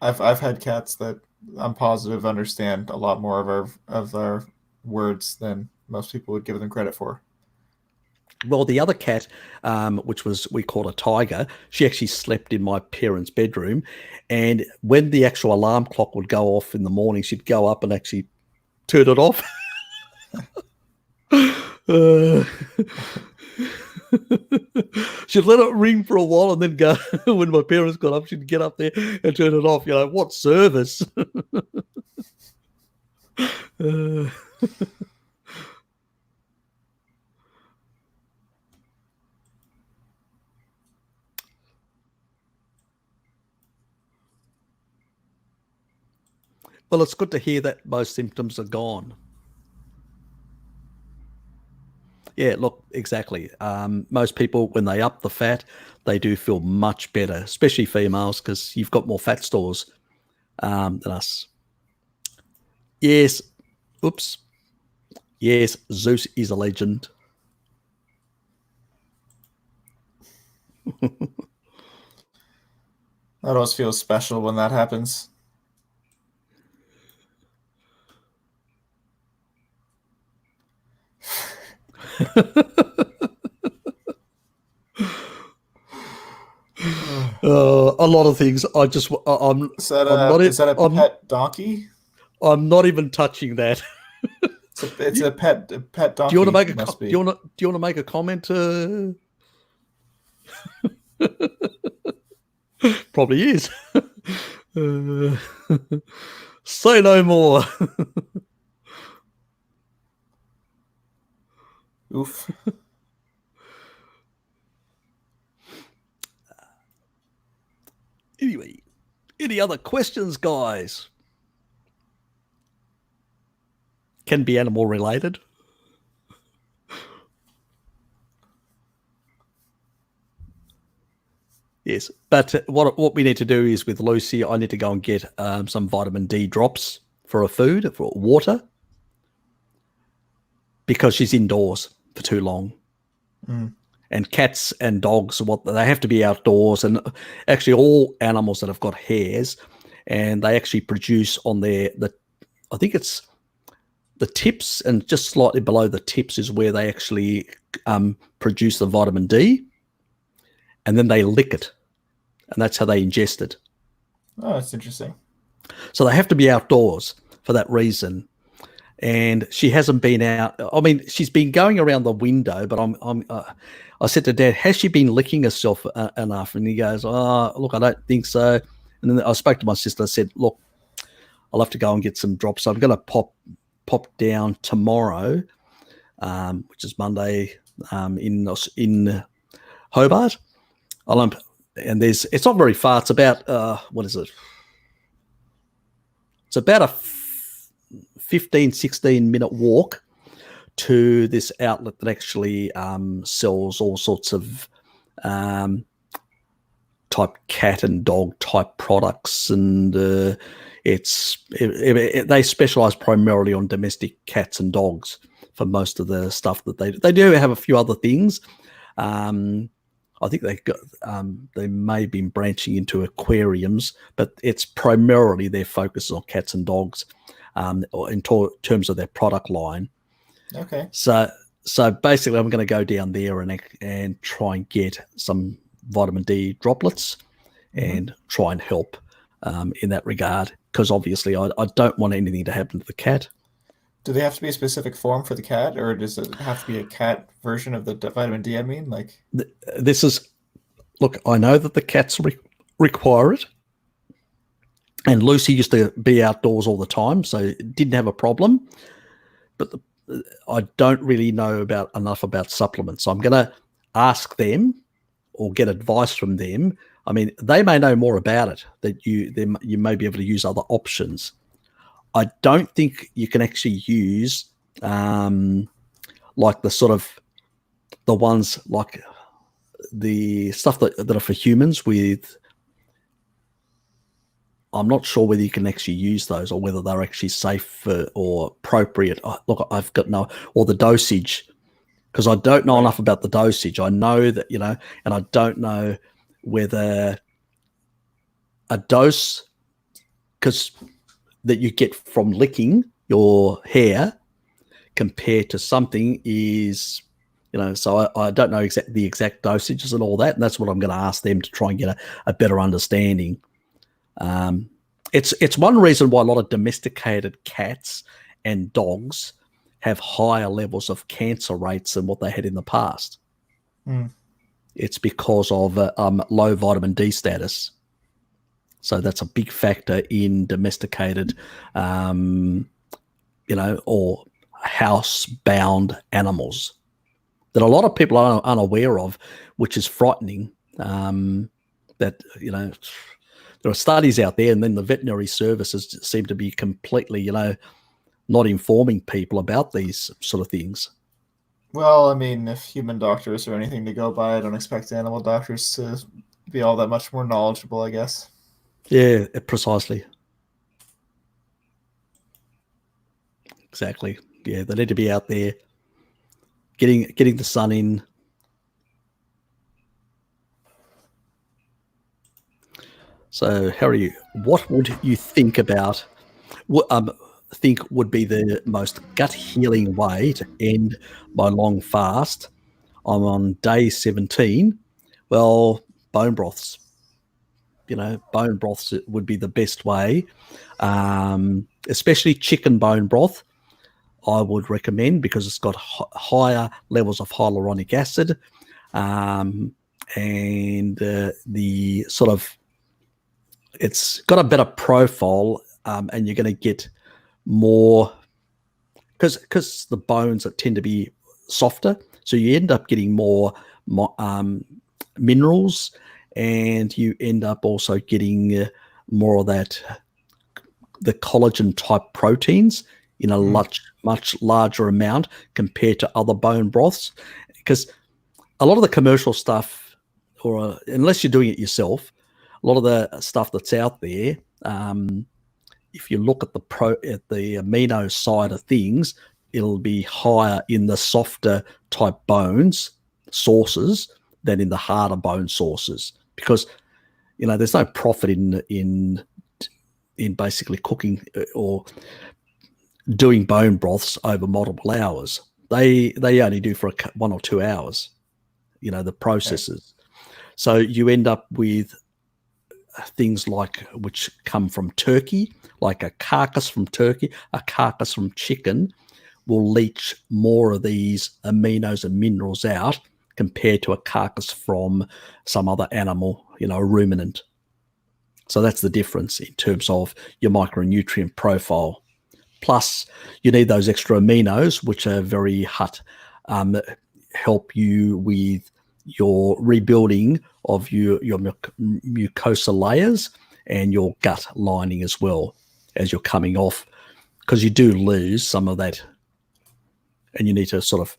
I've had cats that I'm positive understand a lot more of our words than most people would give them credit for. Well, the other cat, which we called a Tiger, she actually slept in my parents' bedroom, and when the actual alarm clock would go off in the morning, she'd go up and actually turn it off. She'd let it ring for a while and then go. When my parents got up, she'd get up there and turn it off. What service? Well, it's good to hear that most symptoms are gone. Yeah, look, exactly. Most people, when they up the fat, they do feel much better, especially females, because you've got more fat stores than us. Yes. Oops. Yes, Zeus is a legend. That always feels special when that happens. A lot of things. I'm Is that I'm a not is that a I'm pet donkey? I'm not even touching that. It's a pet donkey. Do you want to make a must do be. you want to make a comment? Probably is. Say no more. Oof. Anyway, any other questions, guys? Can be animal related. Yes, but what we need to do is with Lucy, I need to go and get some vitamin D drops for her food, for water, because she's indoors for too long. Mm. And cats and dogs, they have to be outdoors, and actually all animals that have got hairs, and they actually produce on I think it's the tips, and just slightly below the tips is where they actually produce the vitamin D, and then they lick it, and that's how they ingest it. Oh, that's interesting. So they have to be outdoors for that reason. And she hasn't been out. I mean, she's been going around the window, but I said to Dad, has she been licking herself enough? And he goes, oh, look, I don't think so. And then I spoke to my sister. I said, look, I'll have to go and get some drops. So I'm going to pop down tomorrow, which is Monday, in Hobart. And it's not very far. It's about what is it? It's about a 15, 16-minute walk to this outlet that actually sells all sorts of type cat and dog type products, and they specialize primarily on domestic cats and dogs for most of the stuff that they do have a few other things. I think they may have been branching into aquariums, but it's primarily their focus on cats and dogs in terms of their product line. Okay. So basically, I'm going to go down there and try and get some vitamin D droplets and try and help in that regard, because obviously I don't want anything to happen to the cat. Do they have to be a specific form for the cat, or does it have to be a cat version of the vitamin D? I mean, like look, I know that the cats require it, and Lucy used to be outdoors all the time, so didn't have a problem. But I don't really know enough about supplements, so I'm going to ask them or get advice from them. I mean, they may know more about it, that you may be able to use other options. I don't think you can actually use like the sort of the ones like the stuff that are for humans with. I'm not sure whether you can actually use those or whether they're actually safe or appropriate. Look, I've got or the dosage, because I don't know enough about the dosage. I know that, and I don't know whether a dose, because that you get from licking your hair compared to something is, so I don't know the exact dosages and all that. And that's what I'm going to ask them to try and get a better understanding. It's one reason why a lot of domesticated cats and dogs have higher levels of cancer rates than what they had in the past. It's because of low vitamin D status. So that's a big factor in domesticated, or house-bound animals that a lot of people are unaware of, which is frightening. That, there are studies out there, and then the veterinary services seem to be completely, not informing people about these sort of things. Well, I mean, if human doctors are anything to go by, I don't expect animal doctors to be all that much more knowledgeable, I guess. Yeah, precisely. Exactly. Yeah, they need to be out there getting the sun in. So, Harry, what would you think about? Think would be the most gut healing way to end my long fast? I'm on day 17. Well, bone broths. Bone broths would be the best way, especially chicken bone broth. I would recommend because it's got higher levels of hyaluronic acid, and the sort of it's got a better profile, and you're going to get more because the bones tend to be softer, so you end up getting more minerals, and you end up also getting more of the collagen type proteins in a much larger amount compared to other bone broths. Because a lot of the commercial stuff, or unless you're doing it yourself, a lot of the stuff that's out there, if you look at the amino side of things, it'll be higher in the softer type bones sources than in the harder bone sources, because there's no profit in basically cooking or doing bone broths over multiple hours. They only do for 1 or 2 hours, the processes. Okay. So you end up with things which come from turkey, like a carcass from turkey, a carcass from chicken will leach more of these aminos and minerals out compared to a carcass from some other animal, a ruminant. So that's the difference in terms of your micronutrient profile. Plus, you need those extra aminos, which are very help you with your rebuilding of your mucosa layers and your gut lining as well as you're coming off, because you do lose some of that, and you need to sort of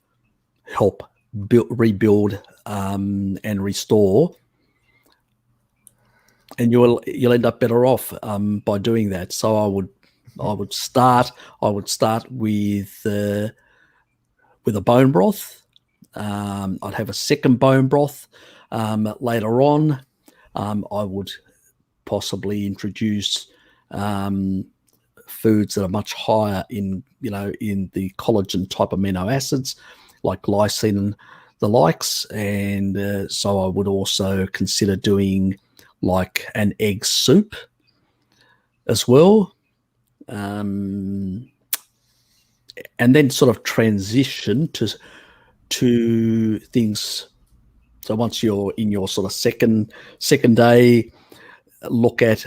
help rebuild and restore, and you'll end up better off by doing that. So I would start with a bone broth. I'd have a second bone broth later on. I would possibly introduce foods that are much higher in the collagen type amino acids like glycine and the likes, and so I would also consider doing like an egg soup as well, and then sort of transition to things. So once you're in your sort of second day, look at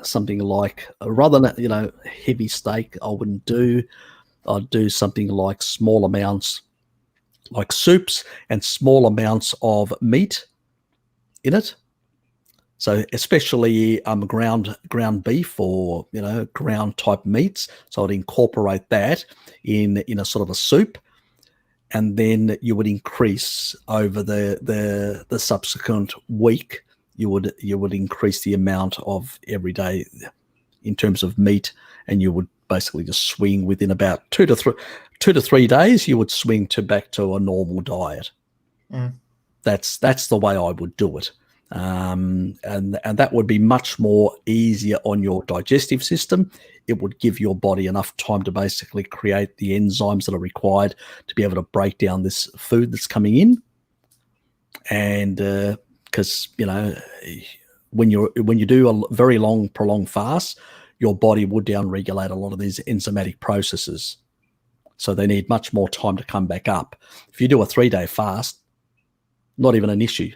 something like, rather than heavy steak, I wouldn't do. I'd do something like small amounts, like soups, and small amounts of meat in it. So especially ground beef or ground type meats. So I'd incorporate that in a sort of a soup, and then you would increase over the subsequent week. You would increase the amount of every day in terms of meat, and you would basically just swing within about 2 to 3 days. You would swing back to a normal diet. That's the way I would do it. And that would be much more easier on your digestive system. It would give your body enough time to basically create the enzymes that are required to be able to break down this food that's coming in. And because when you do a very long prolonged fast, your body would downregulate a lot of these enzymatic processes, so they need much more time to come back up. If you do a 3-day fast, not even an issue.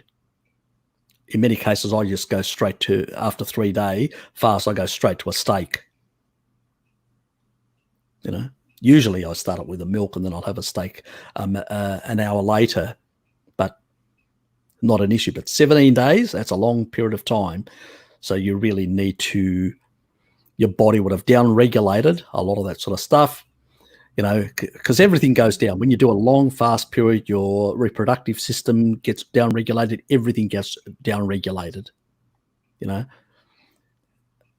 In many cases, I just go straight to, after 3-day fast, I go straight to a steak. Usually I start it with a milk and then I'll have a steak an hour later, but not an issue. But 17 days, that's a long period of time. So you really need to, your body would have down-regulated a lot of that sort of stuff, because everything goes down. When you do a long fast period, your reproductive system gets down-regulated, everything gets down-regulated,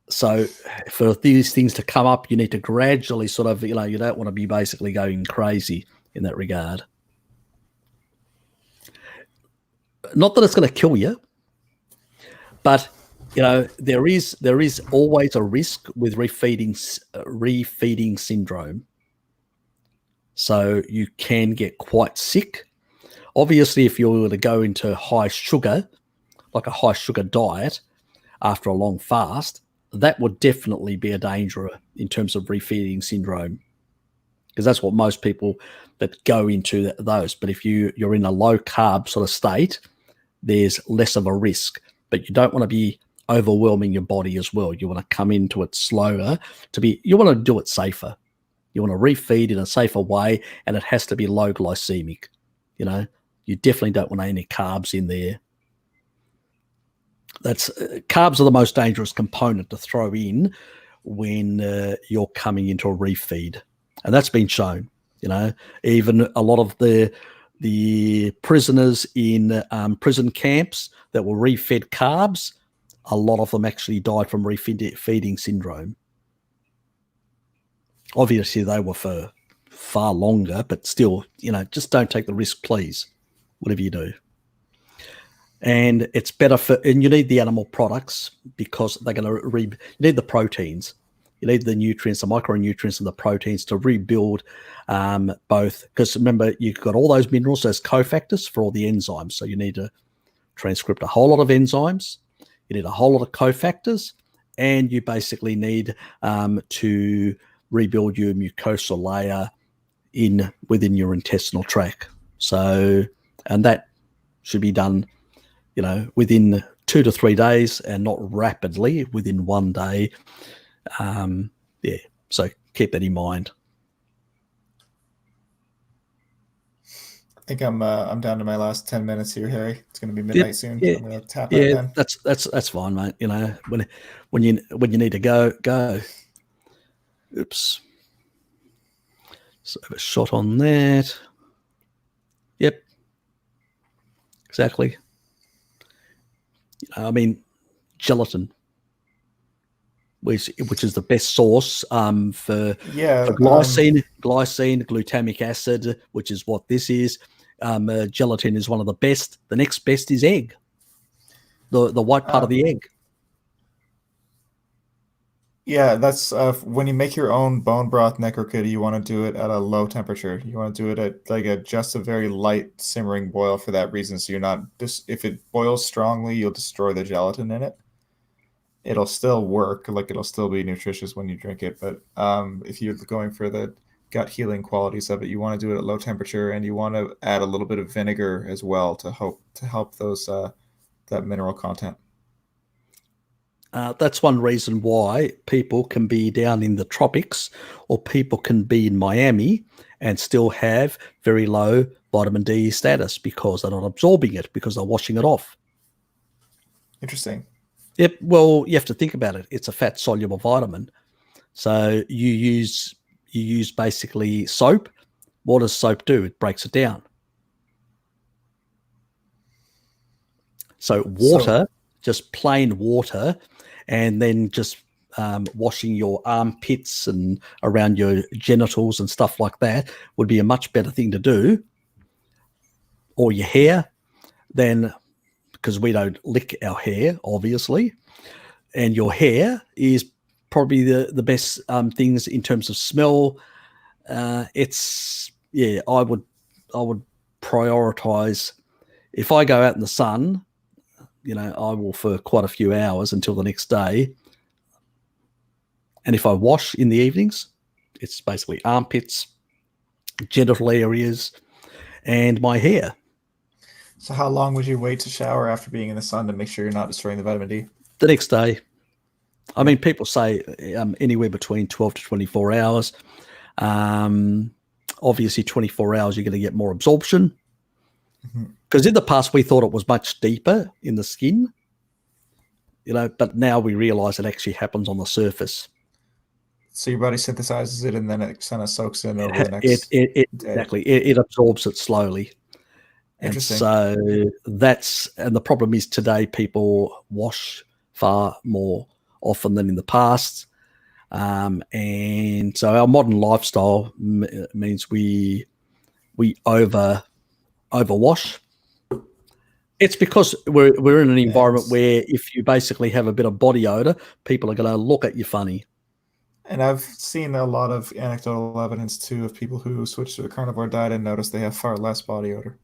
So for these things to come up, you need to gradually sort of, you don't want to be basically going crazy in that regard. Not that it's going to kill you, but there is always a risk with refeeding syndrome. So you can get quite sick. Obviously, if you were to go into high sugar, like a high sugar diet after a long fast, that would definitely be a danger in terms of refeeding syndrome, because that's what most people that go into those. But if you're in a low carb sort of state, there's less of a risk. But you don't want to be overwhelming your body as well. You want to come into it slower. You want to do it safer. You want to refeed in a safer way, and it has to be low glycemic. You definitely don't want any carbs in there. Carbs are the most dangerous component to throw in when you're coming into a refeed, and that's been shown. Even a lot of the prisoners in prison camps that were refed carbs, a lot of them actually died from refeeding syndrome. Obviously, they were for far longer, but still, just don't take the risk, please, whatever you do. And it's better and you need the animal products because they're going to you need the proteins. You need the nutrients, the micronutrients and the proteins to rebuild both. Because remember, you've got all those minerals as cofactors for all the enzymes. So you need to transcript a whole lot of enzymes. You need a whole lot of cofactors. And you basically need to rebuild your mucosal layer within your intestinal tract. So, and that should be done within 2 to 3 days and not rapidly within 1 day. So keep that in mind. I think I'm down to my last 10 minutes here, Harry. It's going to be midnight soon. Yeah, I'm going to tap out then. That's fine, mate. When you need to go. Oops. So have a shot on that. Yep. Exactly. Gelatin, which is the best source for glycine, glutamic acid, which is what this is. Gelatin is one of the best. The next best is egg, the white part of the egg. Yeah, that's when you make your own bone broth necrokitty, you want to do it at a low temperature. You want to do it at just a very light simmering boil for that reason. So you're not if it boils strongly, you'll destroy the gelatin in it. It'll still work, it'll still be nutritious when you drink it. But if you're going for the gut healing qualities of it, you want to do it at low temperature, and you want to add a little bit of vinegar as well to help those that mineral content. That's one reason why people can be down in the tropics, or people can be in Miami and still have very low vitamin D status because they're not absorbing it, because they're washing it off. Interesting. Yep. Well, you have to think about it. It's a fat soluble vitamin. So you use basically soap. What does soap do? It breaks it down. So water, just plain water, and then just washing your armpits and around your genitals and stuff like that would be a much better thing to do, or your hair, because we don't lick our hair, obviously, and your hair is probably the best things in terms of smell. I would prioritize, if I go out in the sun, I will for quite a few hours until the next day. And if I wash in the evenings, it's basically armpits, genital areas, and my hair. So how long would you wait to shower after being in the sun to make sure you're not destroying the vitamin D? The next day. I mean, people say anywhere between 12 to 24 hours. Obviously, 24 hours, you're going to get more absorption. Because in the past, we thought it was much deeper in the skin. but now we realize it actually happens on the surface. So your body synthesizes it, and then it kind of soaks in over the next It day. exactly. It absorbs it slowly. And Interesting. so and the problem is today people wash far more often than in the past. And so our modern lifestyle means we overwash. It's because we're in an environment where if you basically have a bit of body odor, people are going to look at you funny. And I've seen a lot of anecdotal evidence too of people who switch to a carnivore diet and notice they have far less body odor.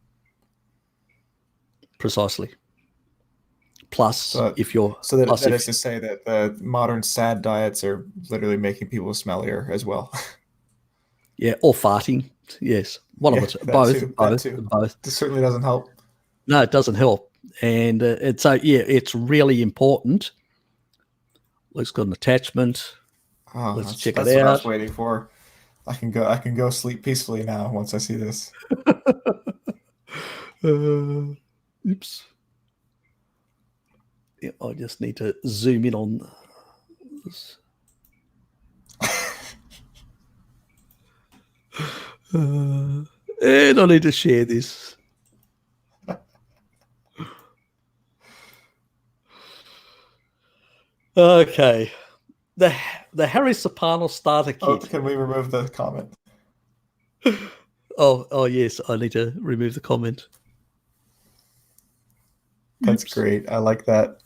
Precisely. Plus, if you're that is to say that the modern sad diets are literally making people smellier as well. Yeah, or farting. Yes, one of the two. Both. This certainly doesn't help. No, it doesn't help. And so it's really important. Luke's got an attachment. Oh, Let's check it out. That's what I was waiting for. I can go sleep peacefully now once I see this. Oops. Yeah, I just need to zoom in on this. And I need to share this. Okay. The Harry Serpanos starter kit. Oh, can we remove the comment? Oh yes, I need to remove the comment. That's great. I like that.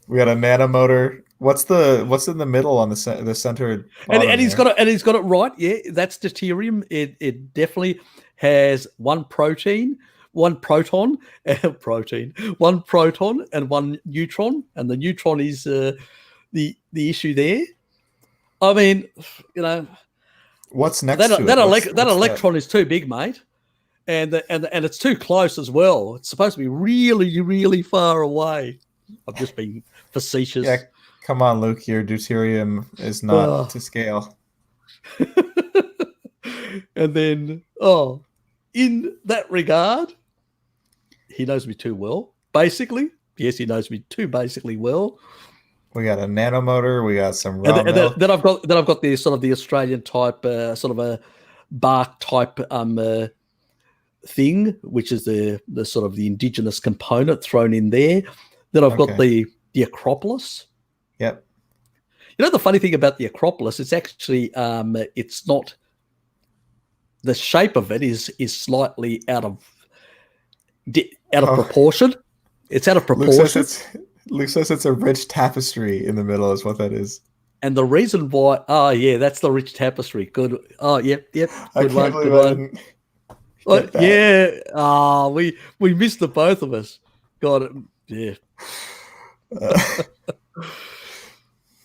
We got a nanomotor. What's in the middle on the center? And he's got it right. Yeah, that's deuterium. It definitely has one proton, one proton, and one neutron, and the neutron is the issue there. I mean, what's next to it? That electron is too big, mate, and it's too close as well. It's supposed to be really, really far away. I've just been facetious. Yeah, come on, Luke. Your deuterium is not to scale. And then, in that regard, he knows me too well. Basically, yes, he knows me too basically well. We got a nanomotor. We got some raw milk. Then I've got the sort of the Australian type, sort of a bark type thing, which is the sort of the indigenous component thrown in there. Then I've got the Acropolis. Yep. The funny thing about the Acropolis, it's actually it's not, the shape of it is slightly out of proportion. It's out of proportion. Luke says it's a rich tapestry in the middle is what that is. And the reason why, that's the rich tapestry. Good. Oh, yep. Good one. Good one. Yeah. We missed the both of us. Got it. Yeah.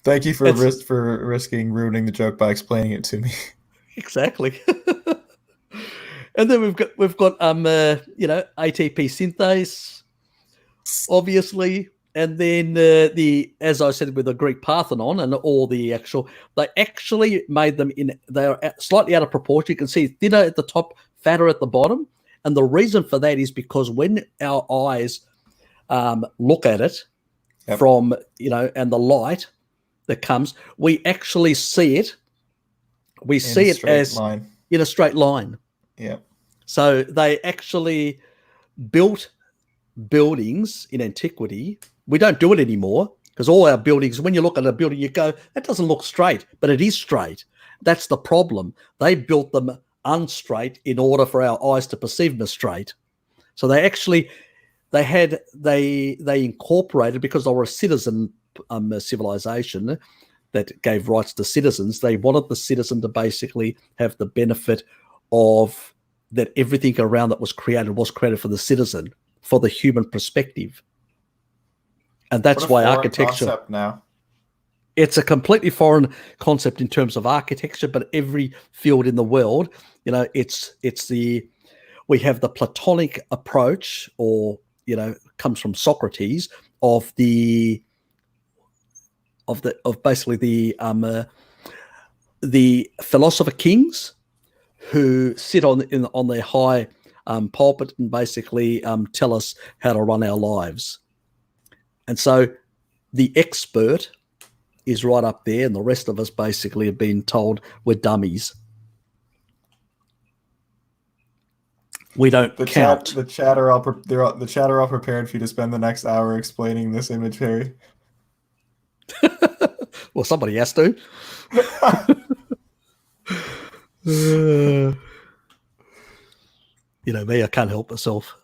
Thank you for risking ruining the joke by explaining it to me. Exactly. And then we've got ATP synthase, obviously, and then as I said with the Greek Parthenon and all they actually made them they're slightly out of proportion. You can see thinner at the top, fatter at the bottom, and the reason for that is because when our eyes look at it from and the light that comes, we actually see it. We see it as in a straight line. Yeah. So they actually built buildings in antiquity. We don't do it anymore because all our buildings, when you look at a building, you go, that doesn't look straight, but it is straight. That's the problem. They built them unstraight in order for our eyes to perceive them as straight. So they actually, they incorporated, because they were a citizen civilization that gave rights to citizens. They wanted the citizen to basically have the benefit of that everything around that was created for the citizen, for the human perspective. And that's why architecture now. It's a completely foreign concept in terms of architecture, but every field in the world, we have the Platonic approach, or comes from Socrates, of basically the philosopher kings who sit on their high pulpit and basically tell us how to run our lives. And so the expert is right up there, and the rest of us basically have been told we're dummies. We don't count. The chat are all prepared for you to spend the next hour explaining this image, Harry. Well, somebody has to. You know me, I can't help myself.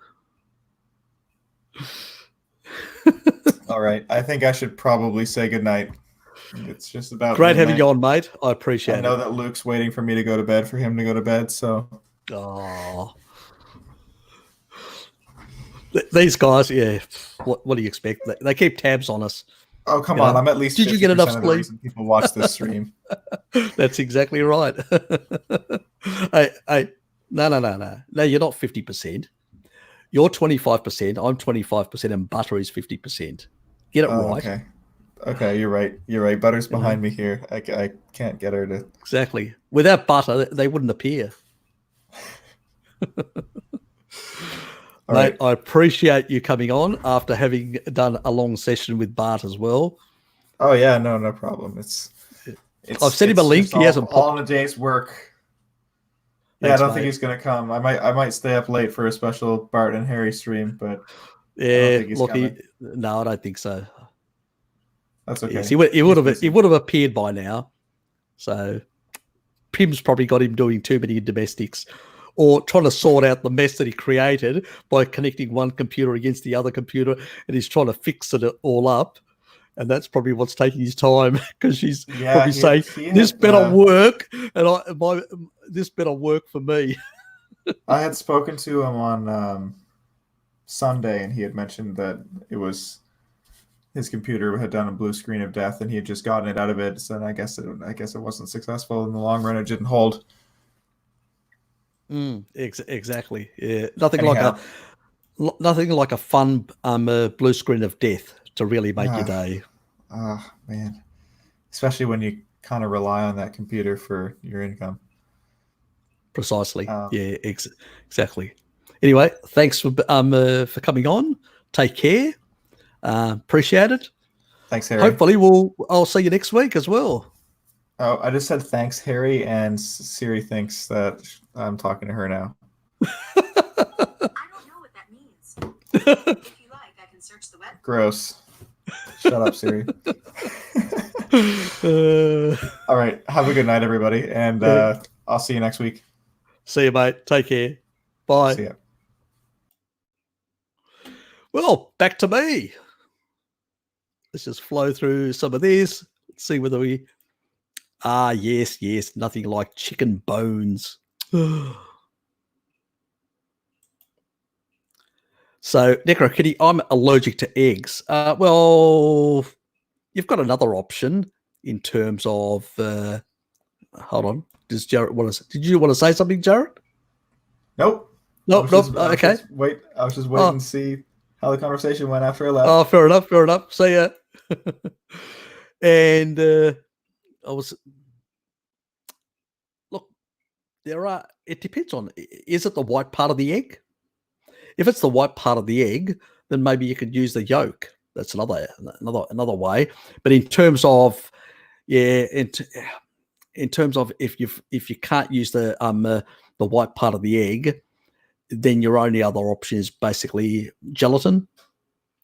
All right, I think I should probably say goodnight. It's just about great midnight. having you on, mate. I appreciate it. I know that Luke's waiting for me to go to bed for him to go to bed, so. Oh. These guys, yeah. What do you expect? They keep tabs on us. Oh, come on. I'm at least Did you get enough of the sleep? reason people watch this stream. That's exactly right. Hey, no. No, you're not 50%. You're 25%. I'm 25%, and Butter is 50%. Get it right. Okay, you're right. Butter's behind me here. I can't get her to. Exactly. Without Butter, they wouldn't appear. Mate, I appreciate you coming on after having done a long session with Bart as well. Oh yeah, no problem. I've sent him a link. He hasn't all in a day's work. Yeah, I don't think he's gonna come. I might stay up late for a special Bart and Harry stream, but yeah, no, I don't think so. That's okay. Yes, he would have appeared by now. So Pim's probably got him doing too many domestics, or trying to sort out the mess that he created by connecting one computer against the other computer, and he's trying to fix it all up. And that's probably what's taking his time, because she's probably saying, this better work, and this better work for me. I had spoken to him on Sunday, and he had mentioned that it was his computer had done a blue screen of death, and he had just gotten it out of it. So I guess it wasn't successful in the long run. It didn't hold. Exactly. Yeah, nothing like a fun blue screen of death to really make your day. Oh man, especially when you kind of rely on that computer for your income. Precisely. Yeah, exactly. Anyway, thanks for coming on. Take care. Appreciate it. Thanks, Harry. Hopefully I'll see you next week as well. Oh, I just said thanks, Harry, and Siri thinks that I'm talking to her now. I don't know what that means. If you like, I can search the web. Gross. Shut up, Siri. All right. Have a good night, everybody, and I'll see you next week. See you, mate. Take care. Bye. See ya. Well, back to me. Let's just flow through some of this. Let's see whether we... yes. Nothing like chicken bones. So, Necrokitty, I'm allergic to eggs. Well, you've got another option in terms of... hold on. Does Jarrett want to... Did you want to say something, Jarrett? Nope. Nope. Okay. I was just waiting to see how the conversation went after I left. Oh, fair enough. See ya. And look, it depends on, is it the white part of the egg? If it's the white part of the egg, then maybe you could use the yolk. That's another way. But in terms of, in terms of if you can't use the white part of the egg, then your only other option is basically gelatin.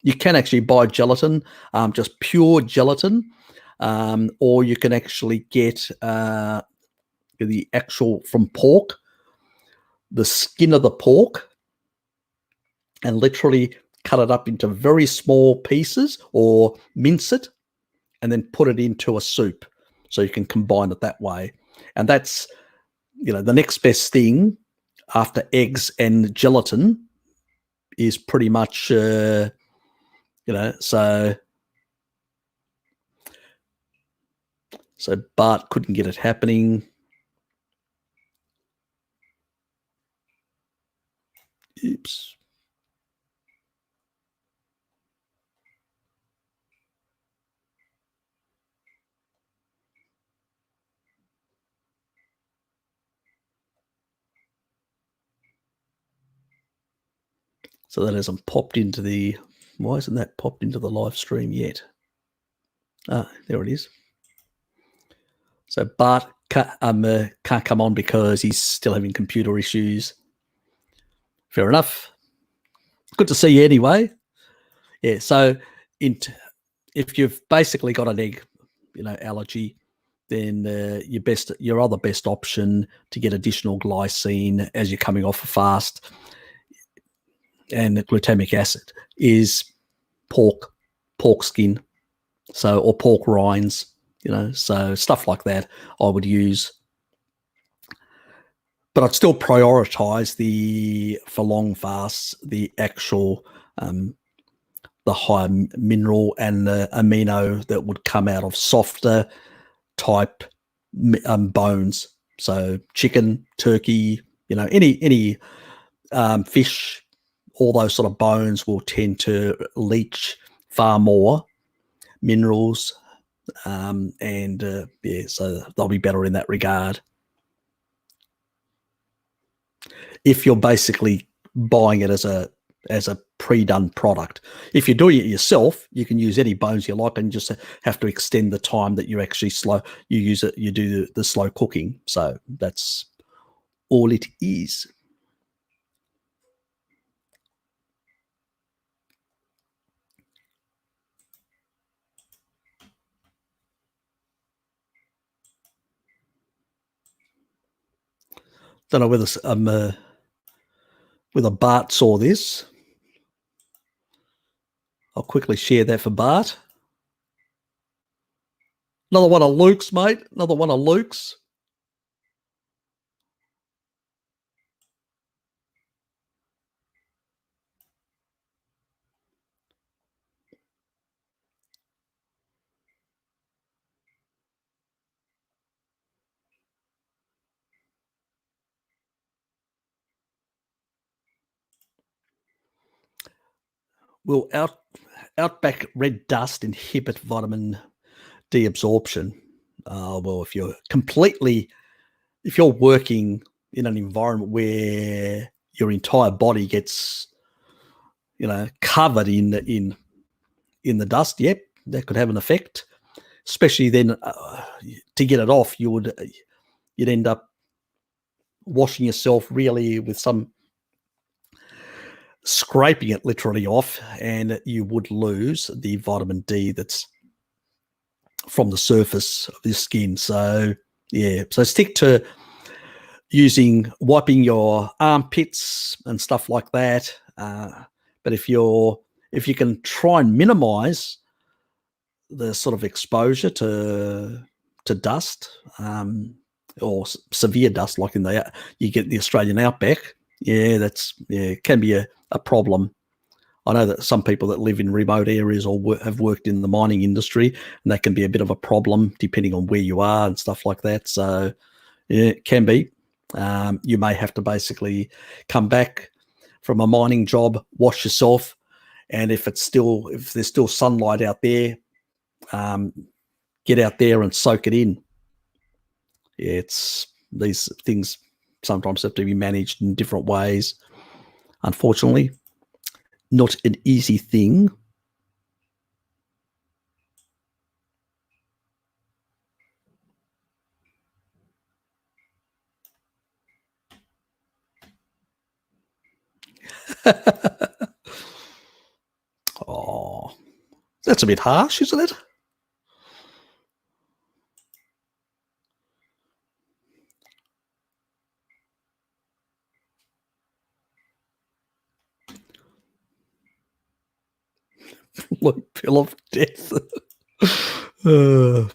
You can actually buy gelatin, just pure gelatin, or you can actually get the actual from pork, the skin of the pork, and literally cut it up into very small pieces or mince it and then put it into a soup. So you can combine it that way. And that's, the next best thing after eggs and gelatin is pretty much, so Bart couldn't get it happening. Oops. So that hasn't popped into the... Why isn't that popped into the live stream yet? There it is. So Bart can't come on because he's still having computer issues. Fair enough. Good to see you anyway. Yeah, so if you've basically got an egg, allergy, then your other best option to get additional glycine as you're coming off a fast and glutamic acid is pork skin, or pork rinds, so stuff like that I would use. But I'd still prioritize for long fasts, the actual the high mineral and the amino that would come out of softer type bones. So chicken, turkey, any fish, all those sort of bones will tend to leach far more minerals, so they'll be better in that regard. If you're basically buying it as a pre-done product. If you're doing it yourself, you can use any bones you like, and you just have to extend the time that you actually you do the slow cooking. So that's all it is. Don't know whether Bart saw this. I'll quickly share that for Bart. Another one of Luke's, mate. Another one of Luke's. Will Outback red dust inhibit vitamin D absorption? Well, if you're working in an environment where your entire body gets, covered in the dust, yep, that could have an effect. Especially then, to get it off, you'd end up washing yourself really with scraping it literally off, and you would lose the vitamin D that's from the surface of your skin. So yeah, so stick to wiping your armpits and stuff like that. But if you can try and minimize the sort of exposure to dust, or severe dust, like you get the Australian outback, it can be a problem. I know that some people that live in remote areas or have worked in the mining industry, and that can be a bit of a problem depending on where you are and stuff like that. So yeah, it can be. You may have to basically come back from a mining job, wash yourself, and if there's still sunlight out there, get out there and soak it in. Yeah, these things sometimes have to be managed in different ways. Unfortunately, not an easy thing. Oh, that's a bit harsh, isn't it? Pill of death. We're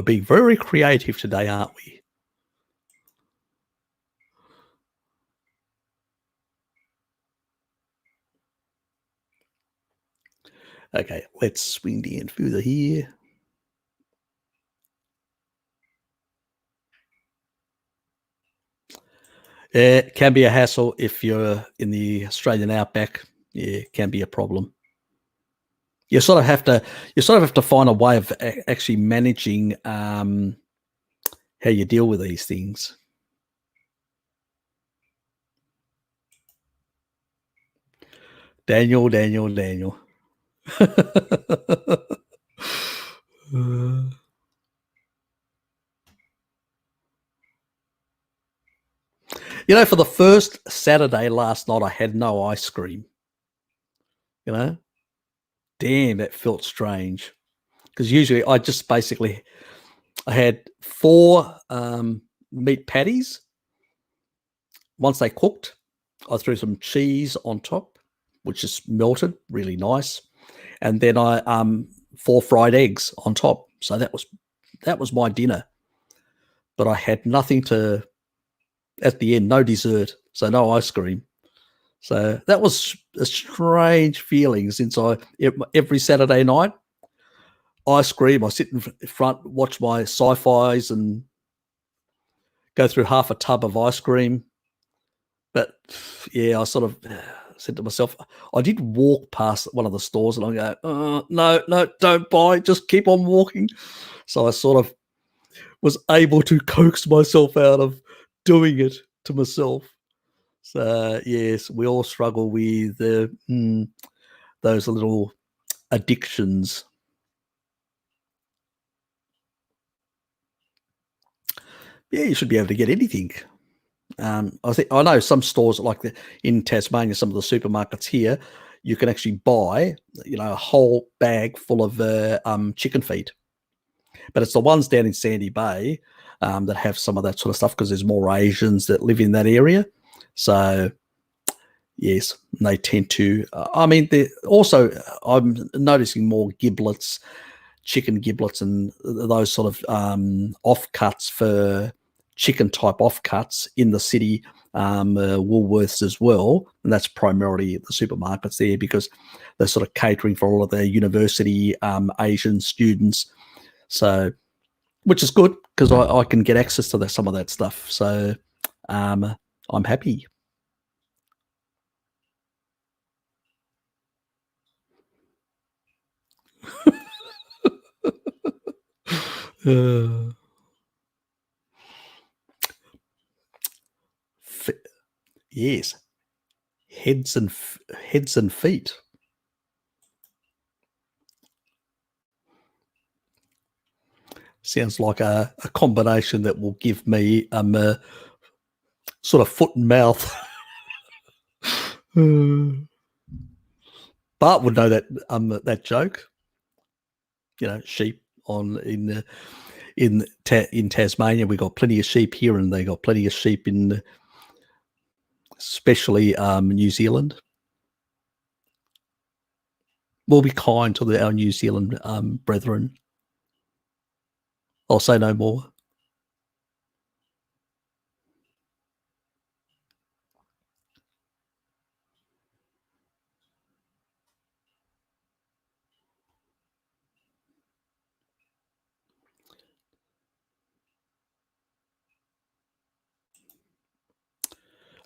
being very creative today, aren't we? Okay, let's swing the end further here. It can be a hassle if you're in the Australian outback. Yeah, it can be a problem. You sort of have to find a way of actually managing how you deal with these things. Daniel. You know, for the first Saturday last night, I had no ice cream. You know, damn, that felt strange. Because usually I just basically, I had 4 meat patties. Once they cooked, I threw some cheese on top, which is melted, really nice. And then I 4 fried eggs on top. So that was my dinner. But I had nothing to, at the end, no dessert, so no ice cream. So that was a strange feeling since every Saturday night, ice cream, I sit in front, watch my sci-fis and go through half a tub of ice cream. But yeah, I sort of said to myself, I did walk past one of the stores and I go, no, don't buy, just keep on walking. So I sort of was able to coax myself out of doing it to myself. So yes, we all struggle with those little addictions. Yeah, you should be able to get anything. I know some stores like in Tasmania, some of the supermarkets here, you can actually buy, a whole bag full of chicken feet. But it's the ones down in Sandy Bay that have some of that sort of stuff because there's more Asians that live in that area. So yes, they tend to. Also, I'm noticing more giblets, chicken giblets, and those sort of offcuts for chicken type offcuts in the city, Woolworths as well, and that's primarily the supermarkets there because they're sort of catering for all of their university Asian students. So, which is good because I can get access to some of that stuff. So, I'm happy. Yes, heads and feet. Sounds like a combination that will give me a sort of foot and mouth. Bart would know that joke. Sheep in Tasmania. We got plenty of sheep here, and they got plenty of sheep in, especially New Zealand. We'll be kind to our New Zealand brethren. I'll say no more.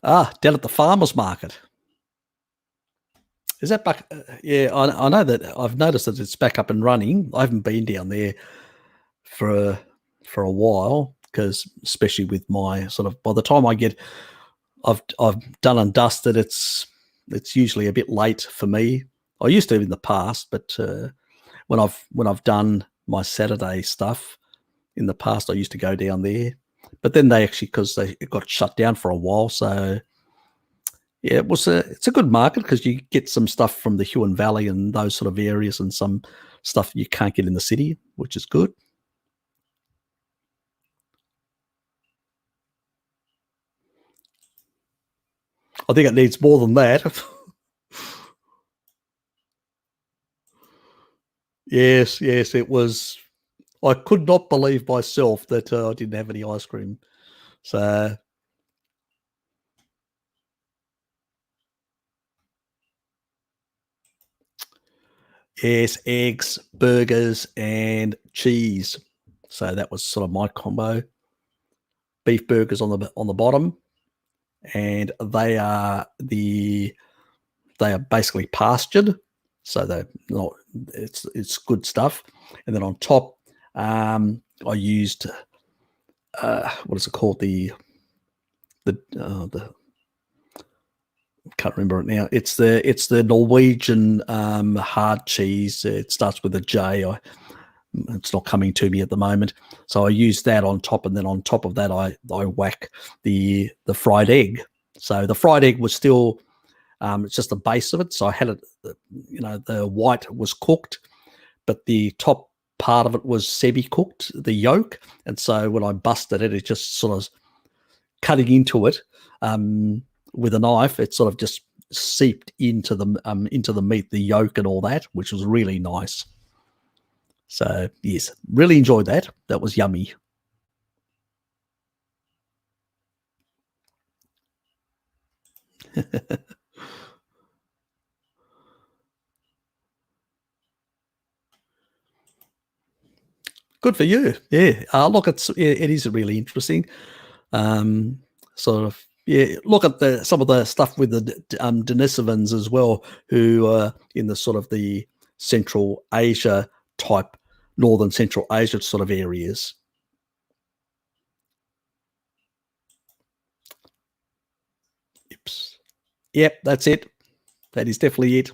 Down at the farmers market. Is that back? Yeah, I know that. I've noticed that it's back up and running. I haven't been down there for a while because, especially with my sort of, by the time I've done and dusted, it's usually a bit late for me. I used to in the past, but when I've done my Saturday stuff in the past, I used to go down there. But then because it got shut down for a while, so yeah, it's a good market because you get some stuff from the Huon Valley and those sort of areas, and some stuff you can't get in the city, which is good. I think it needs more than that. Yes, it was. I could not believe myself that I didn't have any ice cream. So, yes, eggs, burgers, and cheese. So that was sort of my combo. Beef burgers on the bottom, and they are basically pastured, so they're not. It's good stuff. And then on top, I used what is it called? The can't remember it now. It's the Norwegian hard cheese. It starts with a J. It's not coming to me at the moment. So I use that on top, and then on top of that, I whack the fried egg. So the fried egg was still, it's just the base of it. So I had it, the white was cooked, but the top part of it was semi-cooked, the yolk. And so when I busted it, it just sort of cutting into it with a knife, it sort of just seeped into the meat, the yolk and all that, which was really nice. So yes, really enjoyed that. That was yummy. Good for you. Yeah. Look, it is really interesting. Sort of, yeah. Look at some of the stuff with the Denisovans as well, who are in the sort of the Central Asia type, Northern Central Asia sort of areas. Oops. Yep, that's it. That is definitely it.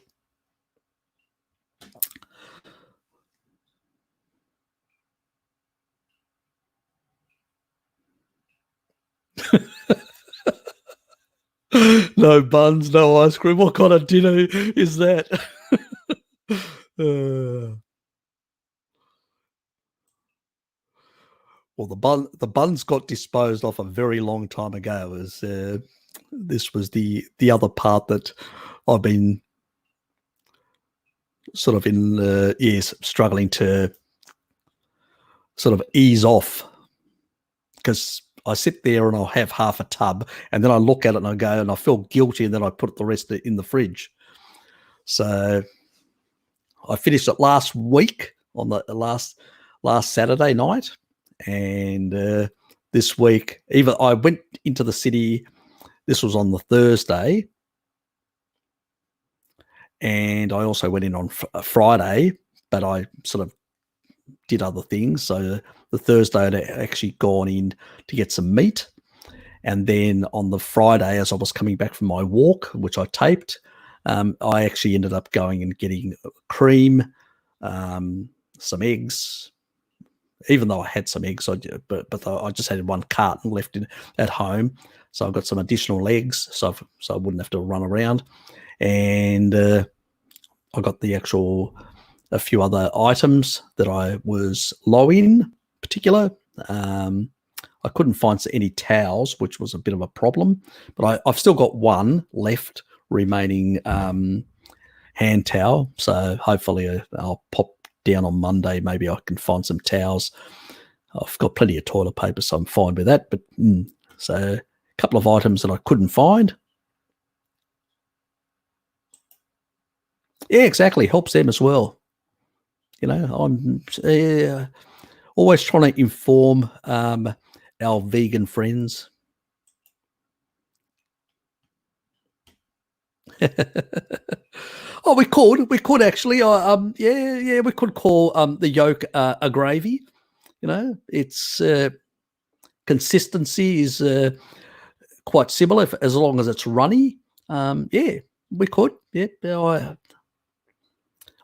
No buns, no ice cream. What kind of dinner is that? Well, the buns got disposed of a very long time ago. As this was the other part that I've been sort of in struggling to sort of ease off, because I sit there and I'll have half a tub, and then I look at it and I go and I feel guilty, and then I put the rest in the fridge. So I finished it last week on the last Saturday night, and this week I went into the city. This was on the Thursday, and I also went in on Friday, but I sort of did other things. So the Thursday I'd actually gone in to get some meat, and then on the Friday, as I was coming back from my walk, which I taped, I actually ended up going and getting cream, some eggs. Even though I had some eggs, but I just had one carton left at home, so I got some additional eggs, so I wouldn't have to run around, and I got a few other items that I was low in particular. I couldn't find any towels, which was a bit of a problem, but I've still got one left remaining hand towel. So hopefully I'll pop down on Monday. Maybe I can find some towels. I've got plenty of toilet paper, so I'm fine with that. But so a couple of items that I couldn't find. Yeah, exactly. Helps them as well. I'm always trying to inform our vegan friends. Oh, we could actually. Yeah, we could call the yolk a gravy. Its consistency is quite similar, as long as it's runny. Yeah, we could. Yeah,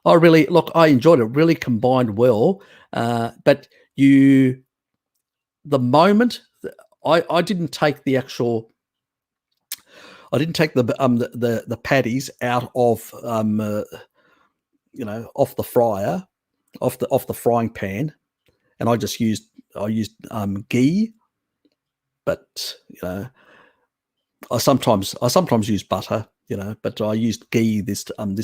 I really I enjoyed it. Really combined well. But the moment I didn't take the actual. I didn't take the patties out of off the fryer, off the frying pan, and I used ghee, but I sometimes use butter, but I used ghee this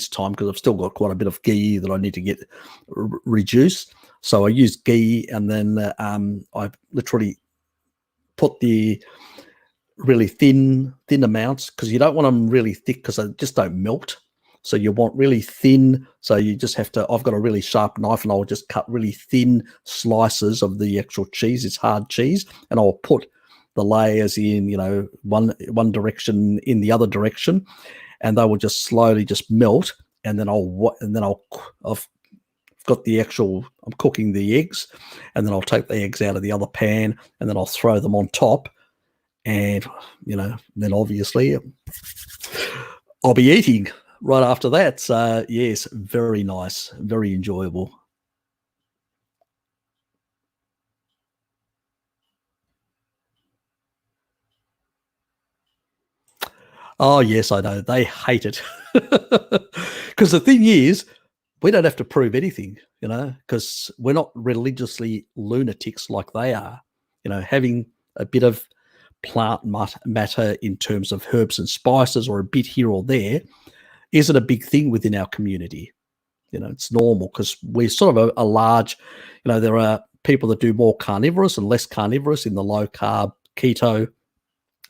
time because I've still got quite a bit of ghee that I need to get reduced. So I used ghee, and then I literally put the really thin amounts, because you don't want them really thick because they just don't melt. So you want really thin. So you just have to. I've got a really sharp knife, and I'll just cut really thin slices of the actual cheese. It's hard cheese, and I'll put the layers in, one direction in the other direction, and they will just slowly just melt. And then I've got the actual. I'm cooking the eggs, and then I'll take the eggs out of the other pan, and then I'll throw them on top. And, then obviously I'll be eating right after that. So, yes, very nice, very enjoyable. Oh, yes, I know. They hate it. Because the thing is, we don't have to prove anything, because we're not religiously lunatics like they are. Having a bit of plant matter in terms of herbs and spices or a bit here or there isn't a big thing within our community. It's normal because we're sort of a large, there are people that do more carnivorous and less carnivorous in the low carb, keto,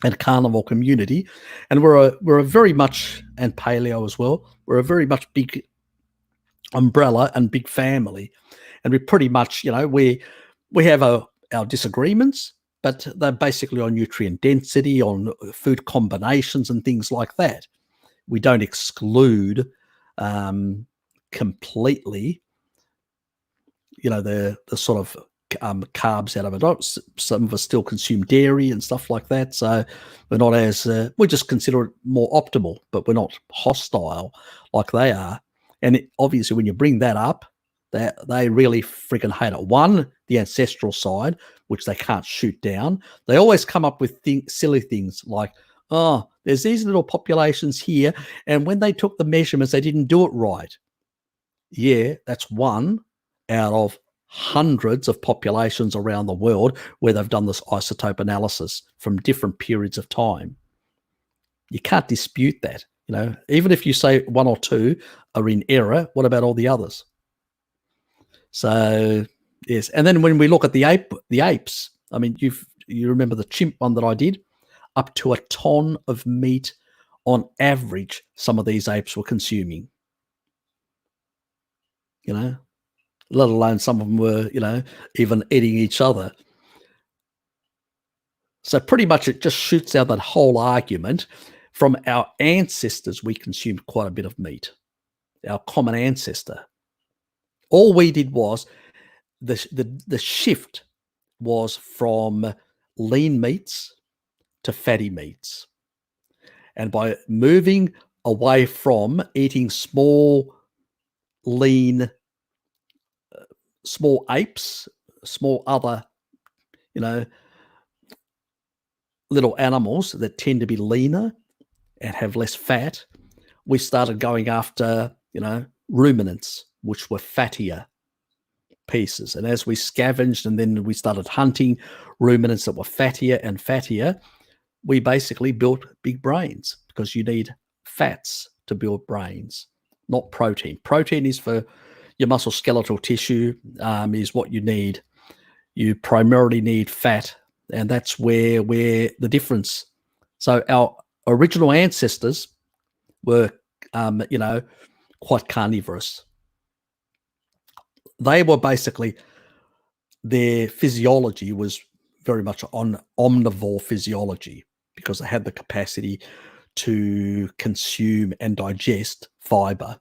and carnivore community. And we're a very much, and paleo as well, we're a very much big umbrella and big family. And we pretty much, we have our disagreements, but they're basically on nutrient density, on food combinations and things like that. We don't exclude completely, the sort of carbs out of it. Some of us still consume dairy and stuff like that, so we're not as we just consider it more optimal, but we're not hostile like they are. And obviously, when you bring that up, they really freaking hate it. One, the ancestral side, which they can't shoot down. They always come up with silly things like, oh, there's these little populations here, and when they took the measurements, they didn't do it right. Yeah, that's one out of hundreds of populations around the world where they've done this isotope analysis from different periods of time. You can't dispute that. Even if you say one or two are in error, what about all the others? So yes, and then when we look at the apes, I mean, you remember the chimp one that I did, up to a ton of meat on average. Some of these apes were consuming. Let alone some of them were, even eating each other. So pretty much it just shoots out that whole argument. From our ancestors, we consumed quite a bit of meat, our common ancestor. All we did was the shift was from lean meats to fatty meats. And by moving away from eating small, lean, small apes, small other, little animals that tend to be leaner and have less fat, we started going after, ruminants, which were fattier pieces. And as we scavenged and then we started hunting ruminants that were fattier and fattier, we basically built big brains, because you need fats to build brains, not protein. Protein is for your musculoskeletal tissue, is what you need. You primarily need fat, and that's where the difference. So our original ancestors were, quite carnivorous. They were basically, their physiology was very much on omnivore physiology, because they had the capacity to consume and digest fiber,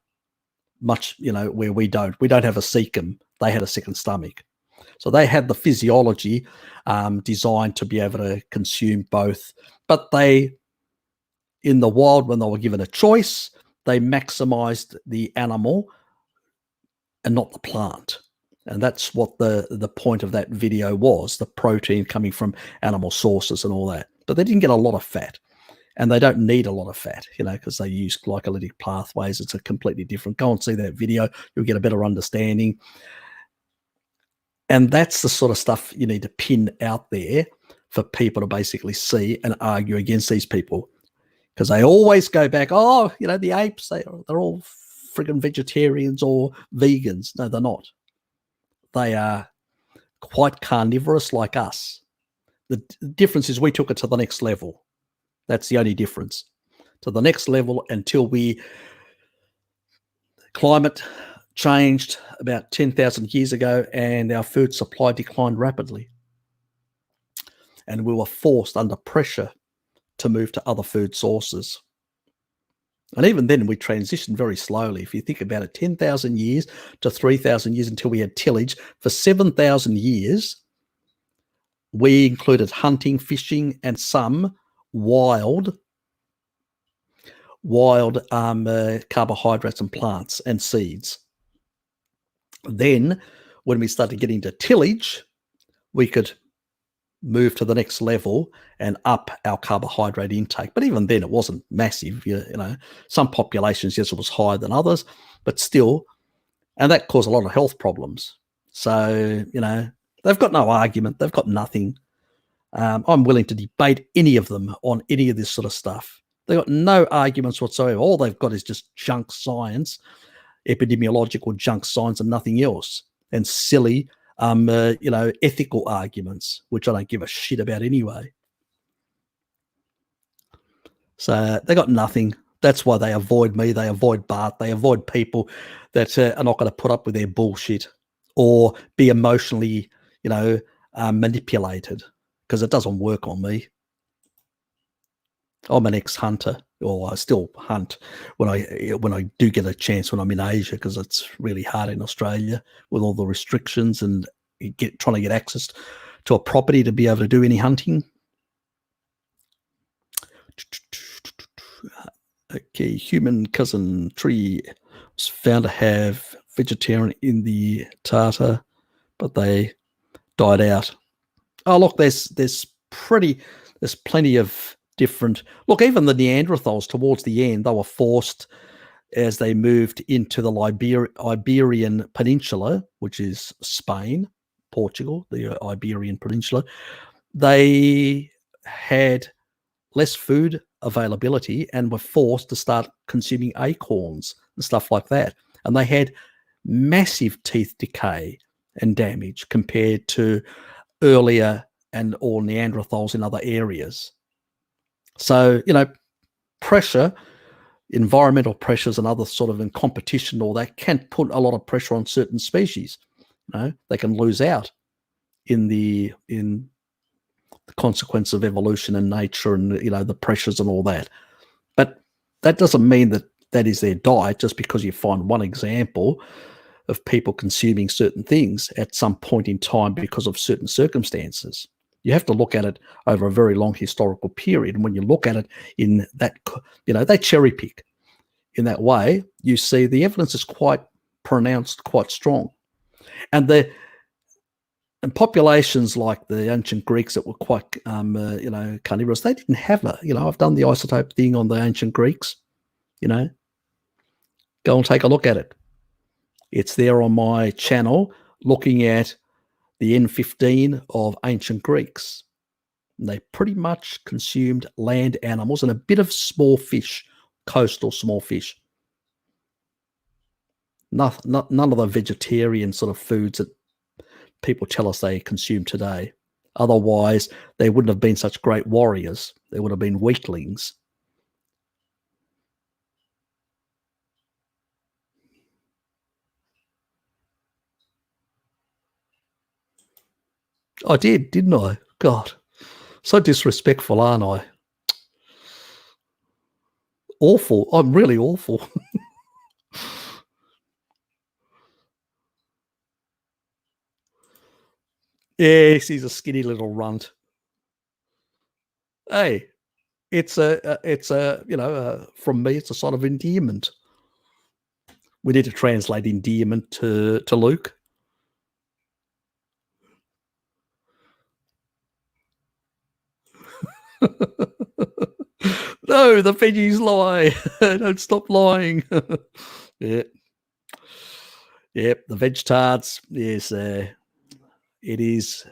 much, where we don't have a cecum. They had a second stomach. So they had the physiology designed to be able to consume both. But they, in the wild, when they were given a choice, they maximized the animal and not the plant. And that's what the point of that video was, the protein coming from animal sources and all that. But they didn't get a lot of fat. And they don't need a lot of fat, because they use glycolytic pathways. It's a completely different. Go and see that video. You'll get a better understanding. And that's the sort of stuff you need to pin out there for people to basically see and argue against these people. Because they always go back, the apes, they're all friggin' vegetarians or vegans. No, they're not. They are quite carnivorous like us. The difference is we took it to the next level. That's the only difference. To the next level until climate changed about 10,000 years ago and our food supply declined rapidly. And we were forced under pressure to move to other food sources. And even then, we transitioned very slowly. If you think about it, 10,000 years to 3,000 years until we had tillage. For 7,000 years, we included hunting, fishing, and some wild carbohydrates and plants and seeds. Then, when we started getting to tillage, we could move to the next level and up our carbohydrate intake. But even then, it wasn't massive. You know, some populations, yes, it was higher than others, but still, and that caused a lot of health problems. So, you know, they've got no argument. They've got nothing. I'm willing to debate any of them on any of this sort of stuff. They've got no arguments whatsoever. All they've got is just junk science, epidemiological junk science, and nothing else. And silly, you know, ethical arguments, which I don't give a shit about anyway. So they got nothing. That's why they avoid me. They avoid Bart. They avoid people that are not going to put up with their bullshit or be emotionally, you know, manipulated, because it doesn't work on me. I'm an ex-hunter, or I still hunt when I do get a chance when I'm in Asia, because it's really hard in Australia with all the restrictions and trying to get access to a property to be able to do any hunting. Okay, human cousin tree was found to have vegetarian in the Tartar, but they died out. Oh, look, there's plenty of different. Look, even the Neanderthals towards the end, they were forced as they moved into the Iberian Peninsula, which is Spain, Portugal, the Iberian Peninsula. They had less food availability and were forced to start consuming acorns and stuff like that. And they had massive teeth decay and damage compared to earlier and or Neanderthals in other areas. So, you know, pressure, environmental pressures and other sort of in competition, all that can put a lot of pressure on certain species. You know, they can lose out in the consequence of evolution and nature and, you know, the pressures and all that. But that doesn't mean that that is their diet, just because you find one example of people consuming certain things at some point in time because of certain circumstances. You have to look at it over a very long historical period. And when you look at it in that, you know, they cherry pick in that way, you see the evidence is quite pronounced, quite strong. And populations like the ancient Greeks that were quite, you know, carnivorous, they didn't have a, you know, I've done the isotope thing on the ancient Greeks, you know, go and take a look at it. It's there on my channel, looking at the N15 of ancient Greeks. And they pretty much consumed land animals and a bit of small fish, coastal small fish. None of the vegetarian sort of foods that people tell us they consume today. Otherwise, they wouldn't have been such great warriors. They would have been weaklings. I did, didn't I? God, so disrespectful, aren't I? Awful. I'm really awful. Yes, he's a skinny little runt. Hey, it's a you know, from me, it's a sort of endearment. We need to translate endearment to Luke. No, the veggies lie. Don't stop lying. Yeah. Yep, the veg tarts, yes, it is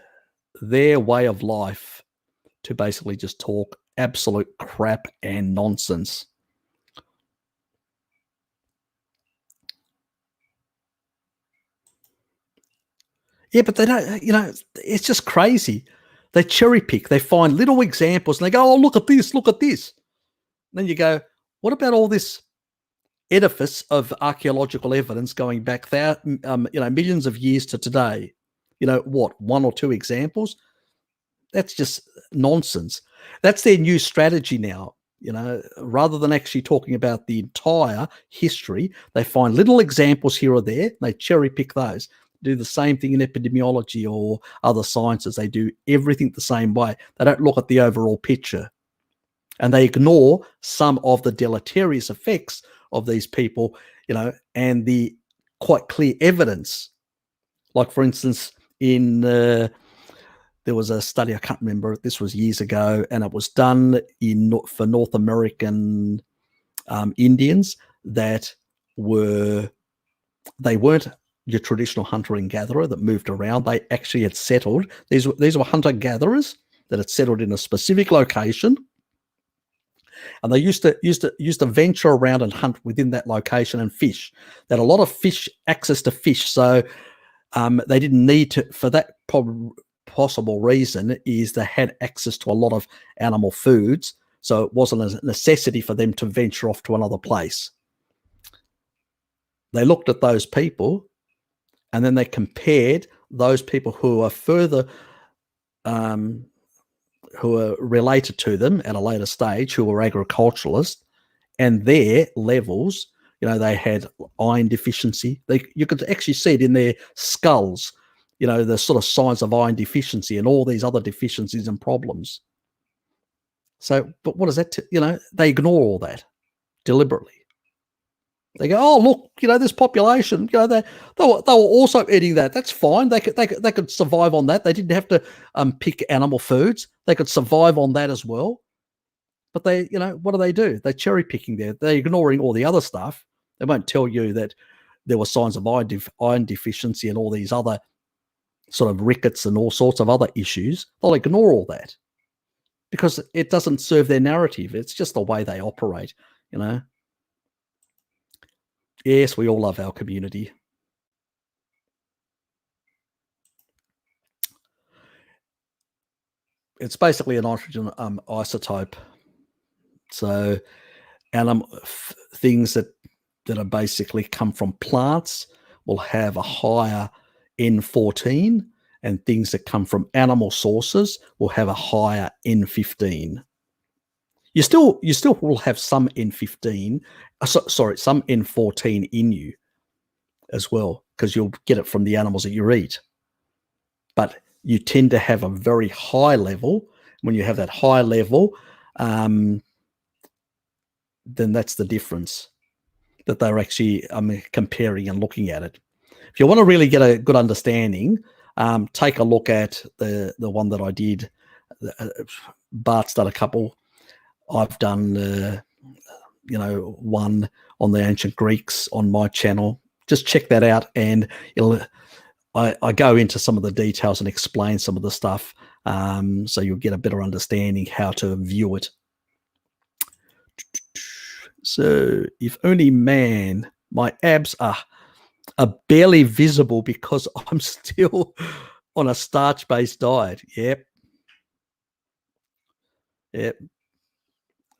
their way of life to basically just talk absolute crap and nonsense. Yeah, but they don't, you know, it's just crazy. They cherry pick. They find little examples and they go, oh, look at this, look at this. And then you go, what about all this edifice of archaeological evidence going back you know, millions of years to today? You know, what, one or two examples? That's just nonsense. That's their new strategy now. You know, rather than actually talking about the entire history, they find little examples here or there. They cherry pick those. Do the same thing in epidemiology or other sciences. They do everything the same way. They don't look at the overall picture. And they ignore some of the deleterious effects of these people, you know, and the quite clear evidence. Like, for instance, in there there was a study, I can't remember, this was years ago, and it was done for North American Indians that they weren't your traditional hunter and gatherer that moved around. They actually had settled. These were hunter gatherers that had settled in a specific location, and they used to venture around and hunt within that location and fish. They had a lot of access to fish, so they didn't need to. For that possible reason, is they had access to a lot of animal foods, so it wasn't a necessity for them to venture off to another place. They looked at those people, and then they compared those people who are further, who are related to them at a later stage, who were agriculturalists, and their levels. They had iron deficiency. You could actually see it in their skulls, the sort of signs of iron deficiency and all these other deficiencies and problems. So, but what does that, they ignore all that deliberately. They go, oh, look, this population, they were also eating that. That's fine. They could survive on that. They didn't have to pick animal foods. They could survive on that as well. But they, what do? They're cherry picking there. They're ignoring all the other stuff. They won't tell you that there were signs of iron deficiency and all these other sort of rickets and all sorts of other issues. They'll ignore all that because it doesn't serve their narrative. It's just the way they operate, Yes, we all love our community. It's basically a nitrogen isotope. So, things that are basically come from plants will have a higher N14, and things that come from animal sources will have a higher N15. You still will have some N15, some N14 in you as well, because you'll get it from the animals that you eat. But you tend to have a very high level. When you have that high level, then that's the difference that they're actually comparing and looking at it. If you want to really get a good understanding, take a look at the one that I did. Bart's done a couple. I've done, one on the ancient Greeks on my channel. Just check that out, and I go into some of the details and explain some of the stuff, so you'll get a better understanding how to view it. So, if only man, my abs are barely visible because I'm still on a starch-based diet. Yep.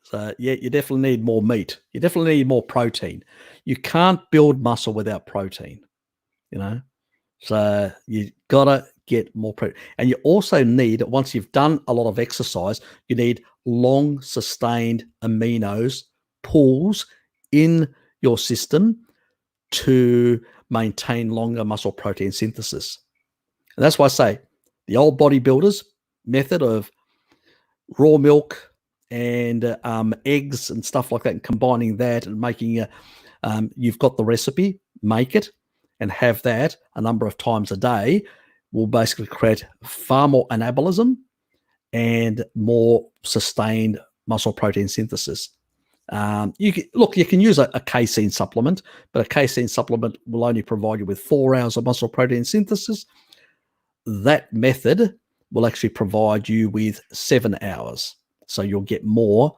So, yeah, you definitely need more meat. You definitely need more protein. You can't build muscle without protein, So you got to get more protein. And you also need, once you've done a lot of exercise, you need long sustained aminos pools in your system to maintain longer muscle protein synthesis. And that's why I say the old bodybuilders method of raw milk and eggs and stuff like that, and combining that and making you've got the recipe, make it and have that a number of times a day will basically create far more anabolism and more sustained muscle protein synthesis. You can use a casein supplement, but a casein supplement will only provide you with 4 hours of muscle protein synthesis. That method will actually provide you with 7 hours. So you'll get more,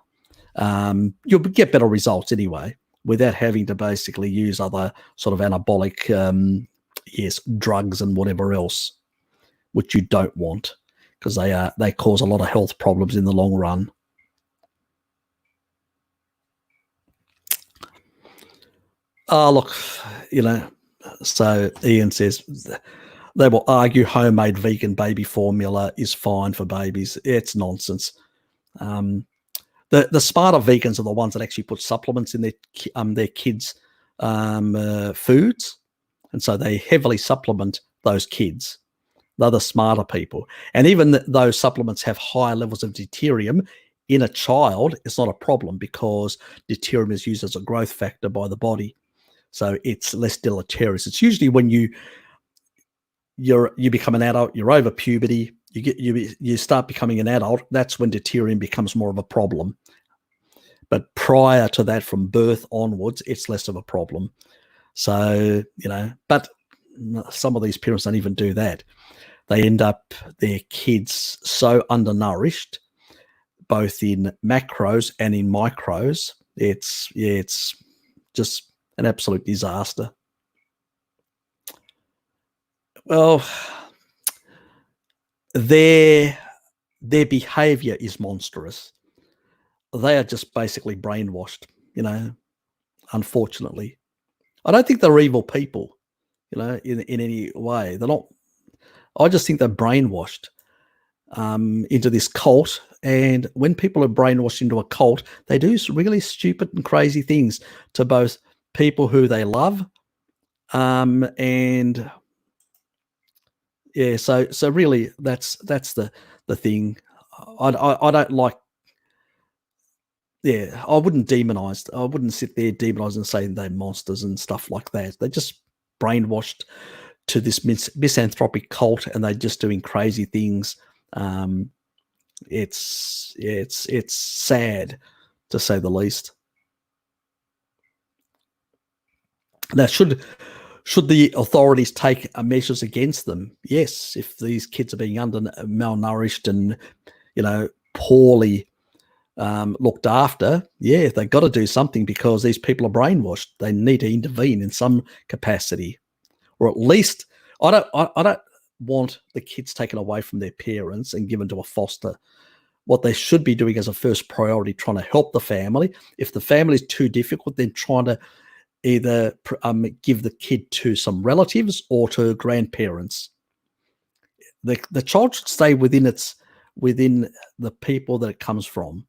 you'll get better results anyway, without having to basically use other sort of anabolic, drugs and whatever else, which you don't want, because they cause a lot of health problems in the long run. Oh, look, so Ian says they will argue homemade vegan baby formula is fine for babies. It's nonsense. The smarter vegans are the ones that actually put supplements in their kids' foods, and so they heavily supplement those kids. They're the smarter people, and even those supplements have higher levels of deuterium in a child. It's not a problem because deuterium is used as a growth factor by the body, so it's less deleterious. It's usually when you you become an adult, you're over puberty, you start becoming an adult. That's when deuterium becomes more of a problem. But prior to that, from birth onwards, it's less of a problem. So, but some of these parents don't even do that. They end up, their kids so undernourished, both in macros and in micros. It's just an absolute disaster. Well, their behavior is monstrous. They are just basically brainwashed, unfortunately. I don't think they're evil people, in any way. They're not. I just think they're brainwashed into this cult. And when people are brainwashed into a cult, they do really stupid and crazy things to both people who they love, and yeah. So really, that's the thing. I don't like. Yeah, I wouldn't demonize. I wouldn't sit there demonize and say they're monsters and stuff like that. They're just brainwashed to this misanthropic cult, and they're just doing crazy things. It's sad, to say the least. Now, should the authorities take measures against them? Yes, if these kids are being malnourished and poorly looked after, yeah, they've got to do something, because these people are brainwashed. They need to intervene in some capacity, or at least I don't want the kids taken away from their parents and given to a foster. What they should be doing as a first priority, trying to help the family. If the family is too difficult, then trying to either give the kid to some relatives or to grandparents. The child should stay within the people that it comes from.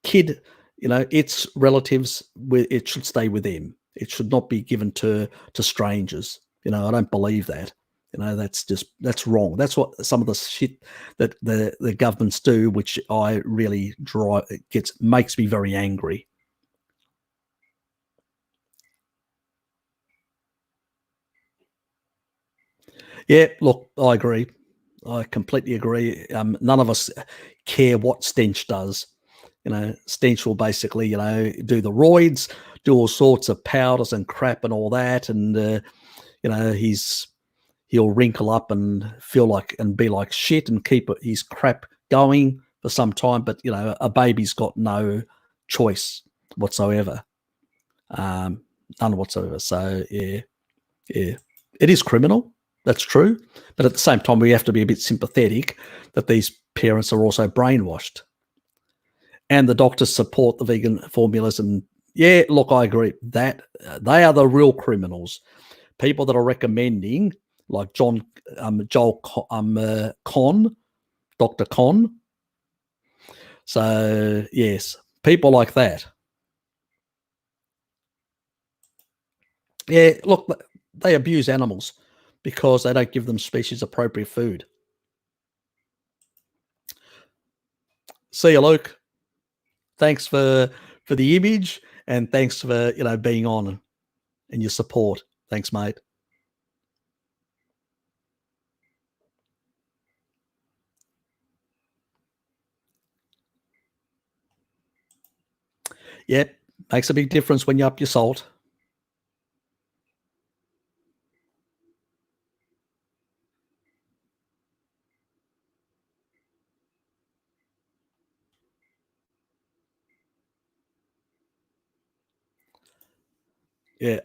Kid, its relatives, it should stay with them. It should not be given to strangers. I don't believe that. That's wrong. That's what some of the shit that the governments do, which I really makes me very angry. Yeah, look, I agree. I completely agree. None of us care what Stench does. Stench will basically, do the roids, do all sorts of powders and crap and all that, and he'll wrinkle up and feel like and be like shit and keep his crap going for some time. But a baby's got no choice whatsoever, none whatsoever. So yeah, it is criminal. That's true. But at the same time, we have to be a bit sympathetic that these parents are also brainwashed. And the doctors support the vegan formulas. And yeah, look, I agree that they are the real criminals. People that are recommending, like Joel Con, Dr. Con. So yes, people like that. Yeah, look, they abuse animals because they don't give them species appropriate food. See you, Luke. Thanks for the image, and thanks for being on and your support. Thanks, mate. Yep, makes a big difference when you up your salt. Yeah,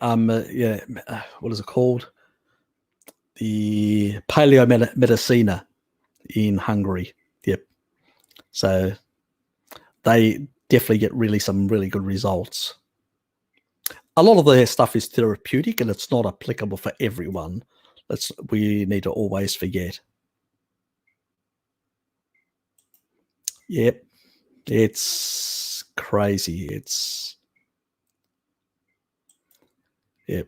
what is it called? The Paleomedicina in Hungary. Yep. So they definitely get some really good results. A lot of their stuff is therapeutic, and it's not applicable for everyone. We need to always forget. Yep. It's crazy. Yep.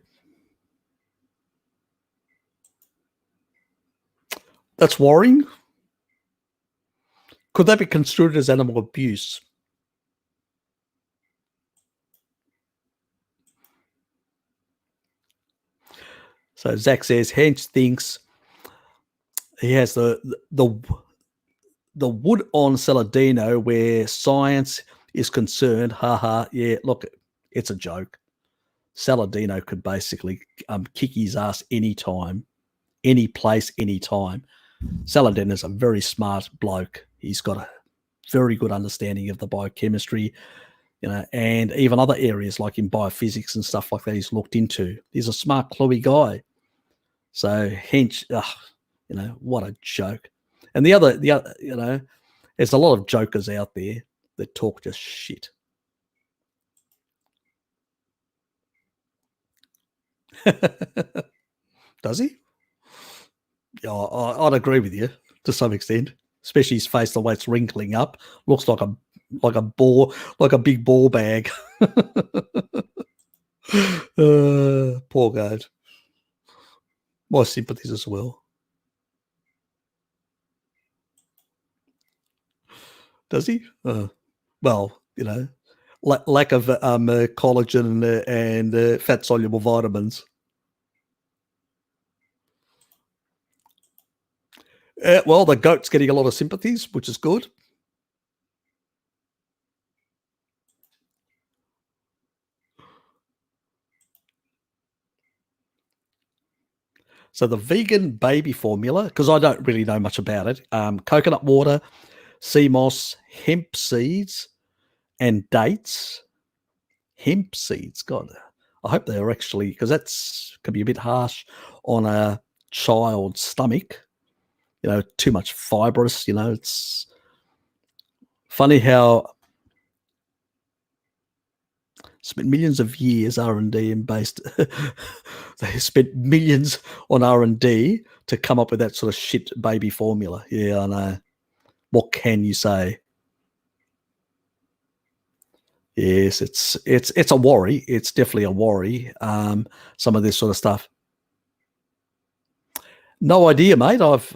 That's worrying. Could that be construed as animal abuse? So Zach says Hench thinks he has the wood on Saladino where science is concerned. Haha. Yeah, look, it's a joke. Saladino could basically kick his ass anytime, any place, anytime. Saladino's a very smart bloke. He's got a very good understanding of the biochemistry, and even other areas like in biophysics and stuff like that he's looked into. He's a smart, cluey guy. So Hench, what a joke. And the other, there's a lot of jokers out there that talk just shit. Does he? Yeah, I'd agree with you to some extent, especially his face, the way it's wrinkling up, looks like a big ball bag. Poor goat. My sympathies as well. Does he? Well, lack of collagen and fat soluble vitamins. Well, the goat's getting a lot of sympathies, which is good. So the vegan baby formula, because I don't really know much about it, coconut water, sea moss, hemp seeds, and dates. Hemp seeds, God, I hope they are actually, because that's can be a bit harsh on a child's stomach. Too much fibrous. It's funny how spent millions of years R&D and based. They spent millions on R&D to come up with that sort of shit baby formula. Yeah, I know. What can you say? Yes, it's a worry. It's definitely a worry. Some of this sort of stuff. No idea, mate. I've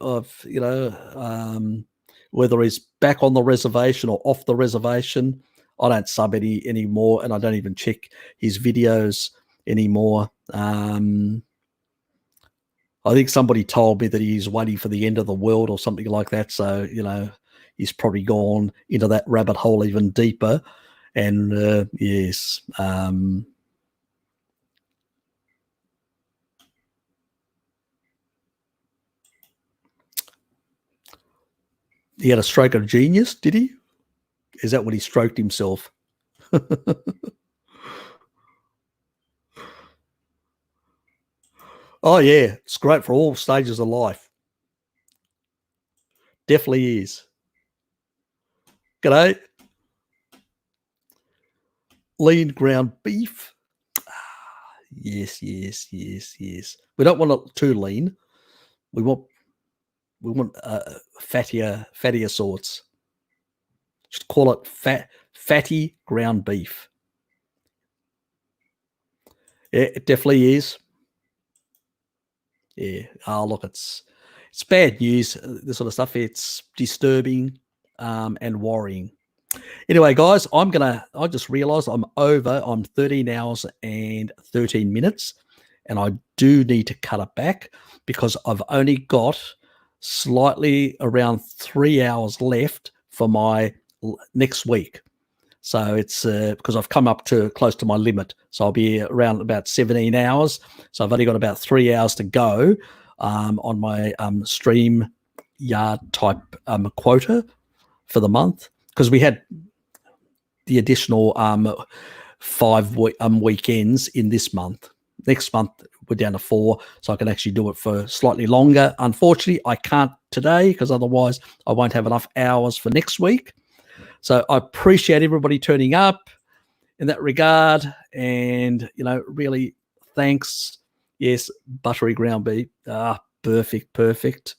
whether he's back on the reservation or off the reservation. I don't sub any anymore, and I don't even check his videos anymore. I think somebody told me that he's waiting for the end of the world or something like that. So, he's probably gone into that rabbit hole even deeper. And yes, he had a stroke of genius, did he? Is that when he stroked himself? Oh, yeah. It's great for all stages of life. Definitely is. G'day. Lean ground beef. Yes. We don't want it too lean. We want fattier sorts. Just call it fatty ground beef. Yeah, it definitely is. Yeah. Oh, look, it's bad news. This sort of stuff. It's disturbing and worrying. Anyway, guys, I just realized I'm over. I'm 13 hours and 13 minutes, and I do need to cut it back because I've only got slightly around 3 hours left for my next week. So it's because I've come up to close to my limit. So I'll be around about 17 hours. So I've only got about 3 hours to go on my stream yard type quota for the month, because we had the additional 5 weekends in this month. Next month we're down to 4, so I can actually do it for slightly longer. Unfortunately, I can't today because otherwise I won't have enough hours for next week. So I appreciate everybody turning up in that regard, and really thanks. Yes, buttery ground beef. Perfect.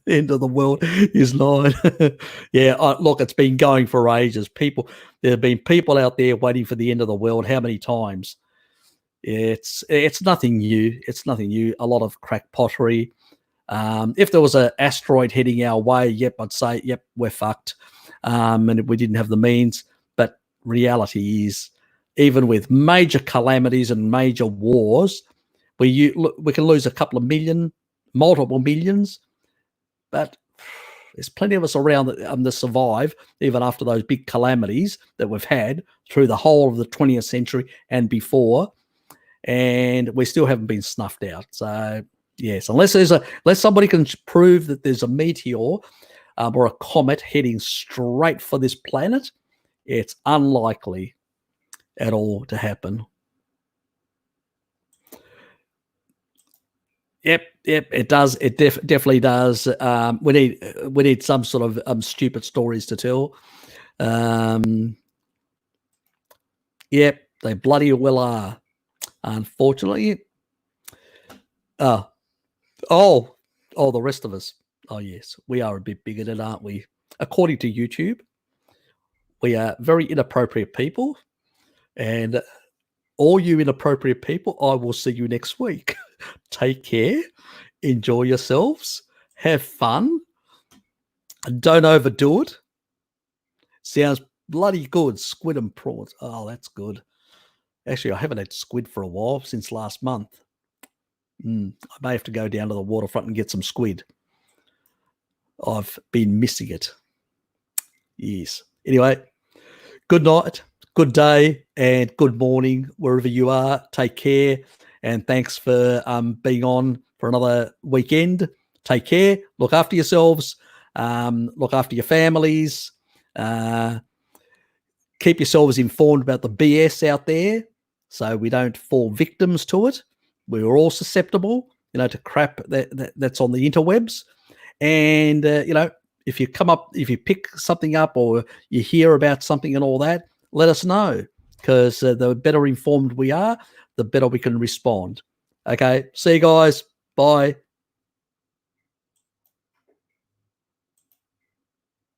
End of the world is nigh. Yeah, look, it's been going for ages. There have been people out there waiting for the end of the world. How many times? It's nothing new. It's nothing new. A lot of crack pottery. If there was an asteroid heading our way, yep, I'd say, yep, we're fucked. And if we didn't have the means. But reality is, even with major calamities and major wars, we can lose a couple of million, multiple millions, but there's plenty of us around that survive even after those big calamities that we've had through the whole of the 20th century and before, and we still haven't been snuffed out. So yes, unless somebody can prove that there's a meteor or a comet heading straight for this planet, it's unlikely at all to happen. Yep, it does. It definitely does. We need some sort of stupid stories to tell. Yep, they bloody well are. Unfortunately. The rest of us. Oh yes, we are a bit bigoted, aren't we? According to YouTube, we are very inappropriate people, and all you inappropriate people, I will see you next week. Take care, enjoy yourselves, have fun, and don't overdo it. Sounds bloody good. Squid and prawns. Oh, that's good. Actually, I haven't had squid for a while, since last month. I may have to go down to the waterfront and get some squid. I've been missing it. Yes. Anyway, good night, good day, and good morning wherever you are. Take care, and thanks for being on for another weekend. Take care. Look after yourselves. Look after your families. Keep yourselves informed about the BS out there, so we don't fall victims to it. We're all susceptible, to crap that's on the interwebs. And if you pick something up or you hear about something and all that, let us know, because the better informed we are, the better we can respond. Okay, see you guys. Bye.